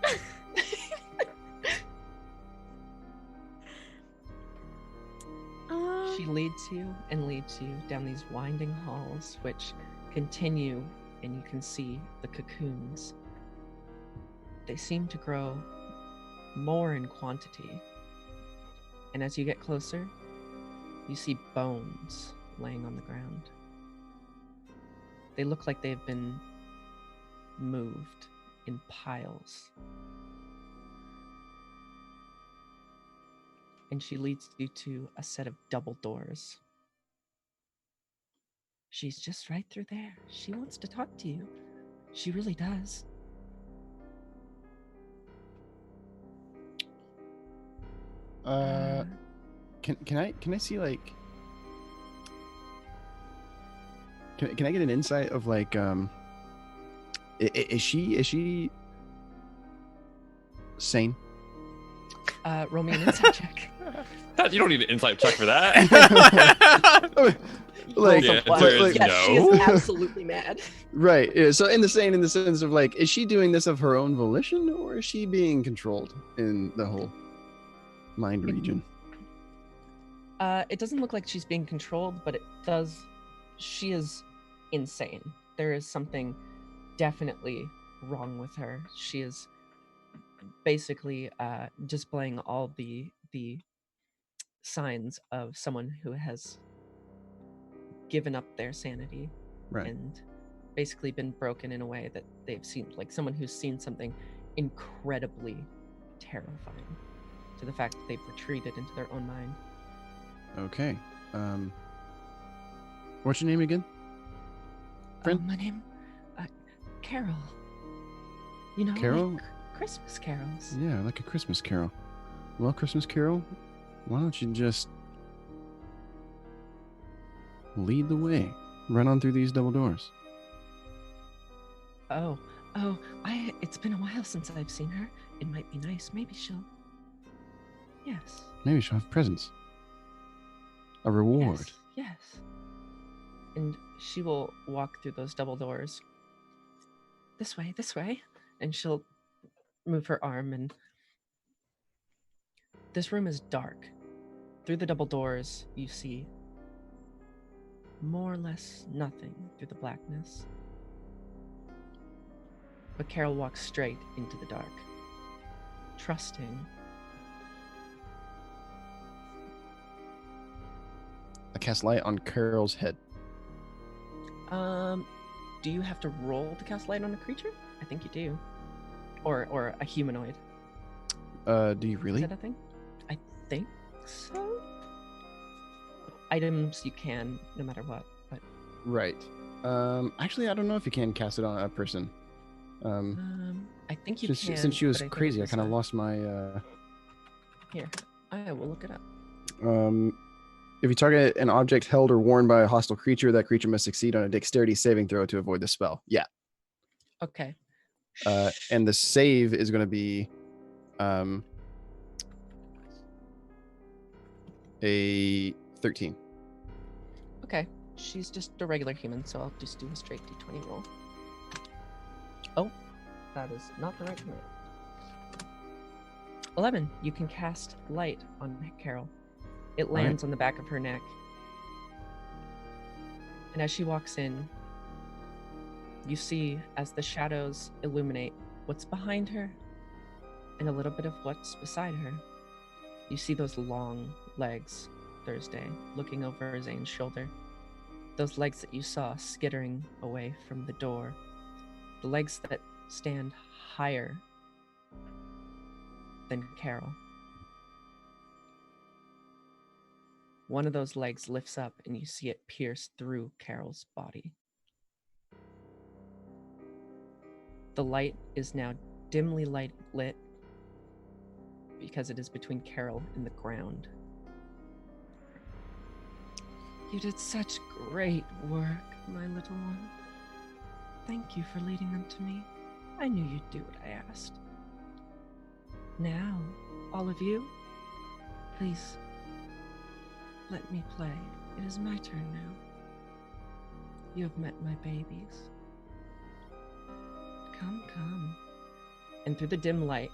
She leads you down these winding halls, which continue, and you can see the cocoons. They seem to grow more in quantity. And as you get closer, you see bones laying on the ground. They look like they've been moved in piles. And she leads you to a set of double doors. She's just right through there. She wants to talk to you. She really does. Can I see like can I get an insight of like is she sane? Roll me an insight check. You don't need an insight check for that. Like, Yeah, Roll there some is yes, no. she is absolutely mad. right. Yeah, so in the sense of like, is she doing this of her own volition, or is she being controlled in the whole mind region? It doesn't look like she's being controlled, but it does. She is insane. There is something definitely wrong with her. She is basically displaying all the signs of someone who has given up their sanity Right. and basically been broken in a way that they've seen, like someone who's seen something incredibly terrifying, to the fact that they've retreated into their own mind. Okay. What's your name again? Friend? My name, Carol. You know, Carol? like Christmas carols. Yeah, like a Christmas carol. Well, Christmas Carol, why don't you just lead the way? Run on through these double doors. Oh, it's been a while since I've seen her. It might be nice. Maybe she'll. Yes. Maybe she'll have presents. A reward. Yes. And she will walk through those double doors. This way. And she'll move her arm, and This room is dark. Through the double doors, you see more or less nothing through the blackness. But Carol walks straight into the dark, trusting. I cast light on Carol's head. Do you have to roll to cast light on a creature? I think you do. Or a humanoid. Do you Is really? that a thing? I think so. Items you can, no matter what. But Right. Actually, I don't know if you can cast it on a person. I think you Since, can. since she was but I think crazy, I it's kind of a- lost my. Here, I will look it up. If you target an object held or worn by a hostile creature, that creature must succeed on a dexterity saving throw to avoid the spell. Yeah. Okay. And the save is going to be a 13. Okay. She's just a regular human, so I'll just do a straight d20 roll. Oh, that is not the right command. 11. You can cast light on Carol. It lands on the back of her neck. And as she walks in, you see as the shadows illuminate what's behind her and a little bit of what's beside her. You see those long legs, Thursday, looking over Zane's shoulder. Those legs that you saw skittering away from the door. The legs that stand higher than Carol. One of those legs lifts up and you see it pierce through Carol's body. The light is now dimly lit because it is between Carol and the ground. You did such great work, my little one. Thank you for leading them to me. I knew you'd do what I asked. Now, all of you, please, let me play. It is my turn now. You have met my babies. Come, come. And through the dim light,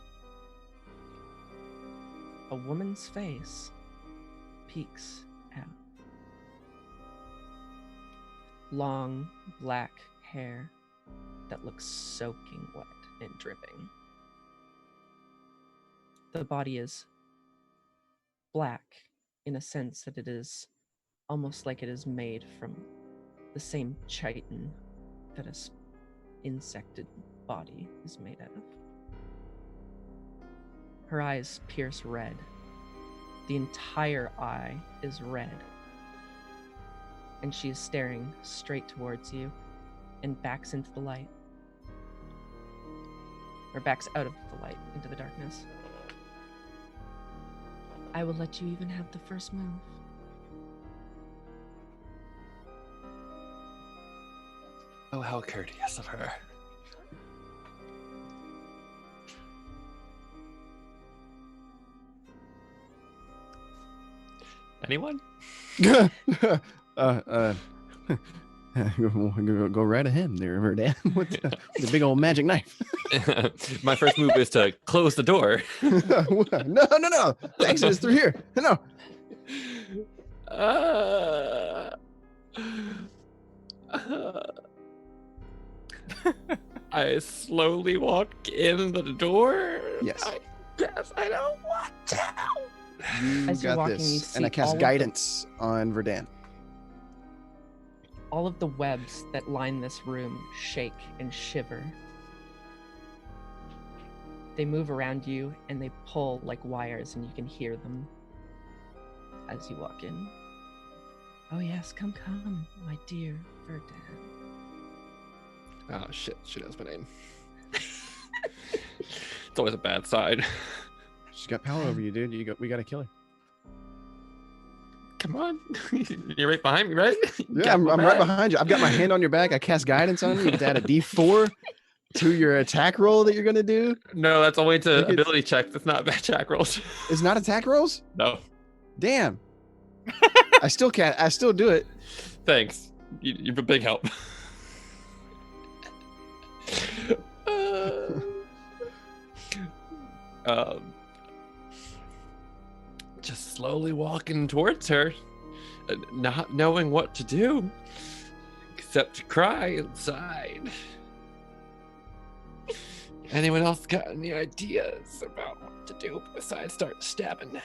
a woman's face peeks out. Long, black hair that looks soaking wet and dripping. The body is black in a sense that it is almost like it is made from the same chitin that an insected body is made out of. Her eyes pierce red. The entire eye is red. And she is staring straight towards you and backs into the light. Or backs out of the light into the darkness. I will let you even have the first move. Oh, how courteous of her. Anyone? Go right ahead there, Verdan, with the big old magic knife. My first move is to close the door. No. The exit is through here. No. I slowly walk in the door. Yes. I guess I don't want to. You As you're got walking, this. you see And I all cast of guidance on Verdan. All of the webs that line this room shake and shiver. They move around you and they pull like wires, and you can hear them as you walk in. Oh yes, come, my dear Verdan. Oh shit, she knows my name. It's always a bad side. She's got power over you, dude. We gotta kill her. Come on. You're right behind me, right? Yeah, I'm right behind you. I've got my hand on your back. I cast guidance on you. You add a D4 to your attack roll that you're gonna do. No, that's only to Think it's- ability checks. That's not attack rolls. It's not attack rolls? No. Damn. I still can't. I still do it. Thanks. You're a big help. slowly walking towards her, not knowing what to do except to cry inside. Anyone else got any ideas about what to do besides start stabbing?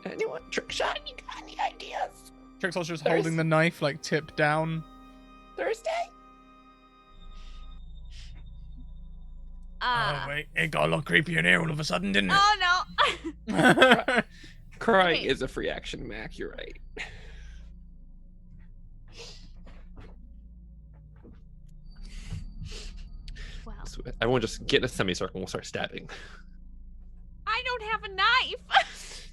Anyone? Trick shot? You got any ideas? Trickshot's just There's- holding the knife like tipped down. Thursday? Oh wait, it got a lot creepier in here all of a sudden, didn't it? Oh no. Crying Okay. is a free action, Mac. You're right. Well, So everyone just get in a semicircle and we'll start stabbing. I don't have a knife.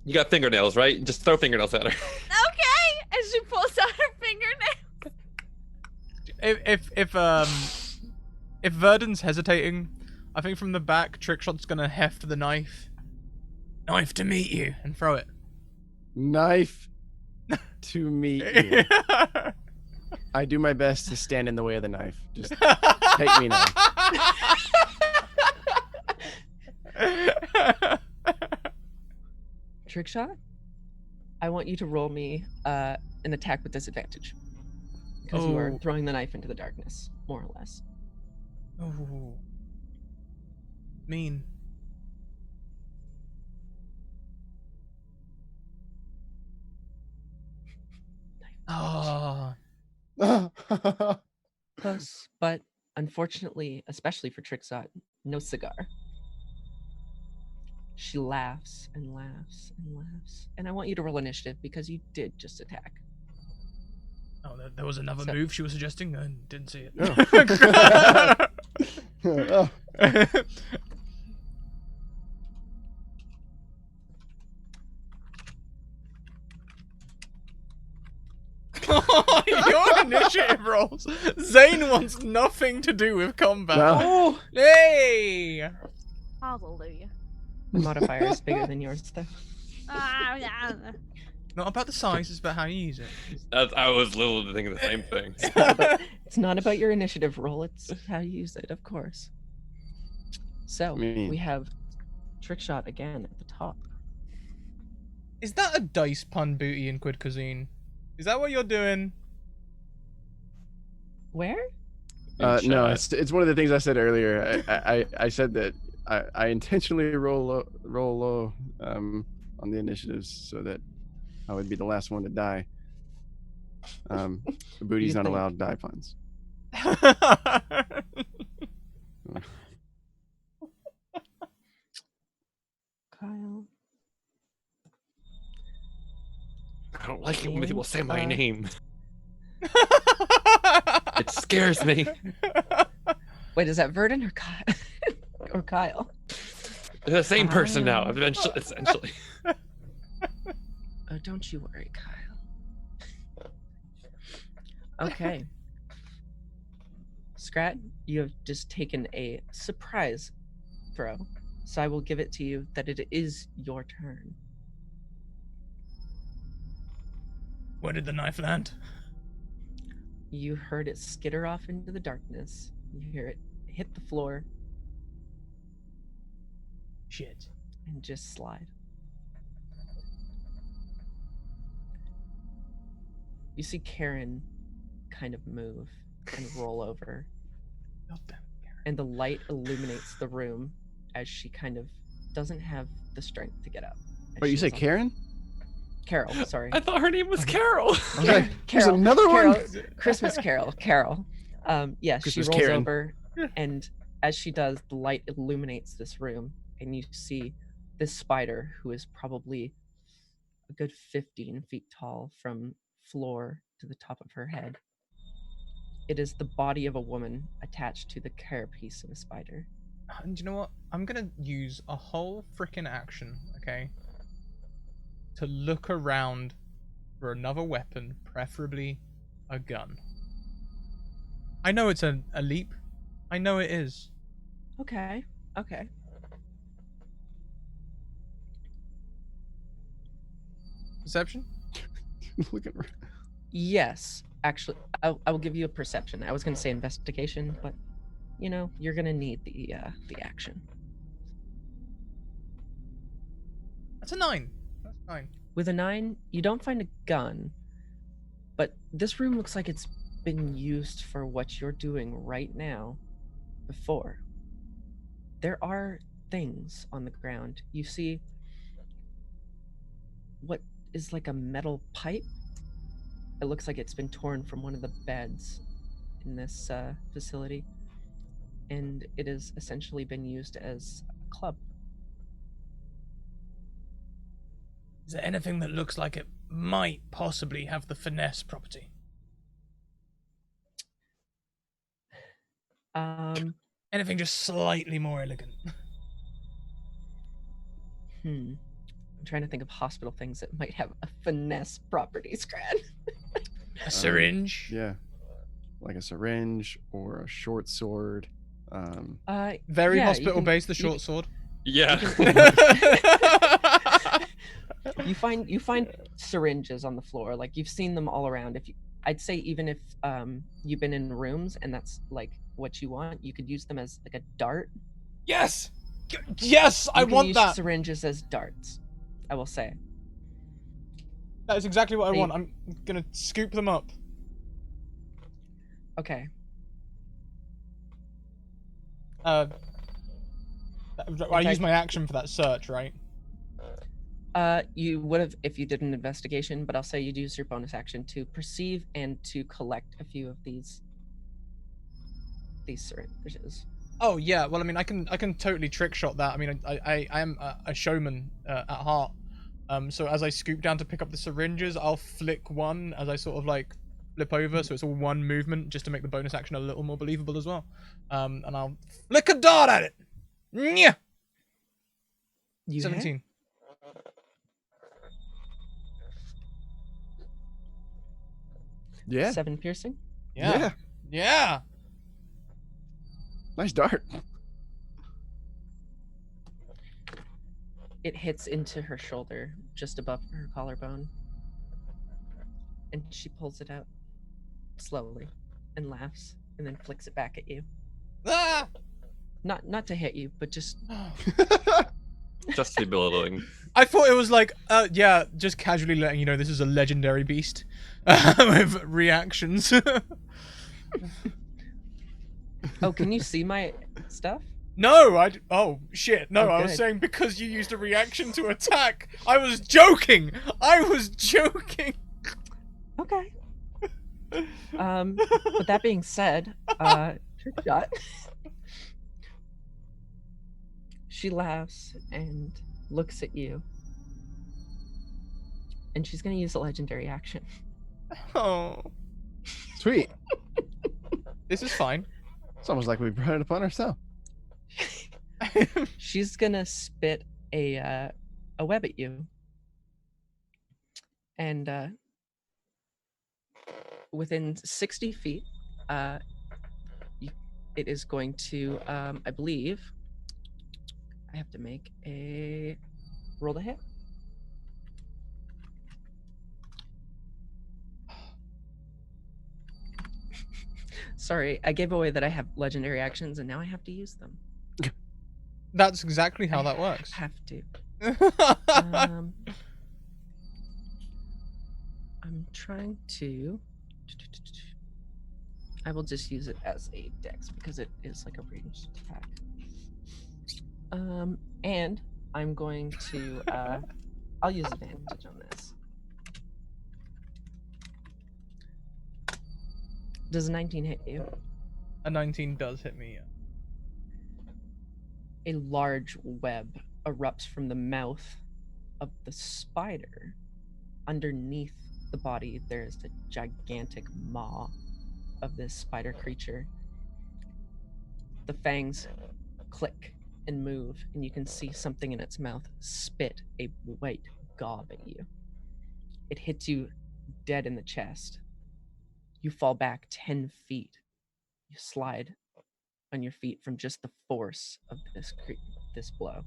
You got fingernails, right? Just throw fingernails at her. Okay. And she pulls out her fingernail. If Verdon's hesitating, I think from the back, Trickshot's gonna heft the knife. Knife to meet you, and throw it. Knife to meet you. I do my best to stand in the way of the knife. Just take me now. Trick shot. I want you to roll me an attack with disadvantage because you are Oh. throwing the knife into the darkness, more or less. Oh, mean. Oh, Close, but unfortunately, especially for Trickshot, no cigar. She laughs and laughs and laughs, and I want you to roll initiative because you did just attack. oh, there was another So- move she was suggesting. I didn't see it. Oh. Your initiative rolls. Zane wants nothing to do with combat. Well, Oh, Hey! Hallelujah. the modifier is bigger than yours, though. Not about the size, it's about how you use it. I was literally thinking the same thing. It's not about your initiative roll, it's how you use it, of course. So, mean- we have Trickshot again at the top. Is that a dice pun booty in Quid Cuisine? Is that what you're doing? Where? no, chat. it's one of the things I said earlier. I said that I intentionally roll low on the initiatives so that I would be the last one to die. The booty's You not think- allowed die puns. Kyle. I don't like it when people say my Uh, name. It scares me. Wait, is that Verdon or Kyle? Or Kyle? They're the same person now, Ah. eventually. Essentially. Oh, don't you worry, Kyle. Okay. Scrat, you have just taken a surprise throw, so I will give it to you that it is your turn. Where did the knife land? You heard it skitter off into the darkness. You hear it hit the floor Shit. and just slide. You see Karen kind of move and roll over, God damn it, Karen. and the light illuminates the room as she kind of doesn't have the strength to get up. as Wait, you she say is on- Karen? Carol, sorry. I thought her name was Carol. I was like, there's Carol, another Carol, one. Christmas Carol, Carol. Yes, Christmas she rolls Karen. over, and as she does, the light illuminates this room, and you see this spider who is probably a good 15 feet tall from floor to the top of her head. It is the body of a woman attached to the carapace of a spider. And you know what? I'm gonna use a whole freaking action, okay? To look around for another weapon, preferably a gun. I know it's a leap. I know it is. Okay, okay. Perception? Look at her. Yes, actually, I will give you a perception. I was going to say investigation, but you know, you're gonna need the action. That's a 9. That's 9. With a 9, you don't find a gun, but this room looks like it's been used for what you're doing right now before. There are things on the ground. You see what is like a metal pipe. It looks like it's been torn from one of the beds in this facility, and it has essentially been used as a club. Is there anything that looks like it might possibly have the finesse property? Anything just slightly more elegant? I'm trying to think of hospital things that might have a finesse property, Scrat. A syringe? Yeah. Like a syringe or a short sword. Very yeah, hospital-based, the short sword. Yeah. You find syringes on the floor. Like, you've seen them all around. I'd say even if you've been in rooms and that's like what you want, you could use them as like a dart. Yes! Yes! I You can want use that! syringes as darts, I will say. That is exactly what I They- want. I'm gonna scoop them up. Okay. I fact- use my action for that search, right? You would have if you did an investigation, but I'll say you'd use your bonus action to perceive and to collect a few of these syringes. Oh yeah, well I mean I can totally trick shot that. I mean I am a showman at heart. So as I scoop down to pick up the syringes, I'll flick one as I sort of like flip over, so it's all one movement just to make the bonus action a little more believable as well. And I'll flick a dart at it. Yeah. You 17. Yeah. 7 piercing. Yeah. Yeah. Nice dart. It hits into her shoulder, just above her collarbone, and she pulls it out slowly and laughs, and then flicks it back at you. Ah! Not to hit you, but just Just to be belittling. I thought it was like, yeah, just casually letting you know this is a legendary beast with reactions. Oh, can you see my stuff? No, oh shit, no, Oh, I was good. saying because you used a reaction to attack. I was joking. Okay. With that being said, trick shot. She laughs and looks at you. And she's gonna use a legendary action. Oh, Sweet. this is fine. It's almost like we brought it upon ourselves. She's gonna spit a web at you. And within 60 feet, it is going to, I believe, I have to make a roll to hit. Sorry, I gave away that I have legendary actions and now I have to use them. That's exactly how that works. Have to. I'm trying to. I will just use it as a dex because it is like a ranged attack. And I'm going to. I'll use advantage on this. Does a 19 hit you? A 19 does hit me. A large web erupts from the mouth of the spider. Underneath the body, there's a gigantic maw of this spider creature. The fangs click and move, and you can see something in its mouth spit a white gob at you. It hits you dead in the chest. You fall back 10 feet. You slide on your feet from just the force of this blow.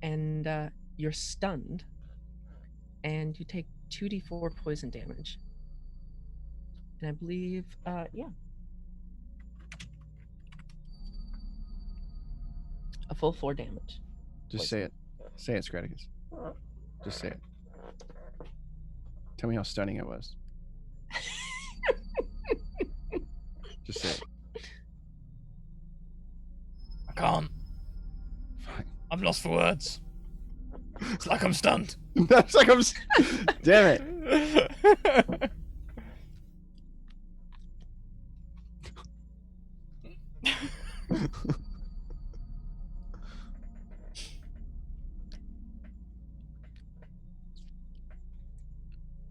And you're stunned, and you take 2d4 poison damage. And I believe, yeah. A full 4 damage. Just say it. Say it, Scratticus. Just say it. Tell me how stunning it was. Just say it. I can't. Fine. I'm lost for words. It's like I'm stunned. That's like I'm. Damn it.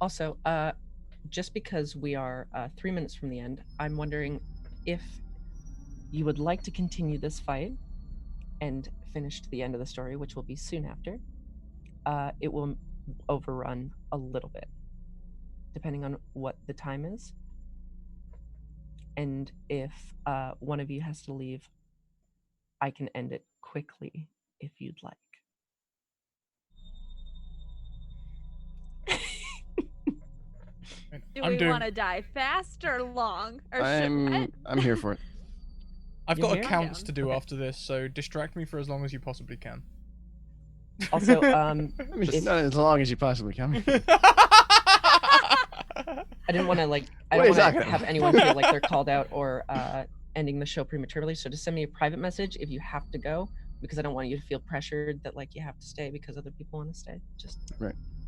Also, just because we are 3 minutes from the end, I'm wondering if you would like to continue this fight and finish to the end of the story, which will be soon after. It will overrun a little bit, depending on what the time is. And if one of you has to leave, I can end it quickly if you'd like. Do we want to die fast or long? Or I'm here for it. I've You're got here? accounts to do Okay. after this, so distract me for as long as you possibly can. Also, I mean, not as long as you possibly can. I didn't want to What I are don't you want to talking have about? anyone feel like they're called out or ending the show prematurely. So just send me a private message if you have to go, because I don't want you to feel pressured that like you have to stay because other people want to stay.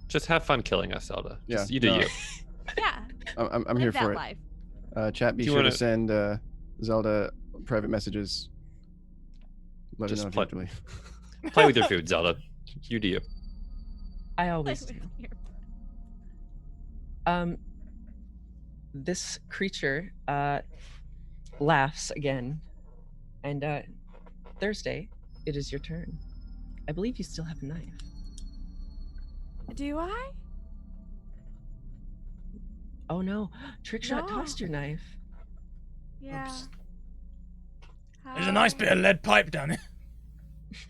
Just have fun killing us, Zelda. Yeah, Just, you do no. you. Yeah. I'm live here that for it. life. Chat, be Do you sure to wanna- send Zelda private messages. Let her Just know if you play- have to leave. Play with your food, Zelda. You do you. I Live always with do. your- This creature laughs again, and Thursday, it is your turn. I believe you still have a knife. Do I? Oh no, Trickshot No. tossed your knife. Yeah. Oops. There's a nice bit of lead pipe down here.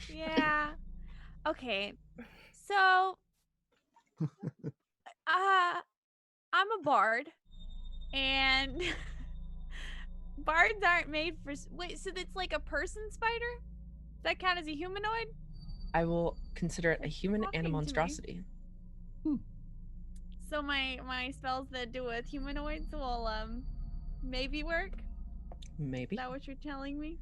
Yeah. Okay. So, I'm a bard, and bards aren't made for. Wait, so it's like a person spider? Does that count as a humanoid? I will consider it a It's human talking and a to me. monstrosity. So my spells that do with humanoids will maybe work. Maybe. Is that what you're telling me?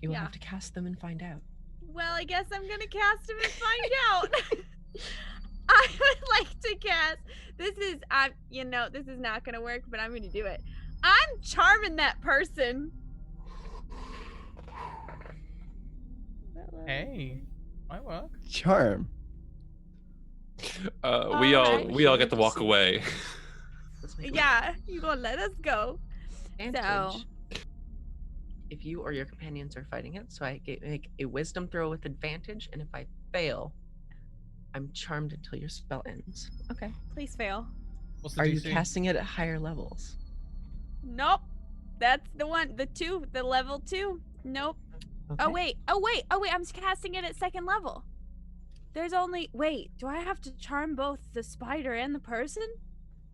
You will yeah. have to cast them and find out. Well, I guess I'm gonna cast him and find out. I would like to cast. This is this is not gonna work, but I'm gonna do it. I'm charming that person. Hey, might work. Charm. We all Alright. we all get to Let's walk see. away. Let's make Yeah, you gonna let us go? advantage if you or your companions are fighting it. So I make a wisdom throw with advantage, and if I fail, I'm charmed until your spell ends. Okay. Please fail. What's the Are you DC? casting it at higher levels? Nope. That's the one. The level 2. Nope. Okay. Oh wait. I'm casting it at second level. There's only do I have to charm both the spider and the person?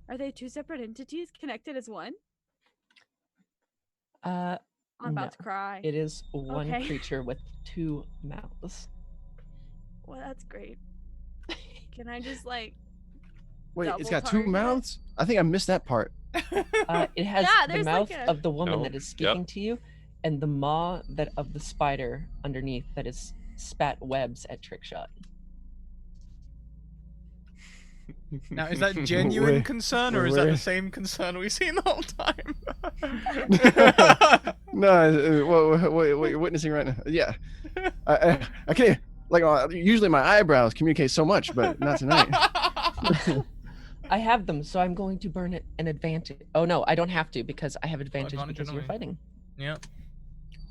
Are they two separate entities connected as one? I'm about No. to cry. It is one Okay. creature with 2 mouths. Well, that's great. Can I just like Wait, Double it's got 2 target. mouths? I think I missed that part. It has Yeah, the there's mouth like a- of the woman No. that is Yep. speaking to you, and the maw of the spider underneath that is spat webs at Trickshot. Now, is that genuine Wait, concern, or wait, is that the wait. same concern we've seen the whole time? No, what you're witnessing right now. Yeah. I can't, like, usually my eyebrows communicate so much, but not tonight. I have them, so I'm going to burn it an advantage. Oh no, I don't have to because I have advantage advantage because you're annoying. fighting. Yeah.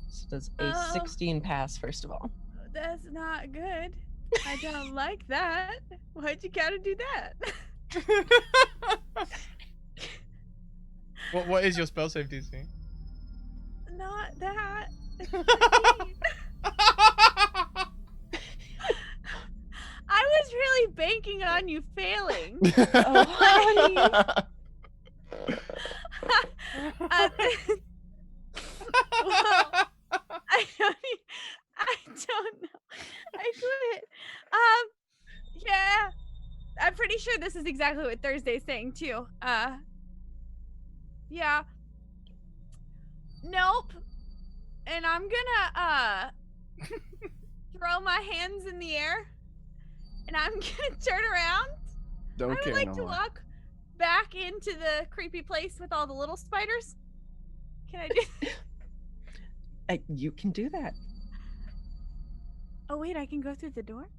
So does a Oh. 16 pass first of all? That's not good. I don't like that. Why'd you gotta do that? What is your spell save DC? Not that. I was really banking on you failing. Oh, honey. Well, I don't pretty sure this is exactly what Thursday's saying too. Yeah. Nope. And I'm gonna throw my hands in the air, and I'm gonna turn around. Don't I would care like no to more. walk back into the creepy place with all the little spiders. Can I do? You can do that. Oh wait, I can go through the door.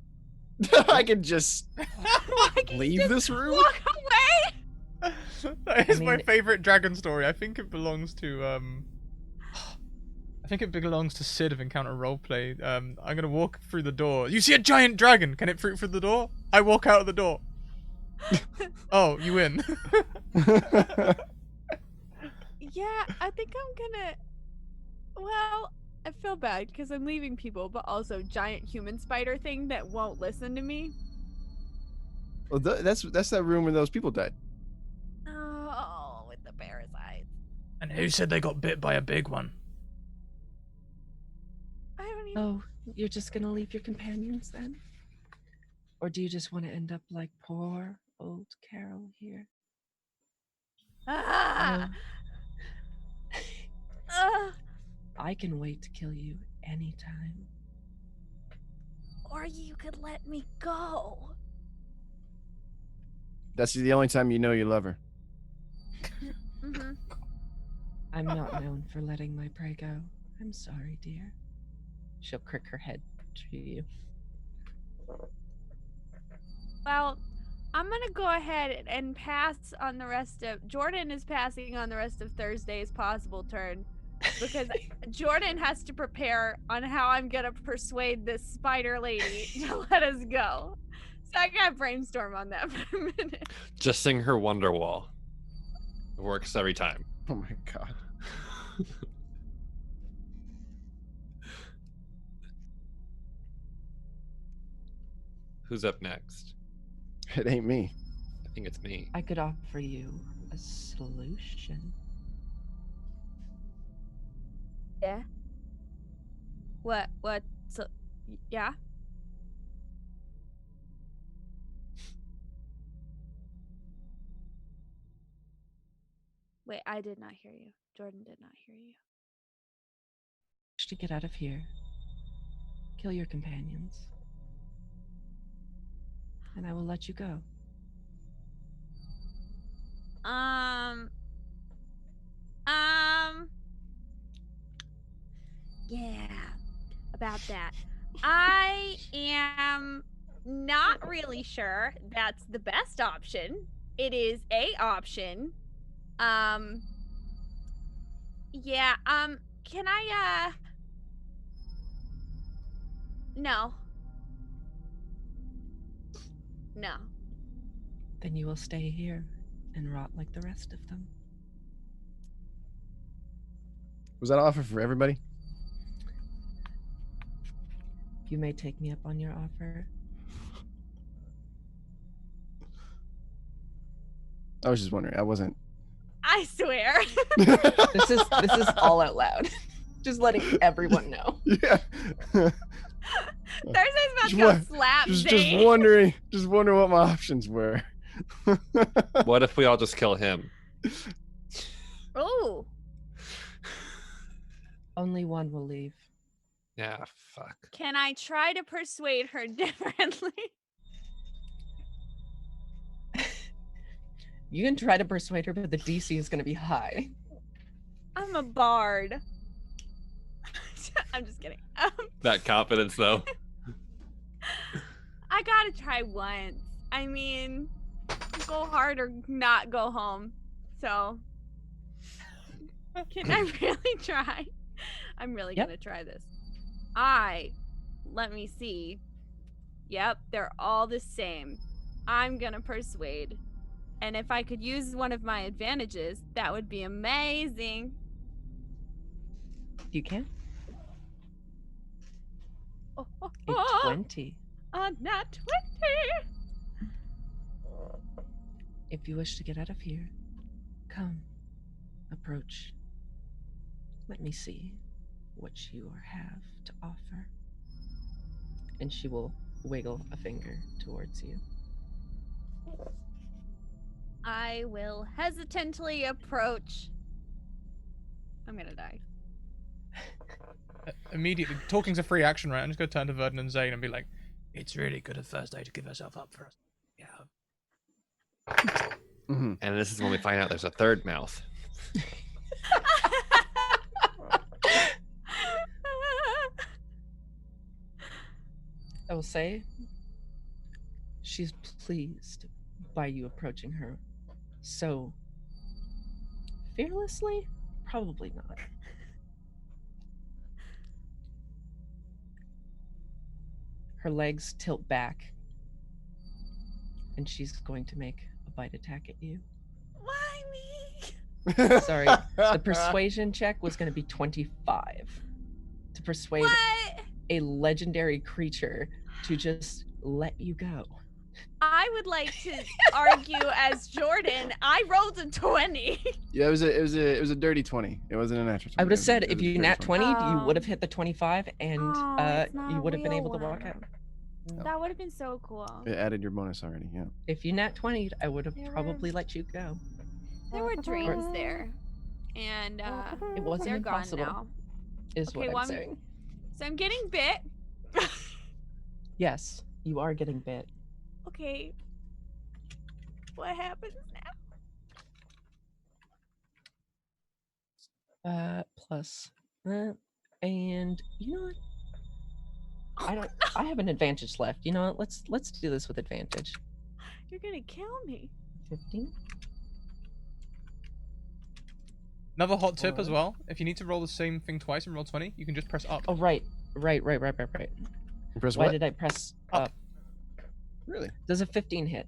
I could just I can leave just this room. walk away. That is my mean- favorite dragon story. I think it belongs to I think it belongs to Sid of Encounter Roleplay. I'm gonna walk through the door. You see a giant dragon. Can it fruit through the door? I walk out of the door. Oh, you win. Yeah, I think I'm gonna. Well, I feel bad because I'm leaving people, but also giant human spider thing that won't listen to me. Well, that's that room where those people died. Oh, with the parasites. And who said they got bit by a big one? I don't even. Oh, you're just gonna leave your companions then? Or do you just want to end up like poor old Carol here? Ah! Oh, Ugh. I can wait to kill you anytime. Or you could let me go. That's the only time you know you love her. Mm-hmm. I'm not known for letting my prey go. I'm sorry, dear. She'll crick her head to you. Well, I'm gonna go ahead and pass on the rest of. Jordan is passing on the rest of Thursday's possible turn because Jordan has to prepare on how I'm gonna persuade this spider lady to let us go. So I gotta brainstorm on that for a minute. Just sing her Wonderwall. It works every time. Oh my god. Who's up next? It ain't me. I think it's me. I could offer you a solution. Yeah. What? What? So, yeah. Wait, I did not hear you. Jordan did not hear you. To get out of here, kill your companions, and I will let you go. Yeah, about that. I am not really sure that's the best option. It is a option. Yeah, can I, no. No. Then you will stay here and rot like the rest of them. Was that offer for everybody? You may take me up on your offer. I was just wondering. I wasn't. I swear. This is all out loud. Just letting everyone know. Yeah. Thursday's about to Just go wa- slap just Zane. wondering. Just wondering what my options were. What if we all just kill him? Ooh. Only one will leave. Yeah, fuck. Can I try to persuade her differently? You can try to persuade her, but the DC is going to be high. I'm a bard. I'm just kidding. That confidence, though. I gotta try once. I mean, go hard or not go home. So, can I really try? I'm really Yep. gonna try this. Let me see. Yep, they're all the same. I'm gonna persuade. And if I could use one of my advantages, that would be amazing. You can. Oh, oh, A oh, 20. nat 20. If you wish to get out of here, come. Approach. Let me see what you have to offer. And she will wiggle a finger towards you. I will hesitantly approach. I'm gonna die. Immediately, talking's a free action, right? I'm just gonna turn to Verdon and Zane and be like, "It's really good at first day to give herself up for us." Yeah. Mm-hmm. And this is when we find out there's a third mouth. I will say she's pleased by you approaching her. So, fearlessly? Probably not. Her legs tilt back, and she's going to make a bite attack at you. Why me? Sorry, the persuasion check was going to be 25 to persuade What? a legendary creature to just let you go. I would like to argue as Jordan. I rolled a 20. Yeah, it was a dirty 20. It wasn't a natural 20. I would have It was said a if you dirty nat 20, you would have Oh. hit the 25, and Oh, it's not you a would have been real able to walk one. out. That would have been so cool. It added your bonus already. Yeah. If you nat 20, I would have There probably were- let you go. There were dreams there, and It wasn't they're impossible, gone now. is Okay, what well, I'm saying. So I'm getting bit. Yes, you are getting bit. Okay. What happens now? Plus, and you know what? I have an advantage left. You know what? Let's do this with advantage. You're gonna kill me. 15. Another hot tip as Or- well: if you need to roll the same thing twice and roll 20, you can just press up. Oh, right. Press Why what? did I press Up. up? Really? Does a 15 hit?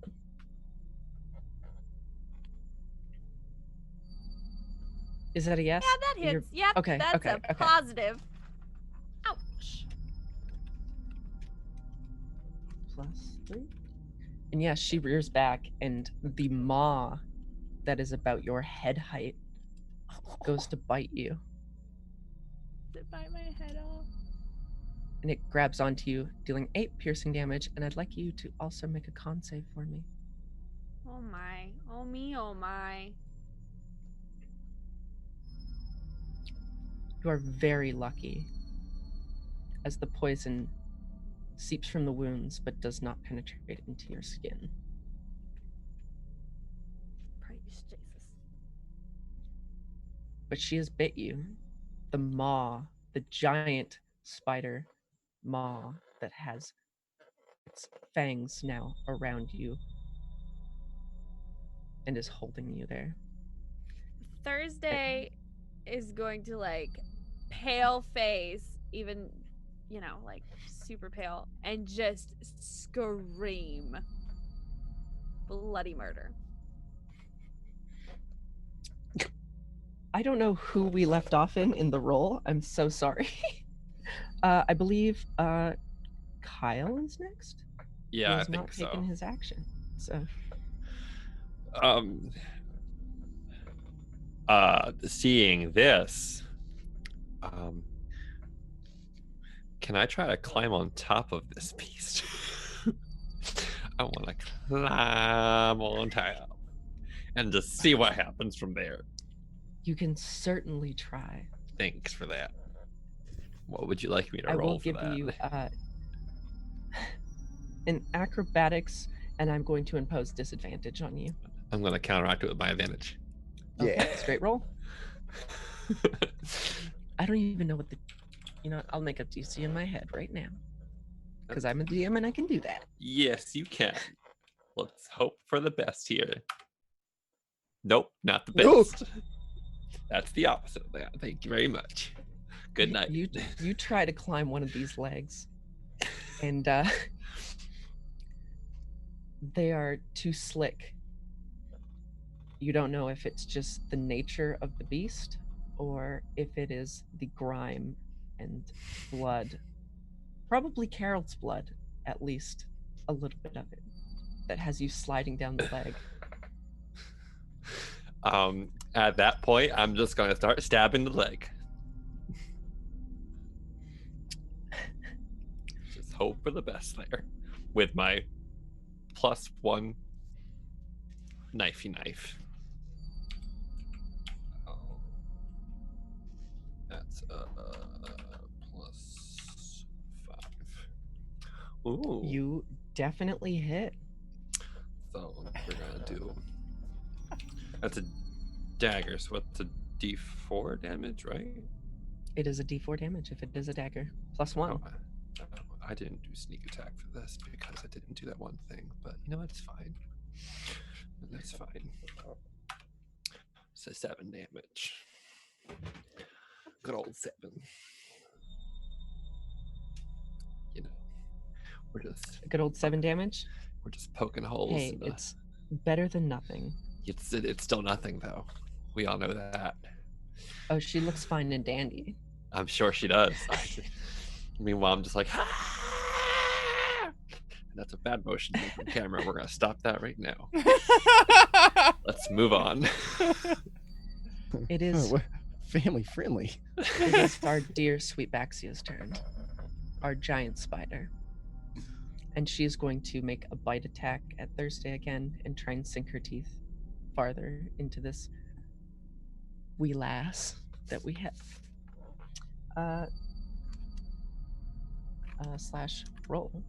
Is that a yes? Yeah, that You're- hits. Yep. okay, That's okay, a okay. positive. Ouch. Plus 3. And yes, she rears back, and the maw that is about your head height goes to bite you, To bite my head off. and it grabs onto you, dealing 8 piercing damage. And I'd like you to also make a con save for me. Oh my. Oh me. Oh my. You are very lucky, as the poison seeps from the wounds but does not penetrate into your skin. Praise Jesus. But she has bit you. The maw, the giant spider maw that has its fangs now around you and is holding you there. Thursday is going to pale face, even like super pale, and just scream bloody murder. I don't know who we left off in the role. I'm so sorry. I believe Kyle is next. He Yeah, I has not think so. taken his action. So Seeing this, can I try to climb on top of this beast? I want to climb on top and just see what happens from there. you can certainly try. Thanks for that. What would you like me to I roll will for give that? you an acrobatics, and I'm going to impose disadvantage on you. I'm going to counteract it with my advantage. Okay, straight roll. I don't even know what the. You know, I'll make a DC in my head right now, because I'm a DM and I can do that. Yes, you can. Let's hope for the best here. Nope, not the No. best. That's the opposite of that. Thank you very much. Good night. You try to climb one of these legs, and they are too slick. You don't know if it's just the nature of the beast or if it is the grime and blood, probably Carol's blood, at least a little bit of it, that has you sliding down the leg. At that point, I'm just going to start stabbing the leg. Just hope for the best there with my +1 knifey knife. Oh. That's +5. Ooh. You definitely hit. So we're gonna do. That's a dagger. So what's a D4 damage, right? It is a D4 damage if it is a dagger. +1. Oh, I didn't do sneak attack for this because I didn't do that one thing. But you know, it's fine. That's fine. So 7 damage. Good old 7. You know, we're just A good old 7 damage. we're just poking holes. Hey, in the, it's better than nothing. it's still nothing though. We all know that. Oh, she looks fine and dandy. I'm sure she does. Meanwhile, I'm just like, and that's a bad motion from camera. We're gonna stop that right now. Let's move on. It is. Family friendly. It is our dear sweet Baxia's turn. Our giant spider. And she's going to make a bite attack at Thursday again and try and sink her teeth farther into this wee lass that we have. Slash roll.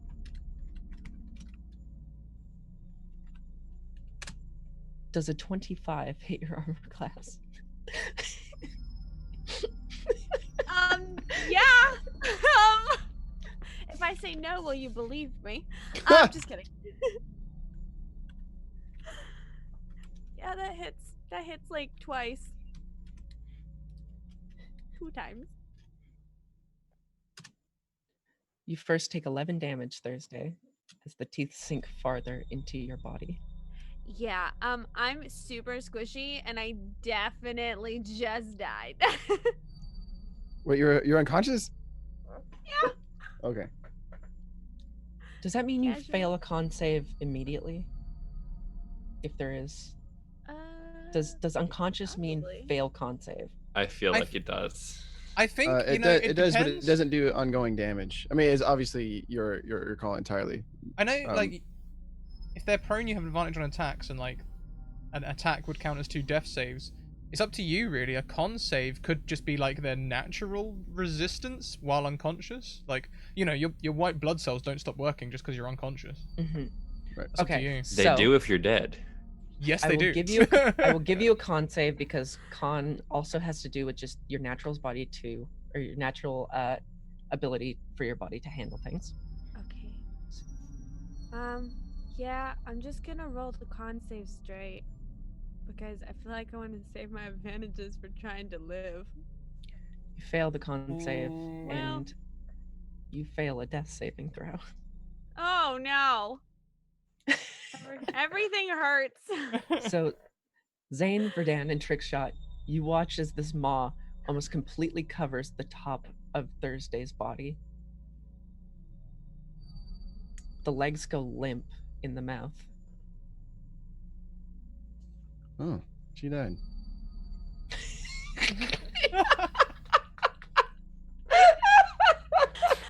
Does a 25 hit your armor class? Yeah. If I say no, will you believe me? Just kidding. Yeah, that hits. That hits like twice. 2 times. You first take 11 damage Thursday as the teeth sink farther into your body. Yeah, I'm super squishy and I definitely just died. Wait, you're unconscious? Yeah. Okay. Does that mean you Casual. fail a con save immediately? If there is. Does unconscious mean Probably. fail con save? I feel like it does. I think It does, but it doesn't do ongoing damage. I mean, it's obviously your call entirely. I know, um, like, if they're prone, you have advantage on attacks, and like, an attack would count as 2 death saves. It's up to you, really. A con save could just be like their natural resistance while unconscious. Like, you know, your white blood cells don't stop working just because you're unconscious. Mm-hmm. Right. That's up to you. They So, do if you're dead. Yes, I they will do. give you I will give you a con save because con also has to do with just your natural body to, or your natural ability for your body to handle things. Okay. Yeah, I'm just gonna roll the con save straight because I feel like I want to save my advantages for trying to live. You fail the con save Ooh. and you fail a death saving throw. Oh no! Everything hurts. So, Zane, Verdan, and Trickshot, you watch as this maw almost completely covers the top of Thursday's body. The legs go limp in the mouth. Oh, she died.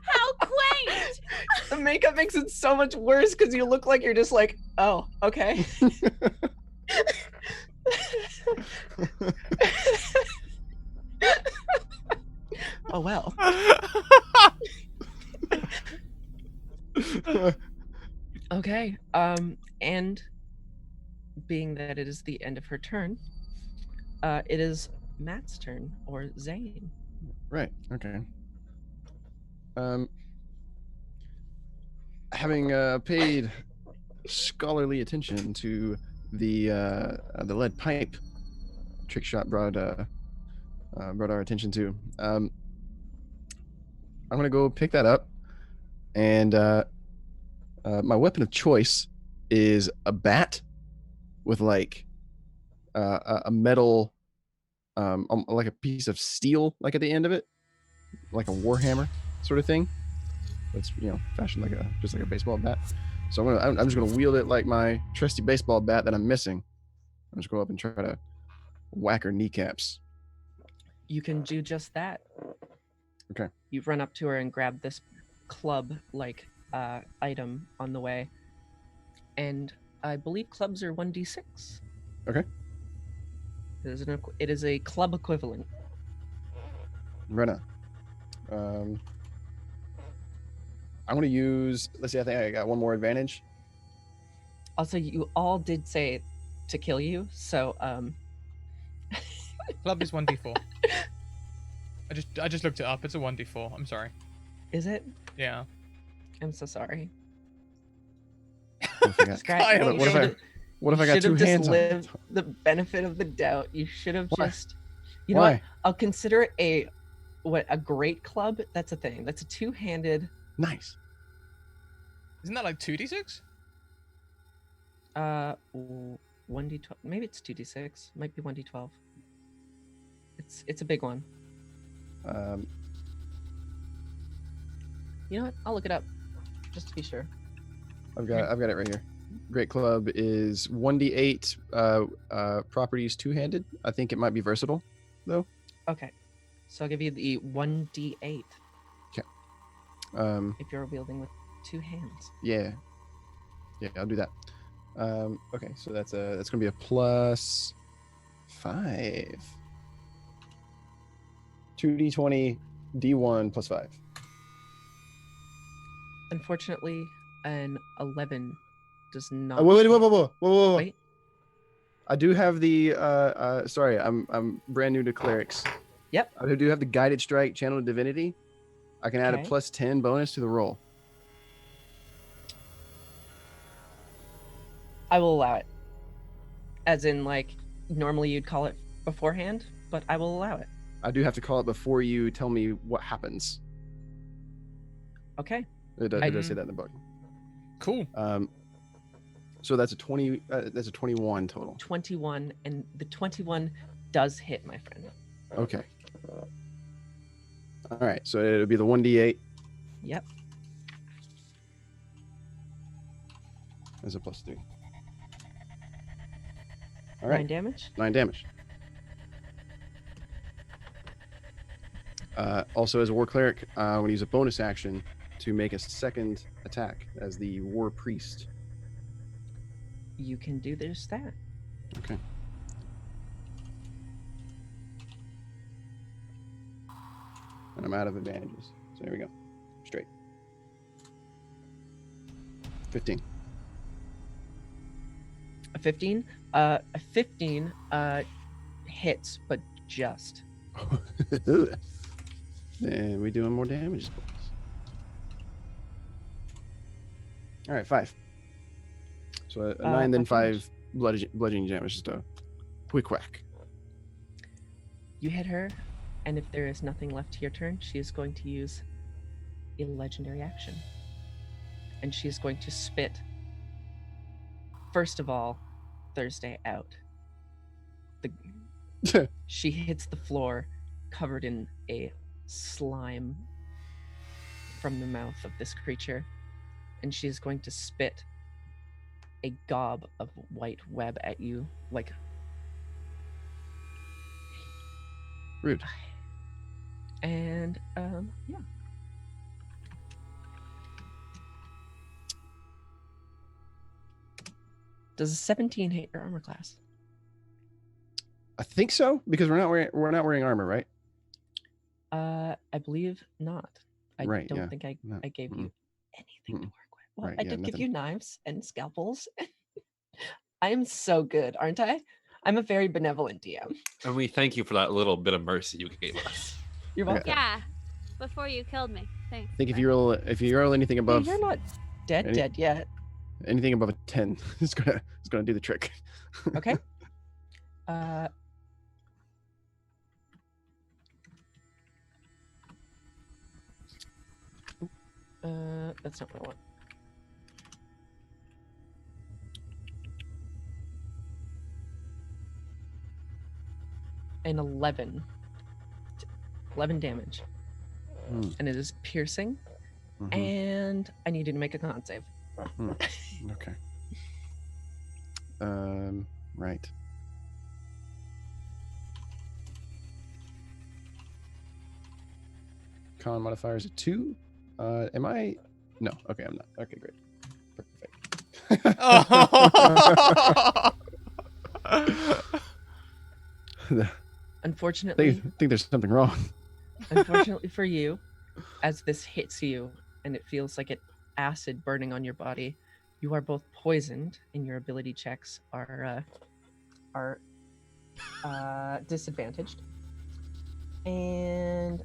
How quaint! The makeup makes it so much worse because you look like you're just like, oh, okay. Oh well. Okay. And being that it is the end of her turn, it is Matt's turn, or Zane. Right. Okay. Having paid scholarly attention to the lead pipe Trickshot brought our attention to, I'm gonna go pick that up, and my weapon of choice is a bat with like a metal, like a piece of steel, like at the end of it, like a warhammer sort of thing. That's, you know, fashioned like just like a baseball bat. So I'm just gonna wield it like my trusty baseball bat that I'm missing. I'm just go up and try to whack her kneecaps. You can do just that. Okay. You run up to her and grab this club-like item on the way, and I believe clubs are 1d6. Okay. It is a club equivalent. Right on. I'm gonna use. Let's see. I think I got one more advantage. Also, you all did say to kill you, so Club is 1d4. I just looked it up. It's a 1d4. I'm sorry. is it? Yeah. I'm so sorry. What if I got, Scratch, Kyle, you what if I, should've- what if you I got two should've just hands on it? lived the benefit of the doubt. You should have Why? just. You know what? Why? I'll consider it a great club. That's a thing. That's a two-handed. Nice. Isn't that like 2d6? 1d12. Maybe it's 2d6. Might be 1d12. It's a big one. You know what? I'll look it up just to be sure. I've got it right here. Great Club is 1d8 properties two-handed. I think it might be versatile though. Okay. So I'll give you the 1d8 if you're wielding with two hands. Yeah, I'll do that. Okay, so that's gonna be a +5. 2d20 d1 +5. Unfortunately, an 11 does not. Whoa. Wait. I do have the sorry, I'm brand new to clerics. Yep. I do have the guided strike channel divinity. I can add a Okay. +10 bonus to the roll. I will allow it. As in, like, normally you'd call it beforehand, but I will allow it. I do have to call it before you tell me what happens. Okay. It does say that in the book. Cool. So that's a 20. That's a 21 total. 21, and the 21 does hit, my friend. Okay. All right. So it'll be the 1d8 Yep. as a +3. All right. 9 damage. 9 damage. Also, as a war cleric, I'm going to use a bonus action to make a second attack as the war priest. You can do this, that. Okay. And I'm out of advantages. So there we go. Straight. 15. A 15? A 15 hits, but just. Then we doing more damage. All right, 5. So a 9, then 5 bludgeoning damage. Just a quick whack. You hit her, and if there is nothing left to your turn, she is going to use a legendary action. And she is going to spit, first of all, Thursday out. She hits the floor covered in a slime from the mouth of this creature, and she is going to spit a gob of white web at you, like Rude. and yeah. Does a 17 hit your armor class? I think so because we're not wearing armor, right? I believe not. I Right, don't yeah. think I No, gave you anything to Mm-mm. work with. Well, Right, I yeah, did give nothing. you knives and scalpels. I am so good, aren't I? I'm a very benevolent DM. And we thank you for that little bit of mercy you gave us. You're Okay. welcome. Yeah. Before you killed me. Thanks. I think if you roll anything Hey, above you're not dead any- yet. anything above a 10, it's gonna do the trick. Okay. That's not what I want. An 11 damage, Hmm. and it is piercing. Mhm. And I need you to make a con save. Okay. Right. Con modifier is a 2. Am I? No. Okay, I'm not. Okay, great. Perfect. Oh! Unfortunately, think there's something wrong. unfortunately for you, as this hits you and it feels like acid burning on your body, you are both poisoned, and your ability checks are disadvantaged. And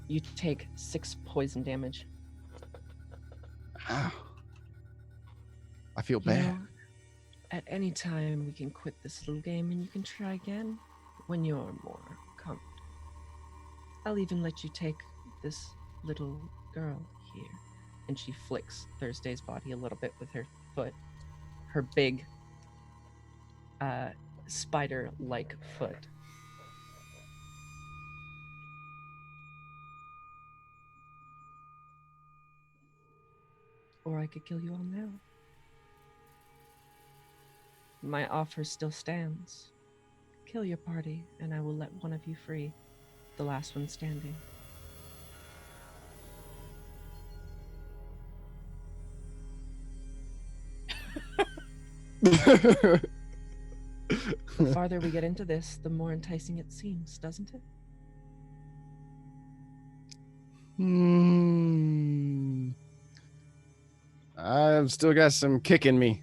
you take 6 poison damage. Ow. I feel You bad. know, at any time we can quit this little game and you can try again when you're more comfortable. I'll even let you take this little girl here. And she flicks Thursday's body a little bit with her foot. Her big spider-like foot. Or I could kill you all now. My offer still stands. Kill your party, and I will let one of you free. The last one standing. The farther we get into this, the more enticing it seems, doesn't it? I've still got some kick in me.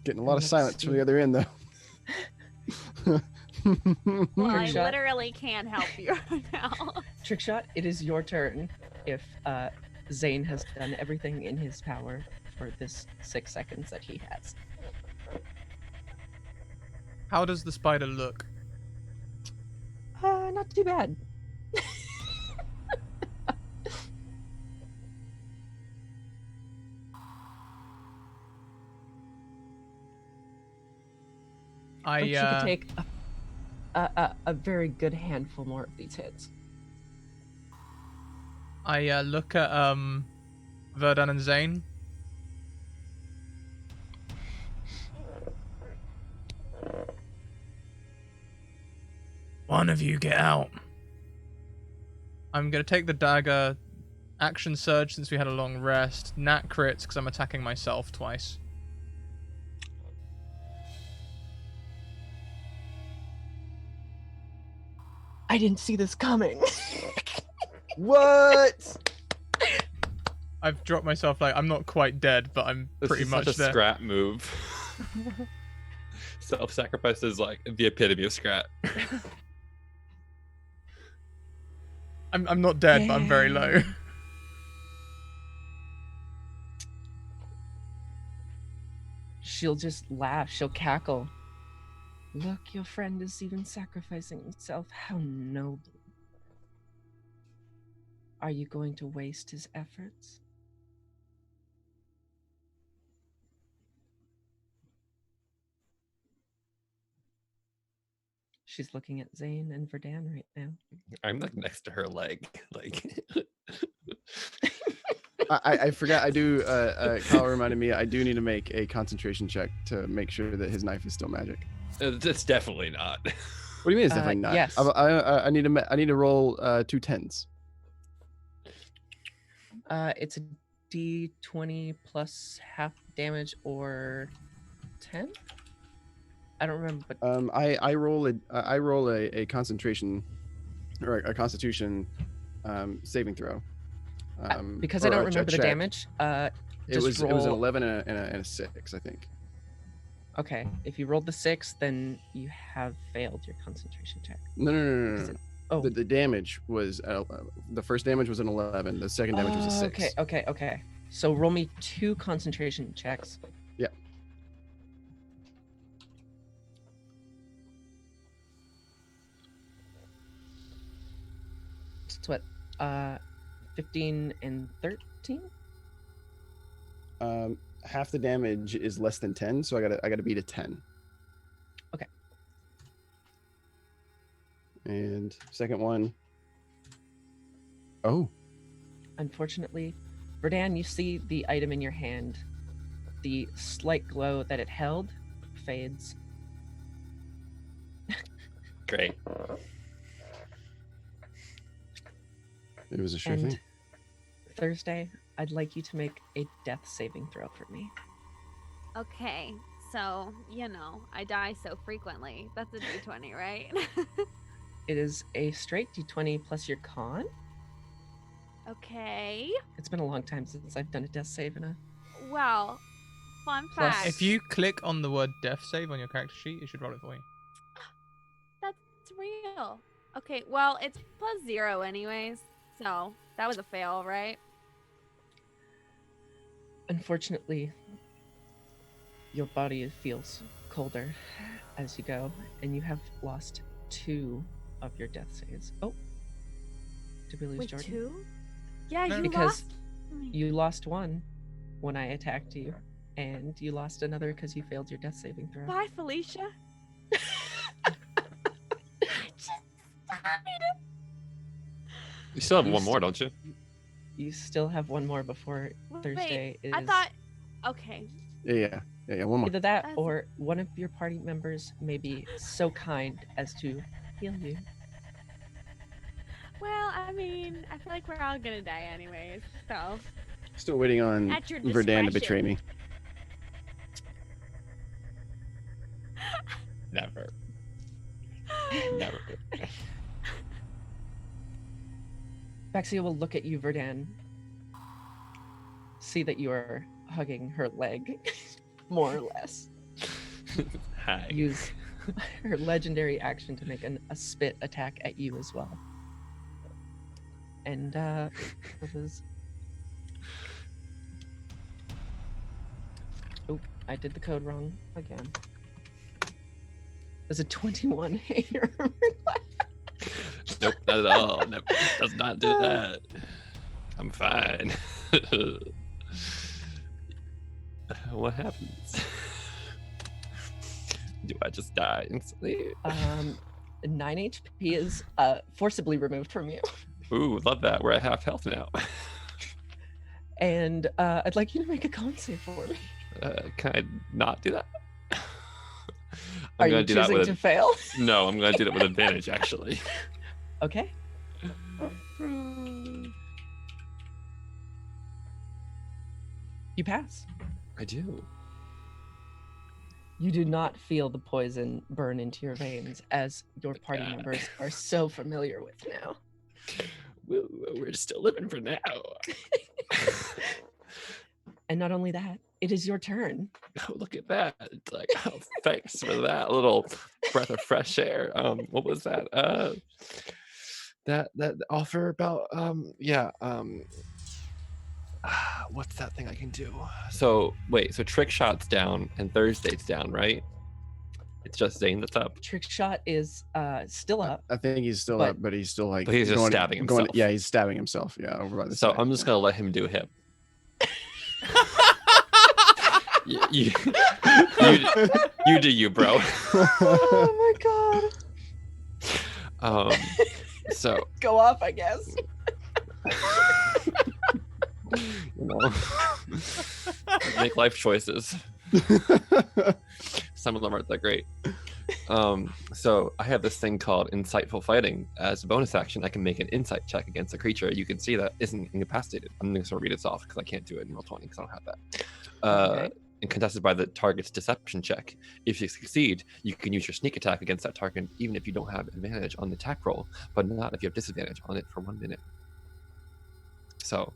Getting a lot of Let's silence from see. the other end, though. Well, I Trick shot. literally can't help you right now. Trickshot, it is your turn if Zane has done everything in his power for this 6 seconds that he has. How does the spider look? Not too bad. But she could take a very good handful more of these hits. I look at Verdun and Zane. One of you get out. I'm gonna take the dagger. Action surge since we had a long rest. Nat crits because I'm attacking myself twice. I didn't see this coming. What? I've dropped myself like I'm not quite dead, but I'm This pretty is much such a there. Scrat move. Self-sacrifice is like the epitome of Scrat. I'm not dead, but I'm very low. She'll just laugh. She'll cackle. Look, your friend is even sacrificing himself. How noble. Are you going to waste his efforts? She's looking at Zane and Verdan right now. I'm like next to her leg. Like I forgot. I do. Kyle reminded me. I do need to make a concentration check to make sure that his knife is still magic. it's definitely not. What do you mean? It's definitely not. Yes. I need to roll 2 10s. It's a D20 plus half damage or 10. I don't remember, but I roll a concentration or a Constitution saving throw. because I or don't a remember the check. damage. It was an roll- 11 and a 6, I think. Okay, if you rolled the 6, then you have failed your concentration check. No. Is it- Oh, The damage was the first damage was an 11. The second damage was a 6. Okay. So roll me 2 concentration checks. Yeah. It's what, 15 and 13? Half the damage is less than 10, so I gotta beat a 10. Okay. And second one. Oh. Unfortunately, Verdan, you see the item in your hand. The slight glow that it held fades. Great. It was a sure And thing. Thursday, I'd like you to make a death saving throw for me. Okay, so, I die so frequently. That's a d20, right? It is a straight d20 plus your con. Okay. It's been a long time since I've done a death save in a. Well, fun Plus- fact. If you click on the word death save on your character sheet, it should roll it for you. That's real. Okay, well, it's +0 anyways. So, that was a fail, right? Unfortunately, your body feels colder as you go, and you have lost 2 of your death saves. Oh, did we lose Wait, Jordan? 2? Yeah, No. you Because lost. me. You lost 1 when I attacked you, and you lost another because you failed your death saving throw. Bye, Felicia. Just died. You still have You one more, st- don't you? You still have 1 more before Thursday is. I thought. Okay. Yeah. One more. Either that That's- or one of your party members may be so kind as to heal you. Well, I mean, I feel like we're all gonna die anyways. So. Still waiting on At your Verdan to betray discretion. me. Never. Never. Baxia will look at you, Verdan, see that you are hugging her leg, more or less. Hi. Use her legendary action to make a spit attack at you as well. And this is. Oh, I did the code wrong again. There's a 21 here. Nope, not at all. Never. Does not do that. I'm fine. What happens? Do I just die instantly? 9 HP is forcibly removed from you. Ooh, love that. We're at half health now. And I'd like you to make a con save for me. Can I not do that? Are I'm you gonna do that choosing with to fail? no. I'm gonna do that with advantage, actually. Okay. You pass. I do. You do not feel the poison burn into your veins as your party God. members are so familiar with now. Woo, we're still living for now. And not only that, it is your turn. Oh, look at that. It's like, oh, thanks for that little breath of fresh air. What was that? That offer about what's that thing I can do? So wait, so trick shot's down and Thursday's down, right? It's just Zane that's up. Trick shot is still up. I think he's still But- up, but he's still like. But he's just stabbing himself. Yeah, he's stabbing himself. Yeah, over by the So side. I'm just gonna let him do him. you do you, bro. Oh my god. So Go off, I guess. make life choices. Some of them aren't that great. So I have this thing called insightful fighting. As a bonus action, I can make an insight check against a creature you can see that isn't incapacitated. I'm just gonna read this off because I can't do it in roll 20 because I don't have that. Okay. And contested by the target's deception check. If you succeed, you can use your sneak attack against that target, even if you don't have advantage on the attack roll, but not if you have disadvantage on it for 1 minute. So,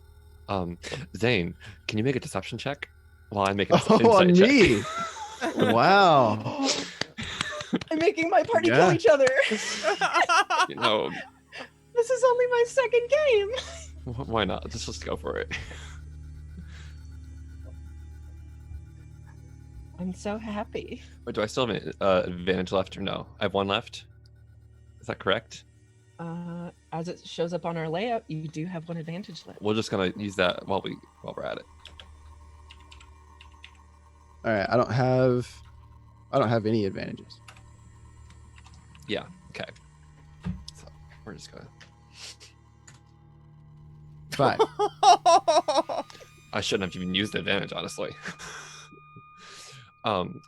Zane, can you make a deception check while I make an Oh, on insight me! check? Wow. I'm making my party Yeah. kill each other. You know, This is only my second game. why not? Let's just go for it. I'm so happy. Or do I still have advantage left or no? I have 1 left. Is that correct? As it shows up on our layout, you do have 1 advantage left. We're just gonna use that while we're at it. All right, I don't have any advantages. Yeah. Okay. So we're just gonna. 5. I shouldn't have even used the advantage, honestly.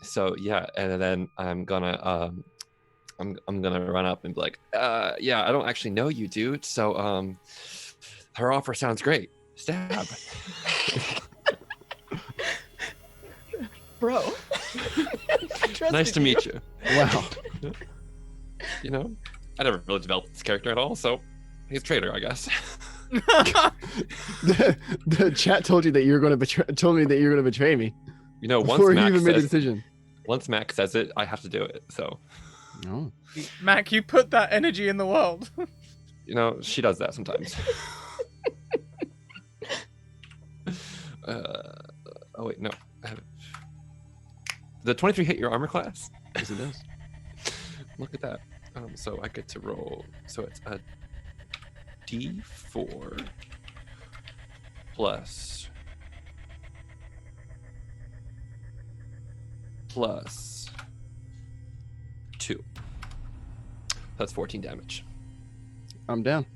So yeah, and then I'm gonna I'm gonna run up and be like, yeah, I don't actually know you, dude. So Her offer sounds great. Stab. Bro. Nice to meet you. Wow. You know, I never really developed this character at all, so he's a traitor, I guess. The chat told you that you were going to told me that you were going to betray me You know, before you even made the decision. once Max says it, I have to do it. So, No. Mac, you put that energy in the world. you know, she does that sometimes. Oh wait, no. I haven't. The 23 hit your armor class? Yes, it does. Look at that. So I get to roll. So it's a D4 plus 2. That's 14 damage. I'm down.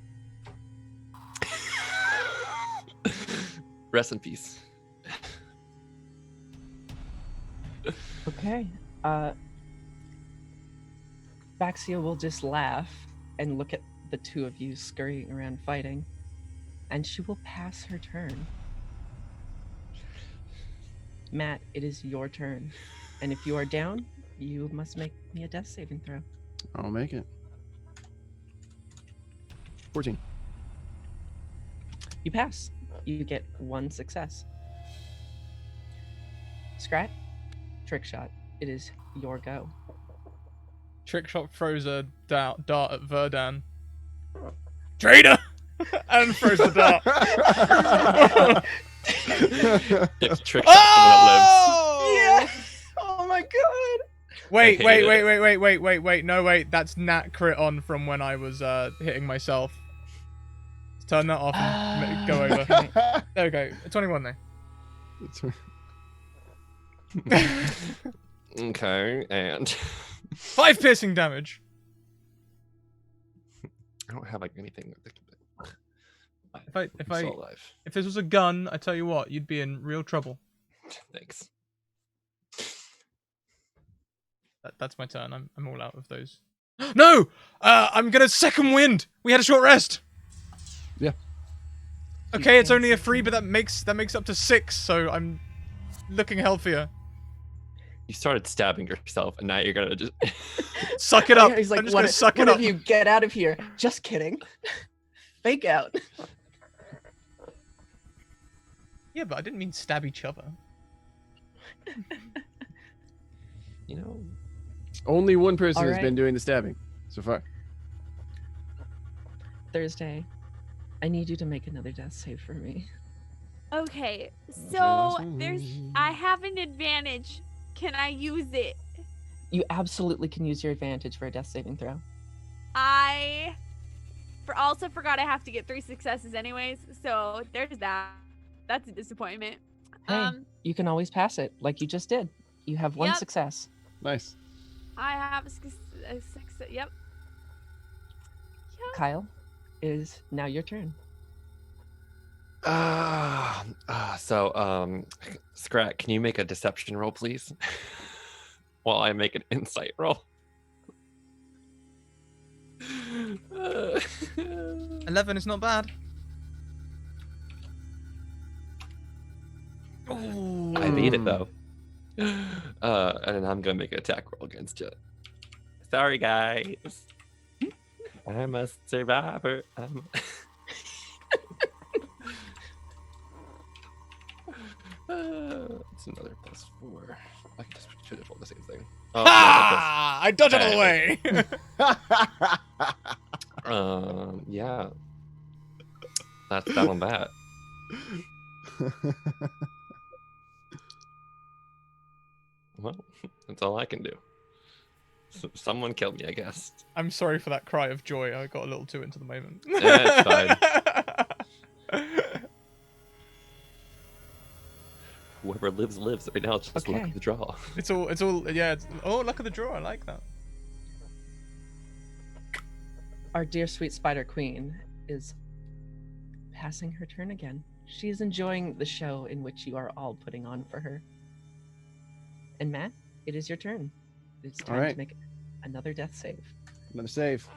Rest in peace. Okay. Baxia will just laugh and look at the two of you scurrying around fighting, and she will pass her turn. Matt, it is your turn, and if you are down, you must make me a death saving throw. I'll make it. 14. You pass. You get 1 success. Scrat, trick shot. It is your go. Trickshot throws a dart at Verdan. Traitor! And throws the dart. It's trick shot someone that Oh! Oh my god! Wait, I wait, hate wait, it. wait. No, wait. That's nat crit on from when I was hitting myself. Let's turn that off and go over. There we go. 21 there. lives. Okay, and 5 piercing damage. I don't have like anything. If Still alive. if this was a gun, I tell you what, you'd be in real trouble. Thanks. That's my turn. I'm all out of those. No! I'm gonna second wind. We had a short rest. Yeah. Okay, it's only a 3, but that makes up to 6. So I'm looking healthier. You started stabbing yourself, and now you're gonna just. Suck it up. He's like, I'm just one, gonna suck one it of up. you get out of here. Just kidding. Fake out. Yeah, but I didn't mean stab each other. You know, Only one person has Alright. been doing the stabbing so far. Thursday, I need you to make another death save for me. Okay, Okay, so that's there's fine. I have an advantage. Can I use it? You absolutely can use your advantage for a death saving throw. I also forgot I have to get 3 successes anyways, so there's that. That's a disappointment. Hey, you can always pass it, like you just did. You have 1 Yep. success. Nice. I have a 6. Yep. Kyle, it is now your turn. So, Scrat, can you make a deception roll, please? While I make an insight roll. 11 is not bad. I beat it though. And then I'm gonna make an attack roll against you. Sorry, guys. I'm a survivor. It's another +4. I can just should have rolled the same thing. Oh, Ha! I dodged out of the way. yeah. That's that on that. Well, that's all I can do. Someone killed me, I guess. I'm sorry for that cry of joy. I got a little too into the moment. It's fine. Whoever lives, lives. Right now, it's just luck Okay. of the draw. It's all, yeah. Oh, luck of the draw. I like that. Our dear sweet Spider Queen is passing her turn again. She is enjoying the show in which you are all putting on for her. And Matt, it is your turn. It's time Alright. to make another death save. Another save.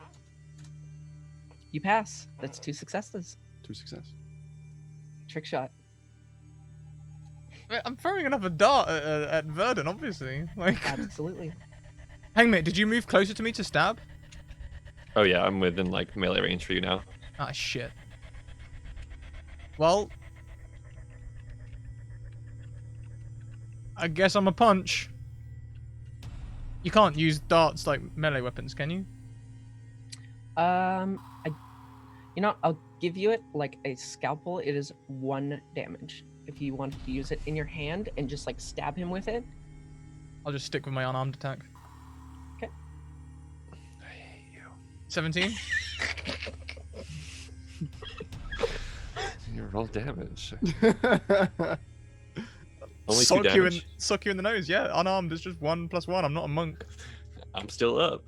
You pass. That's 2 successes. to success. Trick shot. I'm throwing another dart at Verdun, obviously. Like, Absolutely. Hangmate, did you move closer to me to stab? Oh yeah, I'm within like melee range for you now. Ah, shit. Well, I guess I'm a punch. You can't use darts like melee weapons, can you? You know, I'll give you it like a scalpel. It is 1 damage. If you want to use it in your hand and just like stab him with it. I'll just stick with my unarmed attack. Okay. I hate you. 17? You roll damage. Only 2 Sock damage. you in the nose, yeah. Unarmed is just 1 + 1. I'm not a monk. I'm still up.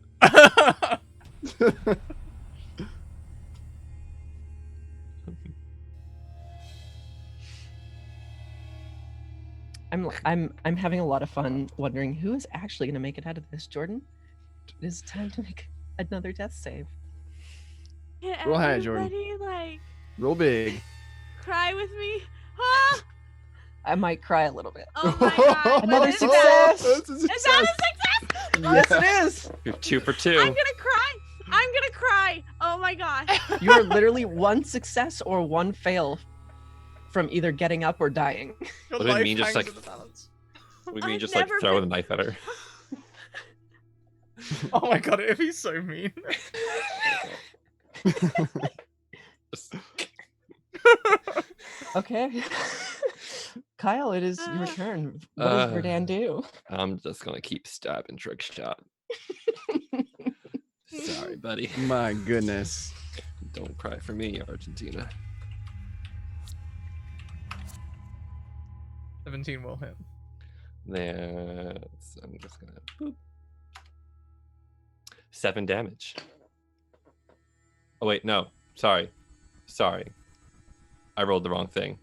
I'm having a lot of fun wondering who is actually gonna make it out of this. Jordan, it is time to make another death save. Can Roll high, Jordan. everybody, like, Roll big. cry with me? Ah! I might cry a little bit. Oh my god. Another what is success! that? That's a Is that a success? Yes, it is. You're 2 for 2. I'm gonna cry. I'm gonna cry. Oh my god. You are literally 1 success or 1 fail from either getting up or dying. Your What did it life mean, just, hangs like- in the balance. We mean I've just like never throw been- the knife at her. Oh my god, if he's so mean. Okay. Kyle, it is your turn. What does Verdan do? I'm just gonna keep stabbing trick shot. Sorry, buddy. My goodness. Don't cry for me, Argentina. 17 will hit. That's I'm just gonna boop. 7 damage. Oh wait, no. Sorry. I rolled the wrong thing.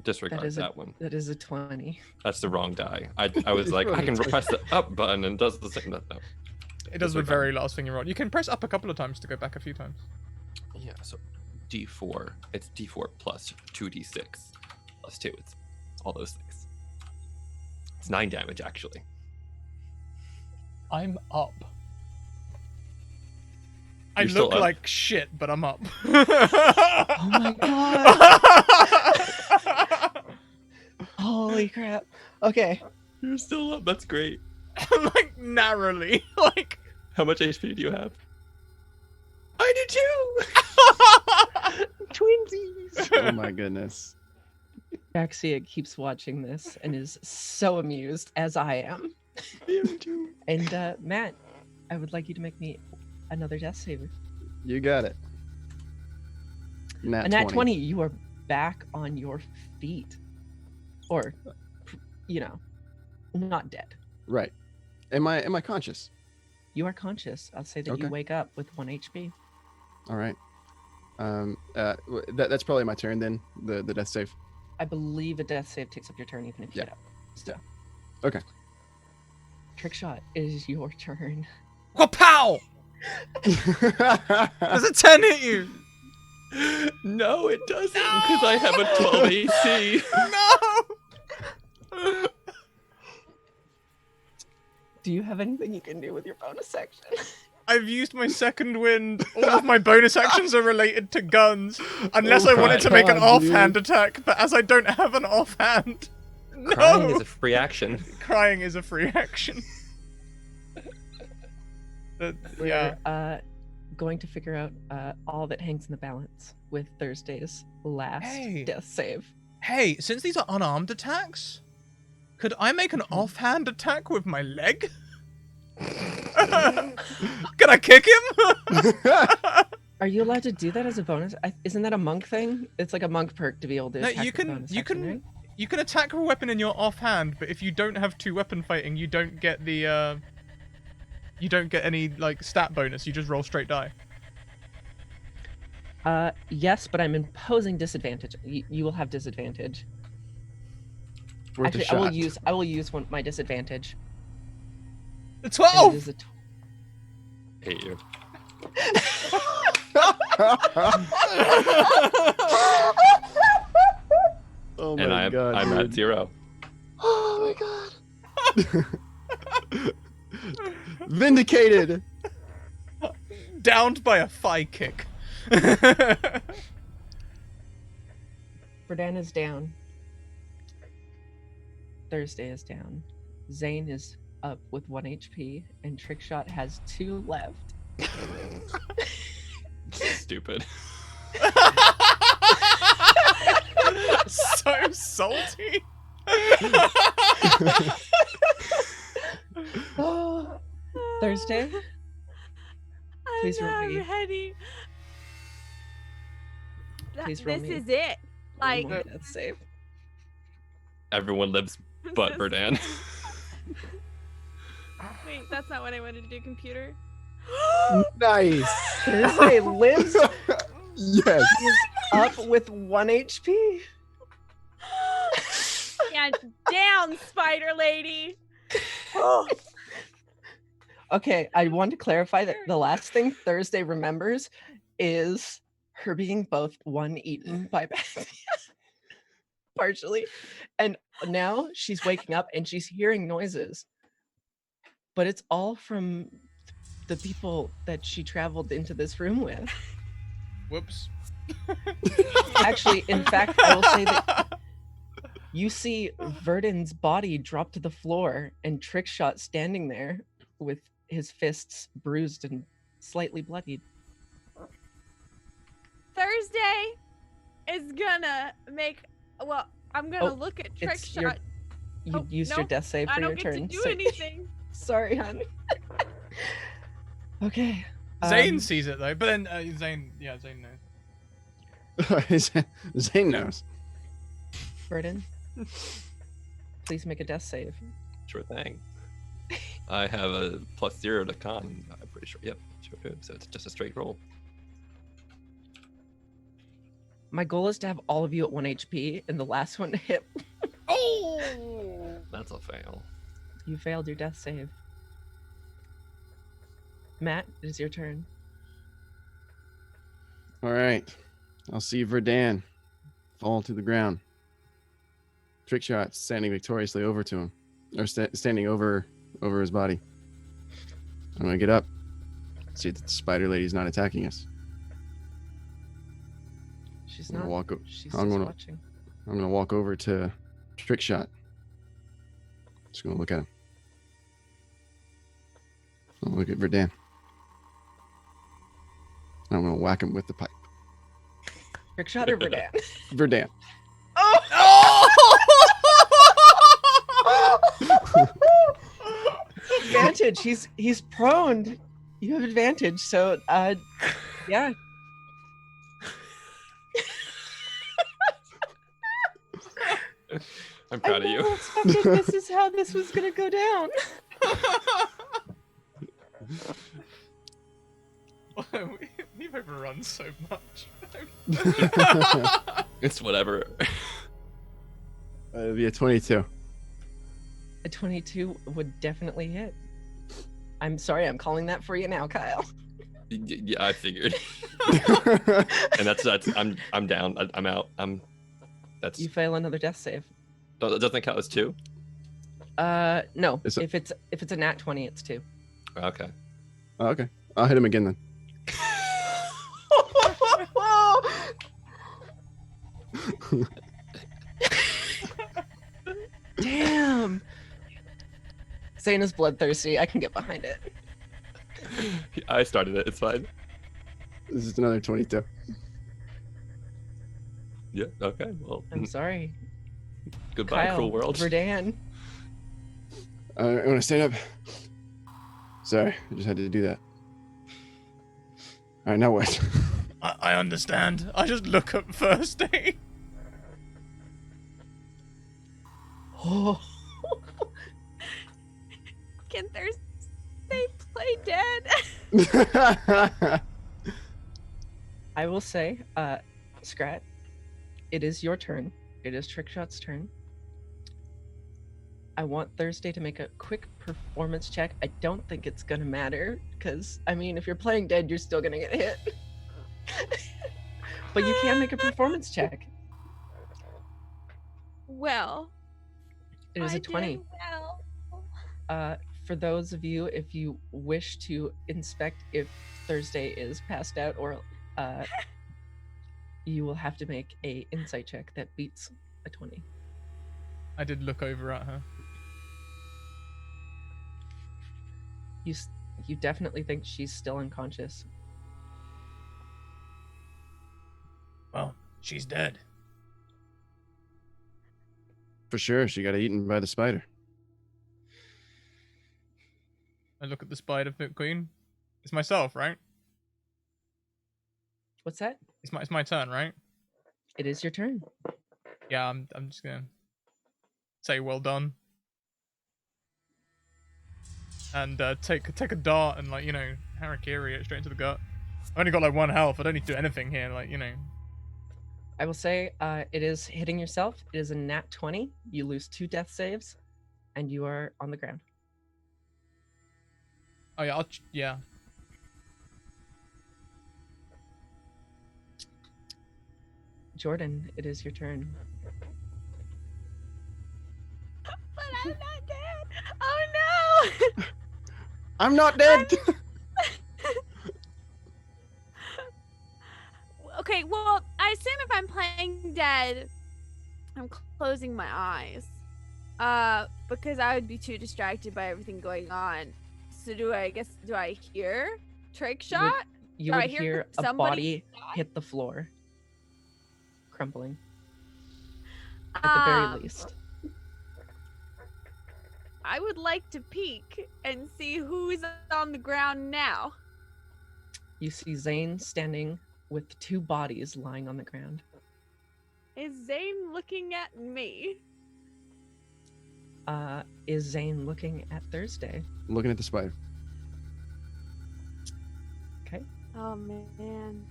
Disregard is that one. That is a 20. That's the wrong die. I was like, I can press the up button and it does the same. No. It does the Disregard. very last thing you roll. You can press up a couple of times to go back a few times. Yeah, so D4. It's D4 plus 2D6 plus 2. It's all those things. It's 9 damage actually. I'm up. I You're still look up? like shit, but I'm up. Oh my god. Holy crap. Okay. You're still up. That's great. Like narrowly. Like How much HP do you have? I do too. Twinsies. Oh my goodness. Jaxia keeps watching this and is so amused, as I am. And Matt, I would like you to make me another death saver. You got it. And at 20, you are back on your feet. Or, you know, not dead. Right. Am I conscious? You are conscious. I'll say that Okay. you wake up with 1 HP. All right. That's probably my turn then. The death save. I believe a death save takes up your turn even if you Yeah. get up. So. Okay. Trick shot, it is your turn. Pow! Does a 10 hit you? No, it doesn't because I have a 12 AC. No! Do you have anything you can do with your bonus action? I've used my second wind. All of my bonus actions are related to guns. Unless I wanted to make an God, dude. offhand attack, but as I don't have an offhand. No! Crying is a free action. Crying is a free action. Yeah. We're going to figure out all that hangs in the balance with Thursday's last Hey. death save. Hey, since these are unarmed attacks, could I make an offhand attack with my leg? Can I kick him? Are you allowed to do that as a bonus? Isn't that a monk thing? It's like a monk perk to be able to No, attack you with a can bonus action, right? you can attack with a weapon in your offhand, but if you don't have 2 weapon fighting, you don't get the you don't get any like stat bonus. You just roll straight die. Yes, but I'm imposing disadvantage. You will have disadvantage. Worth a Actually, shot. I will use my disadvantage. The And 12. it is a Hate you. Oh And my god. I'm at dude. 0. Oh my god. Vindicated. Downed by a thigh kick. Verdan is down. Thursday is down. Zane is up with 1 HP, and Trickshot has 2 left. Stupid. So salty. Oh, Thursday, please roll I'm me. not ready. Please roll This me. is it. One Like, more death save. Everyone lives but this- Verdan. Wait, that's not what I wanted to do, computer. Nice. Thursday lives. Yes. He is up with 1 HP. Yeah, down, spider lady. Okay, I want to clarify that the last thing Thursday remembers is her being both eaten by Beth, partially, and now she's waking up and she's hearing noises, but it's all from the people that she traveled into this room with. Whoops. Actually, in fact, I will say that you see Verdon's body drop to the floor and Trickshot standing there with his fists bruised and slightly bloodied. Thursday is gonna make. Well, I'm gonna Oh, look at it's your- Trickshot. You Oh, used no, your death save I for don't your get turn. to do so- anything. Sorry, hon. Okay. Zane sees it though, but then Zane knows. Zane knows. Verdon, please make a death save. Sure thing. I have a +0 to con. I'm pretty sure. Yep, sure do. So it's just a straight roll. My goal is to have all of you at 1 HP, and the last one to hit, Oh! That's a fail. you failed your death save. Matt, it is your turn. All right. I'll see Verdan fall to the ground. Trickshot standing victoriously over to him, or standing over his body. I'm gonna get up. See that the spider lady's not attacking us. She's I'm not. gonna walk. She's I'm just gonna- watching. I'm gonna walk over to Trickshot. Just gonna look at him. I'm gonna look at Verdan. I'm gonna whack him with the pipe. Trickshot or Verdan? Verdan. Advantage. He's prone. You have advantage. So, yeah. I'm proud of I you. never expected this is how this was gonna go down. We've overrun so much. It's whatever. It'll be a 22. A 22 would definitely hit. I'm sorry, I'm calling that for you now, Kyle. Yeah, I figured. And that's I'm down. I'm out. That's You fail another death save. that doesn't count as 2. No. Is it- If it's a nat 20, it's 2. Okay. Oh, okay. I'll hit him again then. Damn. Zane is bloodthirsty. I can get behind it. I started it. It's fine. This is another 22. Yeah. Okay. Well, I'm sorry. goodbye, Kyle, cruel world. Verdan. I want to stand up. Sorry, I just had to do that. All right, now what? I understand. I just look up Thursday. Oh. Can Thursday play dead? I will say, Scrat, it is your turn. It is Trickshot's turn. I want Thursday to make a quick performance check. I don't think it's gonna matter, because, I mean, if you're playing dead, you're still gonna get hit. But you can make a performance check. Well, It is I a 20. did well. For those of you, if you wish to inspect if Thursday is passed out, or you will have to make a insight check that beats a 20. I did look over at her. You definitely think she's still unconscious. Well, she's dead. For sure, she got eaten by the spider. I look at the spider queen. It's myself, right? What's that? It's my turn, right? It is your turn. Yeah, I'm just gonna say well done. And take a dart and, like, you know, harakiri it straight into the gut. I've only got like 1 health. I don't need to do anything here, like, you know. I will say it is hitting yourself. It is a nat 20. You lose 2 death saves, and you are on the ground. Oh yeah, yeah. Jordan, it is your turn. But I'm not dead. Oh no! I'm not dead. Okay, well, I assume if I'm playing dead, I'm closing my eyes. Because I would be too distracted by everything going on. So do I hear trick shot? You Do would I hear hear a somebody body die? hit the floor, crumpling. At the very Um, least. I would like to peek and see who's on the ground now. You see Zane standing with 2 bodies lying on the ground. Is Zane looking at me? Is Zane looking at Thursday? Looking at the spider. Okay. Oh man.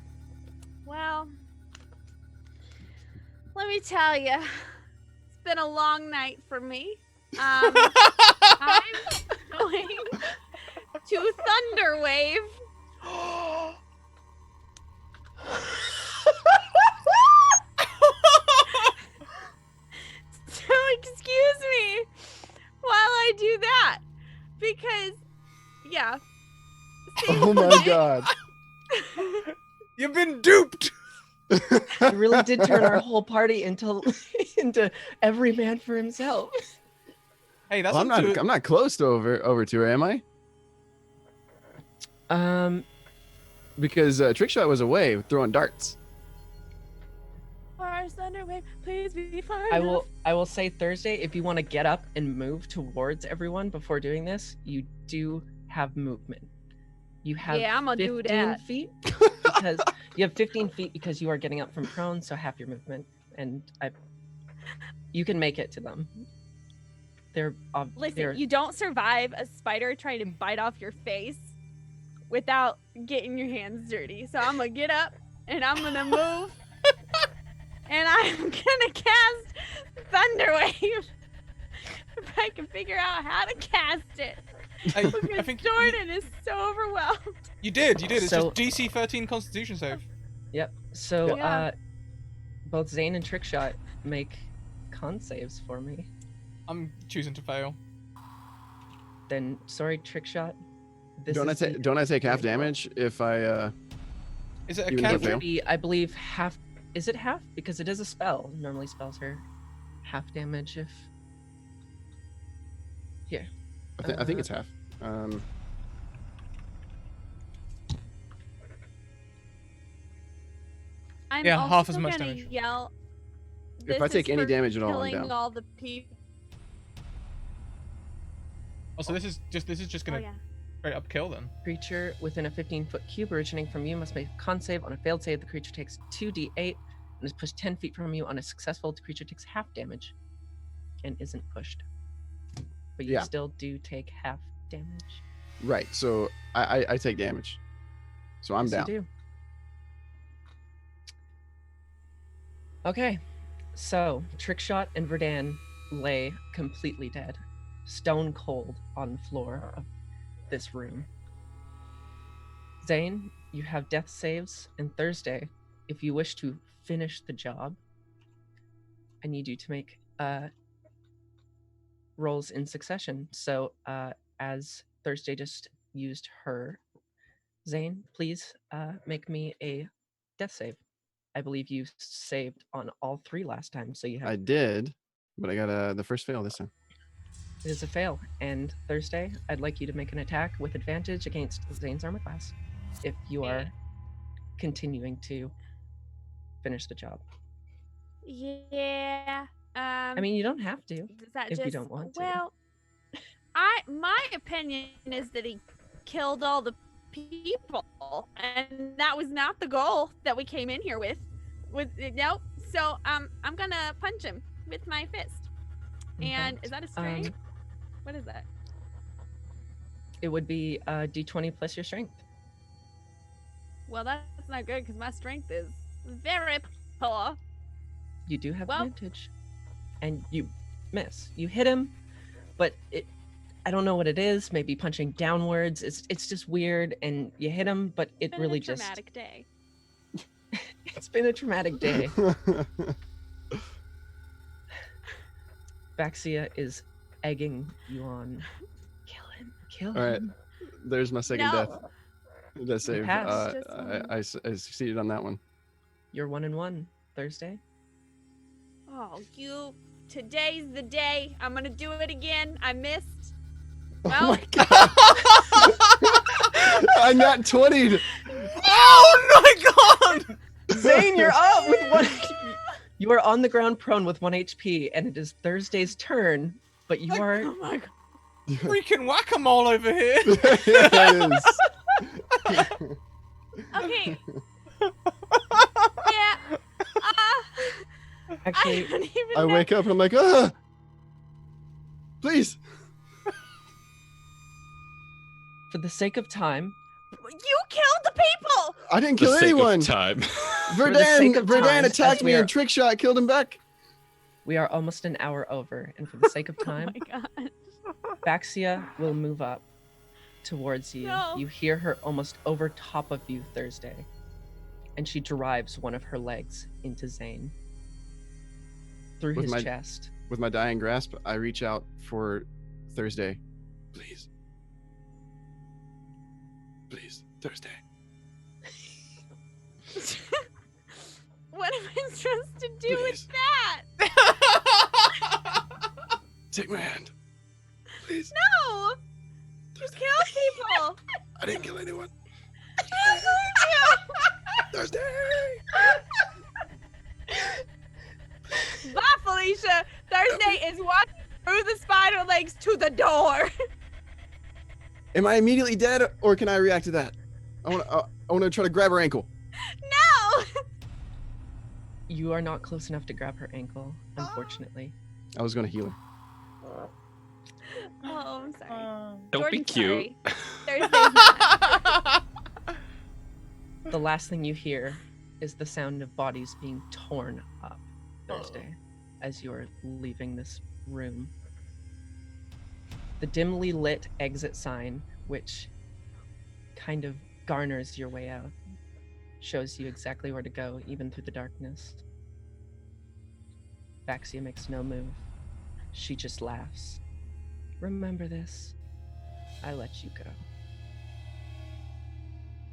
Well, let me tell you, it's been a long night for me. I'm going to Thunderwave. So excuse me while I do that, because yeah. Oh my god. You've been duped. You really did turn our whole party into every man for himself. Hey, that's Well, I'm not close to over to her, am I? Because Trickshot was away throwing darts. Far Thunderwave, please be far I enough. will say Thursday, if you want to get up and move towards everyone before doing this, you do have movement. You have Yeah, I'm gonna do 15 that. feet because you have 15 feet because you are getting up from prone, so half your movement, and you can make it to them. Listen, you don't survive a spider trying to bite off your face without getting your hands dirty. So I'm gonna get up and I'm gonna move and I'm gonna cast Thunderwave if I can figure out how to cast it. I Because think Jordan is so overwhelmed. you did. It's So- just DC 13 Constitution save. Yep. So Yeah. both Zane and Trickshot make con saves for me. I'm choosing to fail. Then sorry, Trickshot. Don't I take half damage if I Is it a Even if I It cantrip? fail? would be, I believe, half. Is it half? Because it is a spell. Normally spells are half damage if. Here. I think it's half. I'm Yeah, also half as much gonna damage. yell. If I "This take is any for damage at all, I'm killing down." all the people. Also, this is just Oh gonna yeah. straight up kill them. Creature within a 15-foot cube originating from you must make a con save. On a failed save, the creature takes 2d8 and is pushed 10 feet from you. On a successful, the creature takes half damage and isn't pushed. But you Yeah. still do take half damage. Right. So I take damage. So I'm Yes, down. You do. Okay, so Trickshot and Verdan lay completely dead, stone cold on the floor of this room. Zane, You have death saves, and Thursday, if you wish to finish the job, I need you to make rolls in succession. So as Thursday just used her, Zane, please make me a death save. I believe you saved on all 3 last time, so you have. I did, but I got the first fail this time. It is a fail. And Thursday, I'd like you to make an attack with advantage against Zane's armor class if you are continuing to finish the job. Yeah. I mean, you don't have to Does that if just you don't want to. Well, my opinion is that he killed all the people, and that was not the goal that we came in here with. Nope. So I'm gonna punch him with my fist. And is that a strength? What is that? It would be D20 plus your strength. Well, that's not good because my strength is very poor. You do have Well- advantage, and you miss. You hit him, but I don't know what it is. Maybe punching downwards. It's just weird, and you hit him, but it Been really a traumatic day. It's been a traumatic day. Baxia is egging you on. Kill him. Kill him. All right. There's my second No. death save. passed. Just I succeeded on that one. You're 1-1 Thursday. Oh, today's the day. I'm gonna do it again. I missed. Oh Well, my god! I got 20'd. Oh my god! Zane, you're up with 1 HP. You are on the ground prone with 1 HP, and it is Thursday's turn, but you are... oh my god. Freaking whack-a-mole over here. That is. Okay. Yeah. I Actually, don't even I know. wake up and I'm like, ah! Please! for the sake of time, You killed the people. I didn't For kill the sake anyone! of time. For the sake of time, Verdun as attacked we me are- and trick shot killed him back. we are almost an hour over, and for the sake of Oh time, my god. Baxia will move up towards you. No. You hear her almost over top of you, Thursday, and she drives one of her legs into Zane through With his my- chest. With my dying grasp, I reach out for Thursday. Please. Please, Thursday. What am I supposed to do Please. with that? Take my hand. Please. No. You killed people. I didn't kill anyone. Yes, you Thursday! do. Bye, Felicia. Thursday is walking through the spider legs to the door. Am I immediately dead, or can I react to that? I want to try to grab her ankle. No. You are not close enough to grab her ankle, unfortunately. I was going to heal her. Oh, I'm sorry. Don't be Jordan's cute. sorry. Thursday's not. The last thing you hear is the sound of bodies being torn up, Thursday, as you're leaving this room. The dimly lit exit sign, which kind of garners your way out, shows you exactly where to go, even through the darkness. Baxia makes no move. She just laughs. Remember this. I let you go.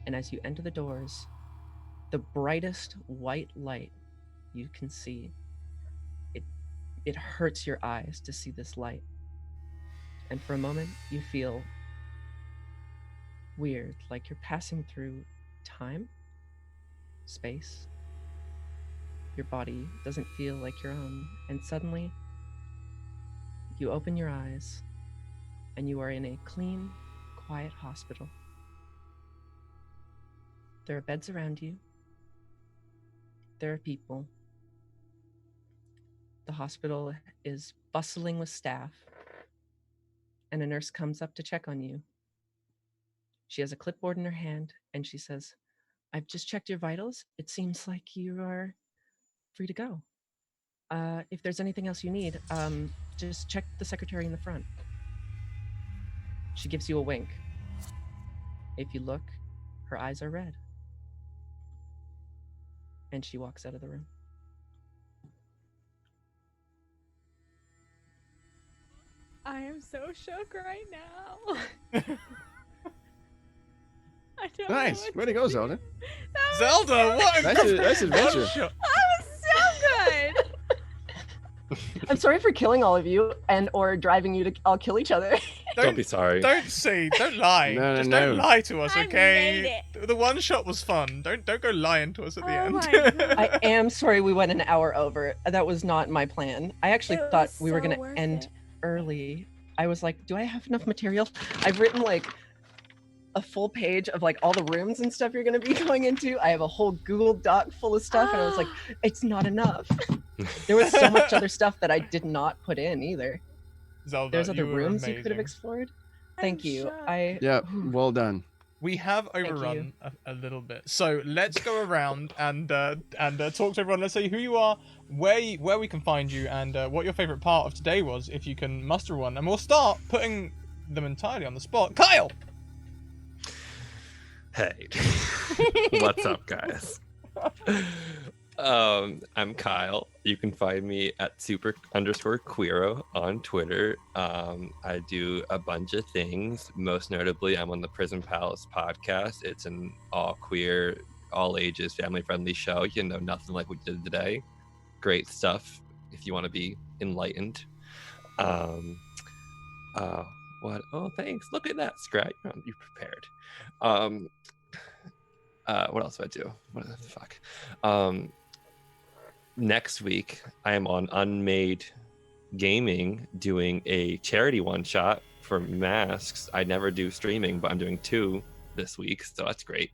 And as you enter the doors, the brightest white light you can see, it hurts your eyes to see this light. And for a moment, you feel weird, like you're passing through time, space. Your body doesn't feel like your own. And suddenly, you open your eyes, and you are in a clean, quiet hospital. There are beds around you. There are people. The hospital is bustling with staff, and a nurse comes up to check on you. She has a clipboard in her hand, and she says, "I've just checked your vitals. It seems like you are free to go. If there's anything else you need, just check the secretary in the front." She gives you a wink. If you look, her eyes are red. And she walks out of the room. I am so shook right now. I don't know Nice. what Way to go, do. Zelda. That was Zelda, so what a Nice, nice one adventure. shot. That was so good. I'm sorry for killing all of you and or driving you to all kill each other. Don't be sorry. Don't lie. No, no, Just no. don't lie to us, I okay? made The one shot was fun. Don't go lying to us at the Oh end. my God. I am sorry we went an hour over. That was not my plan. I actually It thought was we were so going to worth end it. early. I was like, do I have enough material? I've written like a full page of like all the rooms and stuff you're going to be going into. I have a whole Google Doc full of stuff, and I was like, it's not enough. There was so much other stuff that I did not put in either. Zelda, There's other you were rooms you could have amazing. explored. I'm Thank you. shocked. Yeah, well done. We have you. overrun a little bit, so let's go around and talk to everyone. Let's say who you are, where we can find you, and what your favorite part of today was, if you can muster one. And we'll start putting them entirely on the spot. Kyle. Hey, what's up, guys? I'm Kyle. You can find me at super_queero on Twitter. I do a bunch of things. Most notably, I'm on the Prison Palace podcast. It's an all queer, all ages, family-friendly show. You know, nothing like we did today. Great stuff if you want to be enlightened. What? Oh, thanks. Look at that, Scrat. You prepared. What else do I do? What the fuck? Next week, I am on Unmade Gaming doing a charity one shot for masks. I never do streaming, but I'm doing 2 this week, so that's great.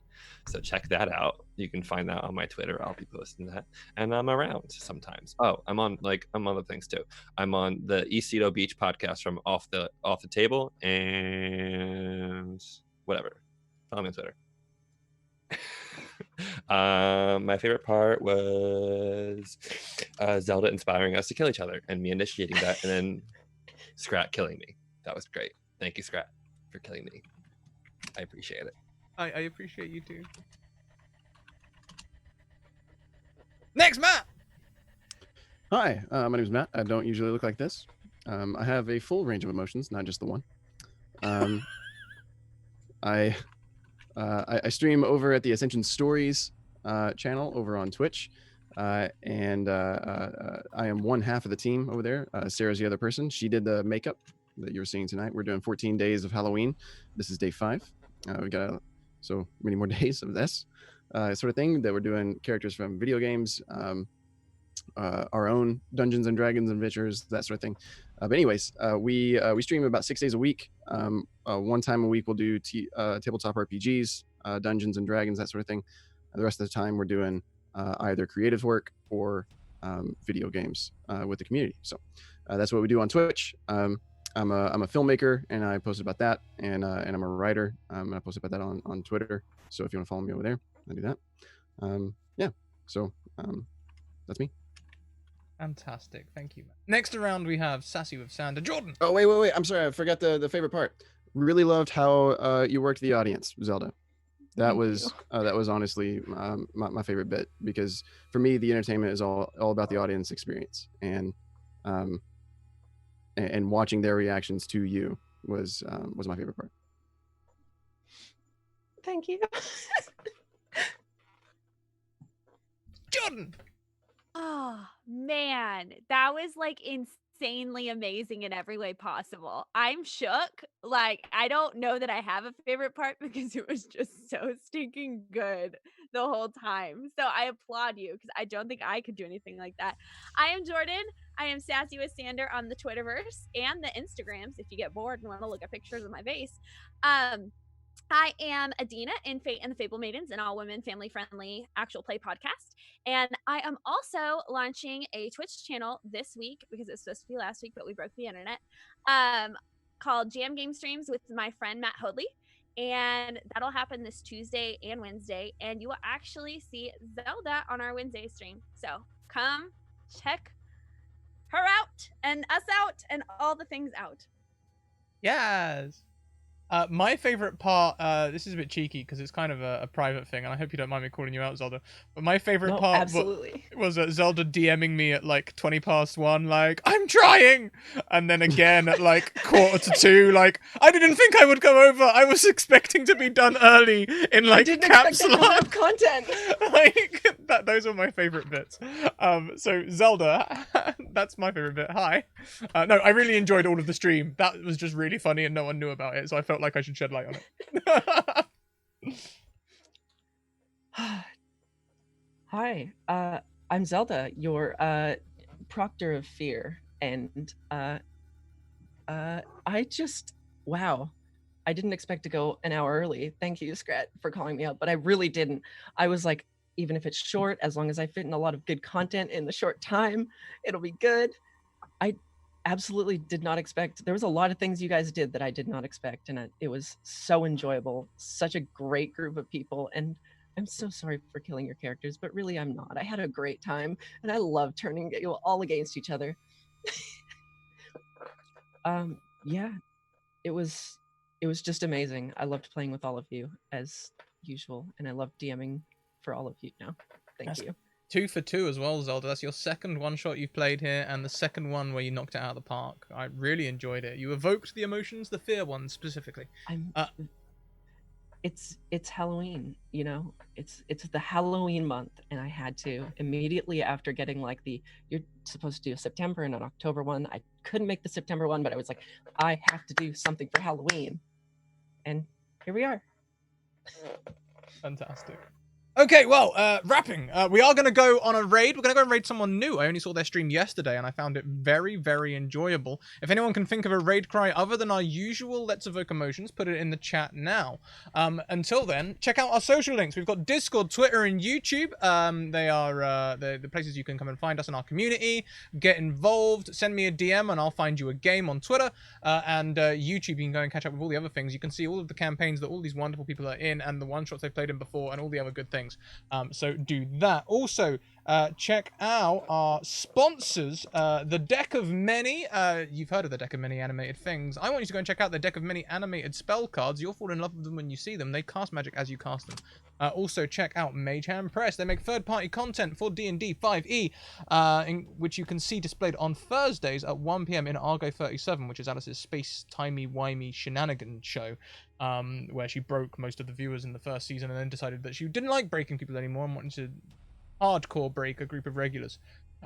So check that out. You can find that on my Twitter. I'll be posting that, and I'm around sometimes. Oh, I'm on other things too. I'm on the Eastito Beach podcast from Off the Table and whatever. Follow me on Twitter. My favorite part was Zelda inspiring us to kill each other and me initiating that, and then Scrat killing me. That was great. Thank you, Scrat, for killing me. I appreciate it. I appreciate you too. Next, Matt. Hi, my name is Matt. I don't usually look like this. I have a full range of emotions, not just the one. I stream over at the Ascension Stories channel over on Twitch, and I am one half of the team over there. Sarah's the other person. She did the makeup that you were seeing tonight. We're doing 14 days of Halloween. This is day 5. We got so many more days of this sort of thing that we're doing characters from video games, our own Dungeons and Dragons adventures, that sort of thing. But anyways, we stream about 6 days a week. One time a week we'll do tabletop RPGs, Dungeons and Dragons, that sort of thing. The rest of the time we're doing either creative work or video games with the community. So that's what we do on Twitch. I'm a filmmaker, and I posted about that, and I'm a writer. And I posted about that on Twitter. So if you want to follow me over there, I do that. Yeah. So that's me. Fantastic, thank you, Matt. Next around we have Sassy with Sander. Jordan. Oh wait! I'm sorry, I forgot the favorite part. Really loved how you worked the audience, Zelda. That was honestly my favorite bit, because for me the entertainment is all about the audience experience, and watching their reactions to you was my favorite part. Thank you. Jordan. Oh man, that was like insanely amazing in every way possible. I'm shook. Like, I don't know that I have a favorite part because it was just so stinking good the whole time. So I applaud you, because I don't think I could do anything like that. I am Jordan. I am Sassy with Sander on the Twitterverse and the Instagrams if you get bored and want to look at pictures of my face. I am Adina in Fate and the Fable Maidens, an all-women, family-friendly actual play podcast. And I am also launching a Twitch channel this week, because it's supposed to be last week, but we broke the internet, called Jam Game Streams with my friend Matt Hoadley. And that'll happen this Tuesday and Wednesday. And you will actually see Zelda on our Wednesday stream. So come check her out and us out and all the things out. Yes. My favorite part, this is a bit cheeky because it's kind of a private thing, and I hope you don't mind me calling you out, Zelda. But my favorite No, part absolutely. was Zelda DMing me at like 1:20, like, I'm trying! And then again at like 1:45, like, I didn't think I would come over. I was expecting to be done early in I like didn't caps expect that amount lock. of content. Like, those are my favorite bits. So Zelda, that's my favorite bit. Hi. No, I really enjoyed all of the stream. That was just really funny and no one knew about it, so I felt like I should shed light on it. Hi, I'm Zelda, your proctor of fear, and I just wow, I didn't expect to go an hour early. Thank you, Scrat, for calling me out, but I really didn't. I was like, even if it's short, as long as I fit in a lot of good content in the short time, it'll be good. I absolutely did not expect. There was a lot of things you guys did that I did not expect, and it was so enjoyable. Such a great group of people, and I'm so sorry for killing your characters, but really I'm not. I had a great time, and I love turning you all against each other. Yeah, it was just amazing. I loved playing with all of you as usual, and I love DMing for all of you now. Thank you. 2 for 2 as well, Zelda. That's your second one-shot you've played here, and the second one where you knocked it out of the park. I really enjoyed it. You evoked the emotions, the fear ones specifically. It's Halloween, you know. It's the Halloween month, and I had to immediately after getting like you're supposed to do a September and an October one. I couldn't make the September one, but I was like, I have to do something for Halloween, and here we are. Fantastic. Okay, well, wrapping. We are going to go on a raid. We're going to go and raid someone new. I only saw their stream yesterday, and I found it very, very enjoyable. If anyone can think of a raid cry other than our usual Let's Evoke Emotions, put it in the chat now. Until then, check out our social links. We've got Discord, Twitter, and YouTube. They are the places you can come and find us in our community, get involved, send me a DM, and I'll find you a game on Twitter. And YouTube, you can go and catch up with all the other things. You can see all of the campaigns that all these wonderful people are in, and the one-shots they've played in before, and all the other good things. So do that. Also, check out our sponsors, the Deck of Many. You've heard of the Deck of Many animated things. I want you to go and check out the Deck of Many animated spell cards. You'll fall in love with them when you see them. They cast magic as you cast them. Also, check out Mage Hand Press. They make third-party content for D&D 5e, which you can see displayed on Thursdays at 1 p.m. in Argo 37, which is Alice's space-timey-wimey shenanigan show. Where she broke most of the viewers in the first season and then decided that she didn't like breaking people anymore and wanted to hardcore break a group of regulars.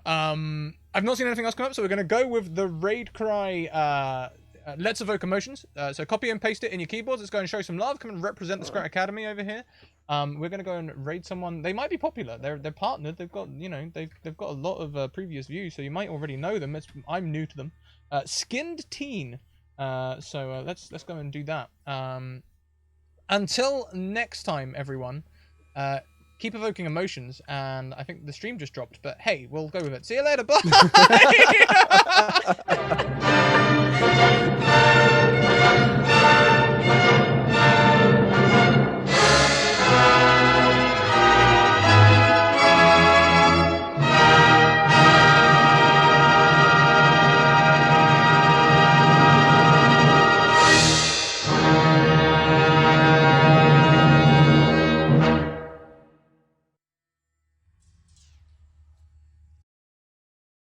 I've not seen anything else come up, so we're going to go with the raid cry Let's Evoke Emotions. So copy and paste it in your keyboards. Let's go and show some love. Come and represent the Scrat Academy over here. We're going to go and raid someone. They might be popular. They're partnered. They've got, you know, they've got a lot of previous views, so you might already know them. I'm new to them. Skinned Teen. So let's go and do that. Until next time, everyone, keep evoking emotions. And I think the stream just dropped, but hey, we'll go with it. See you later. Bye.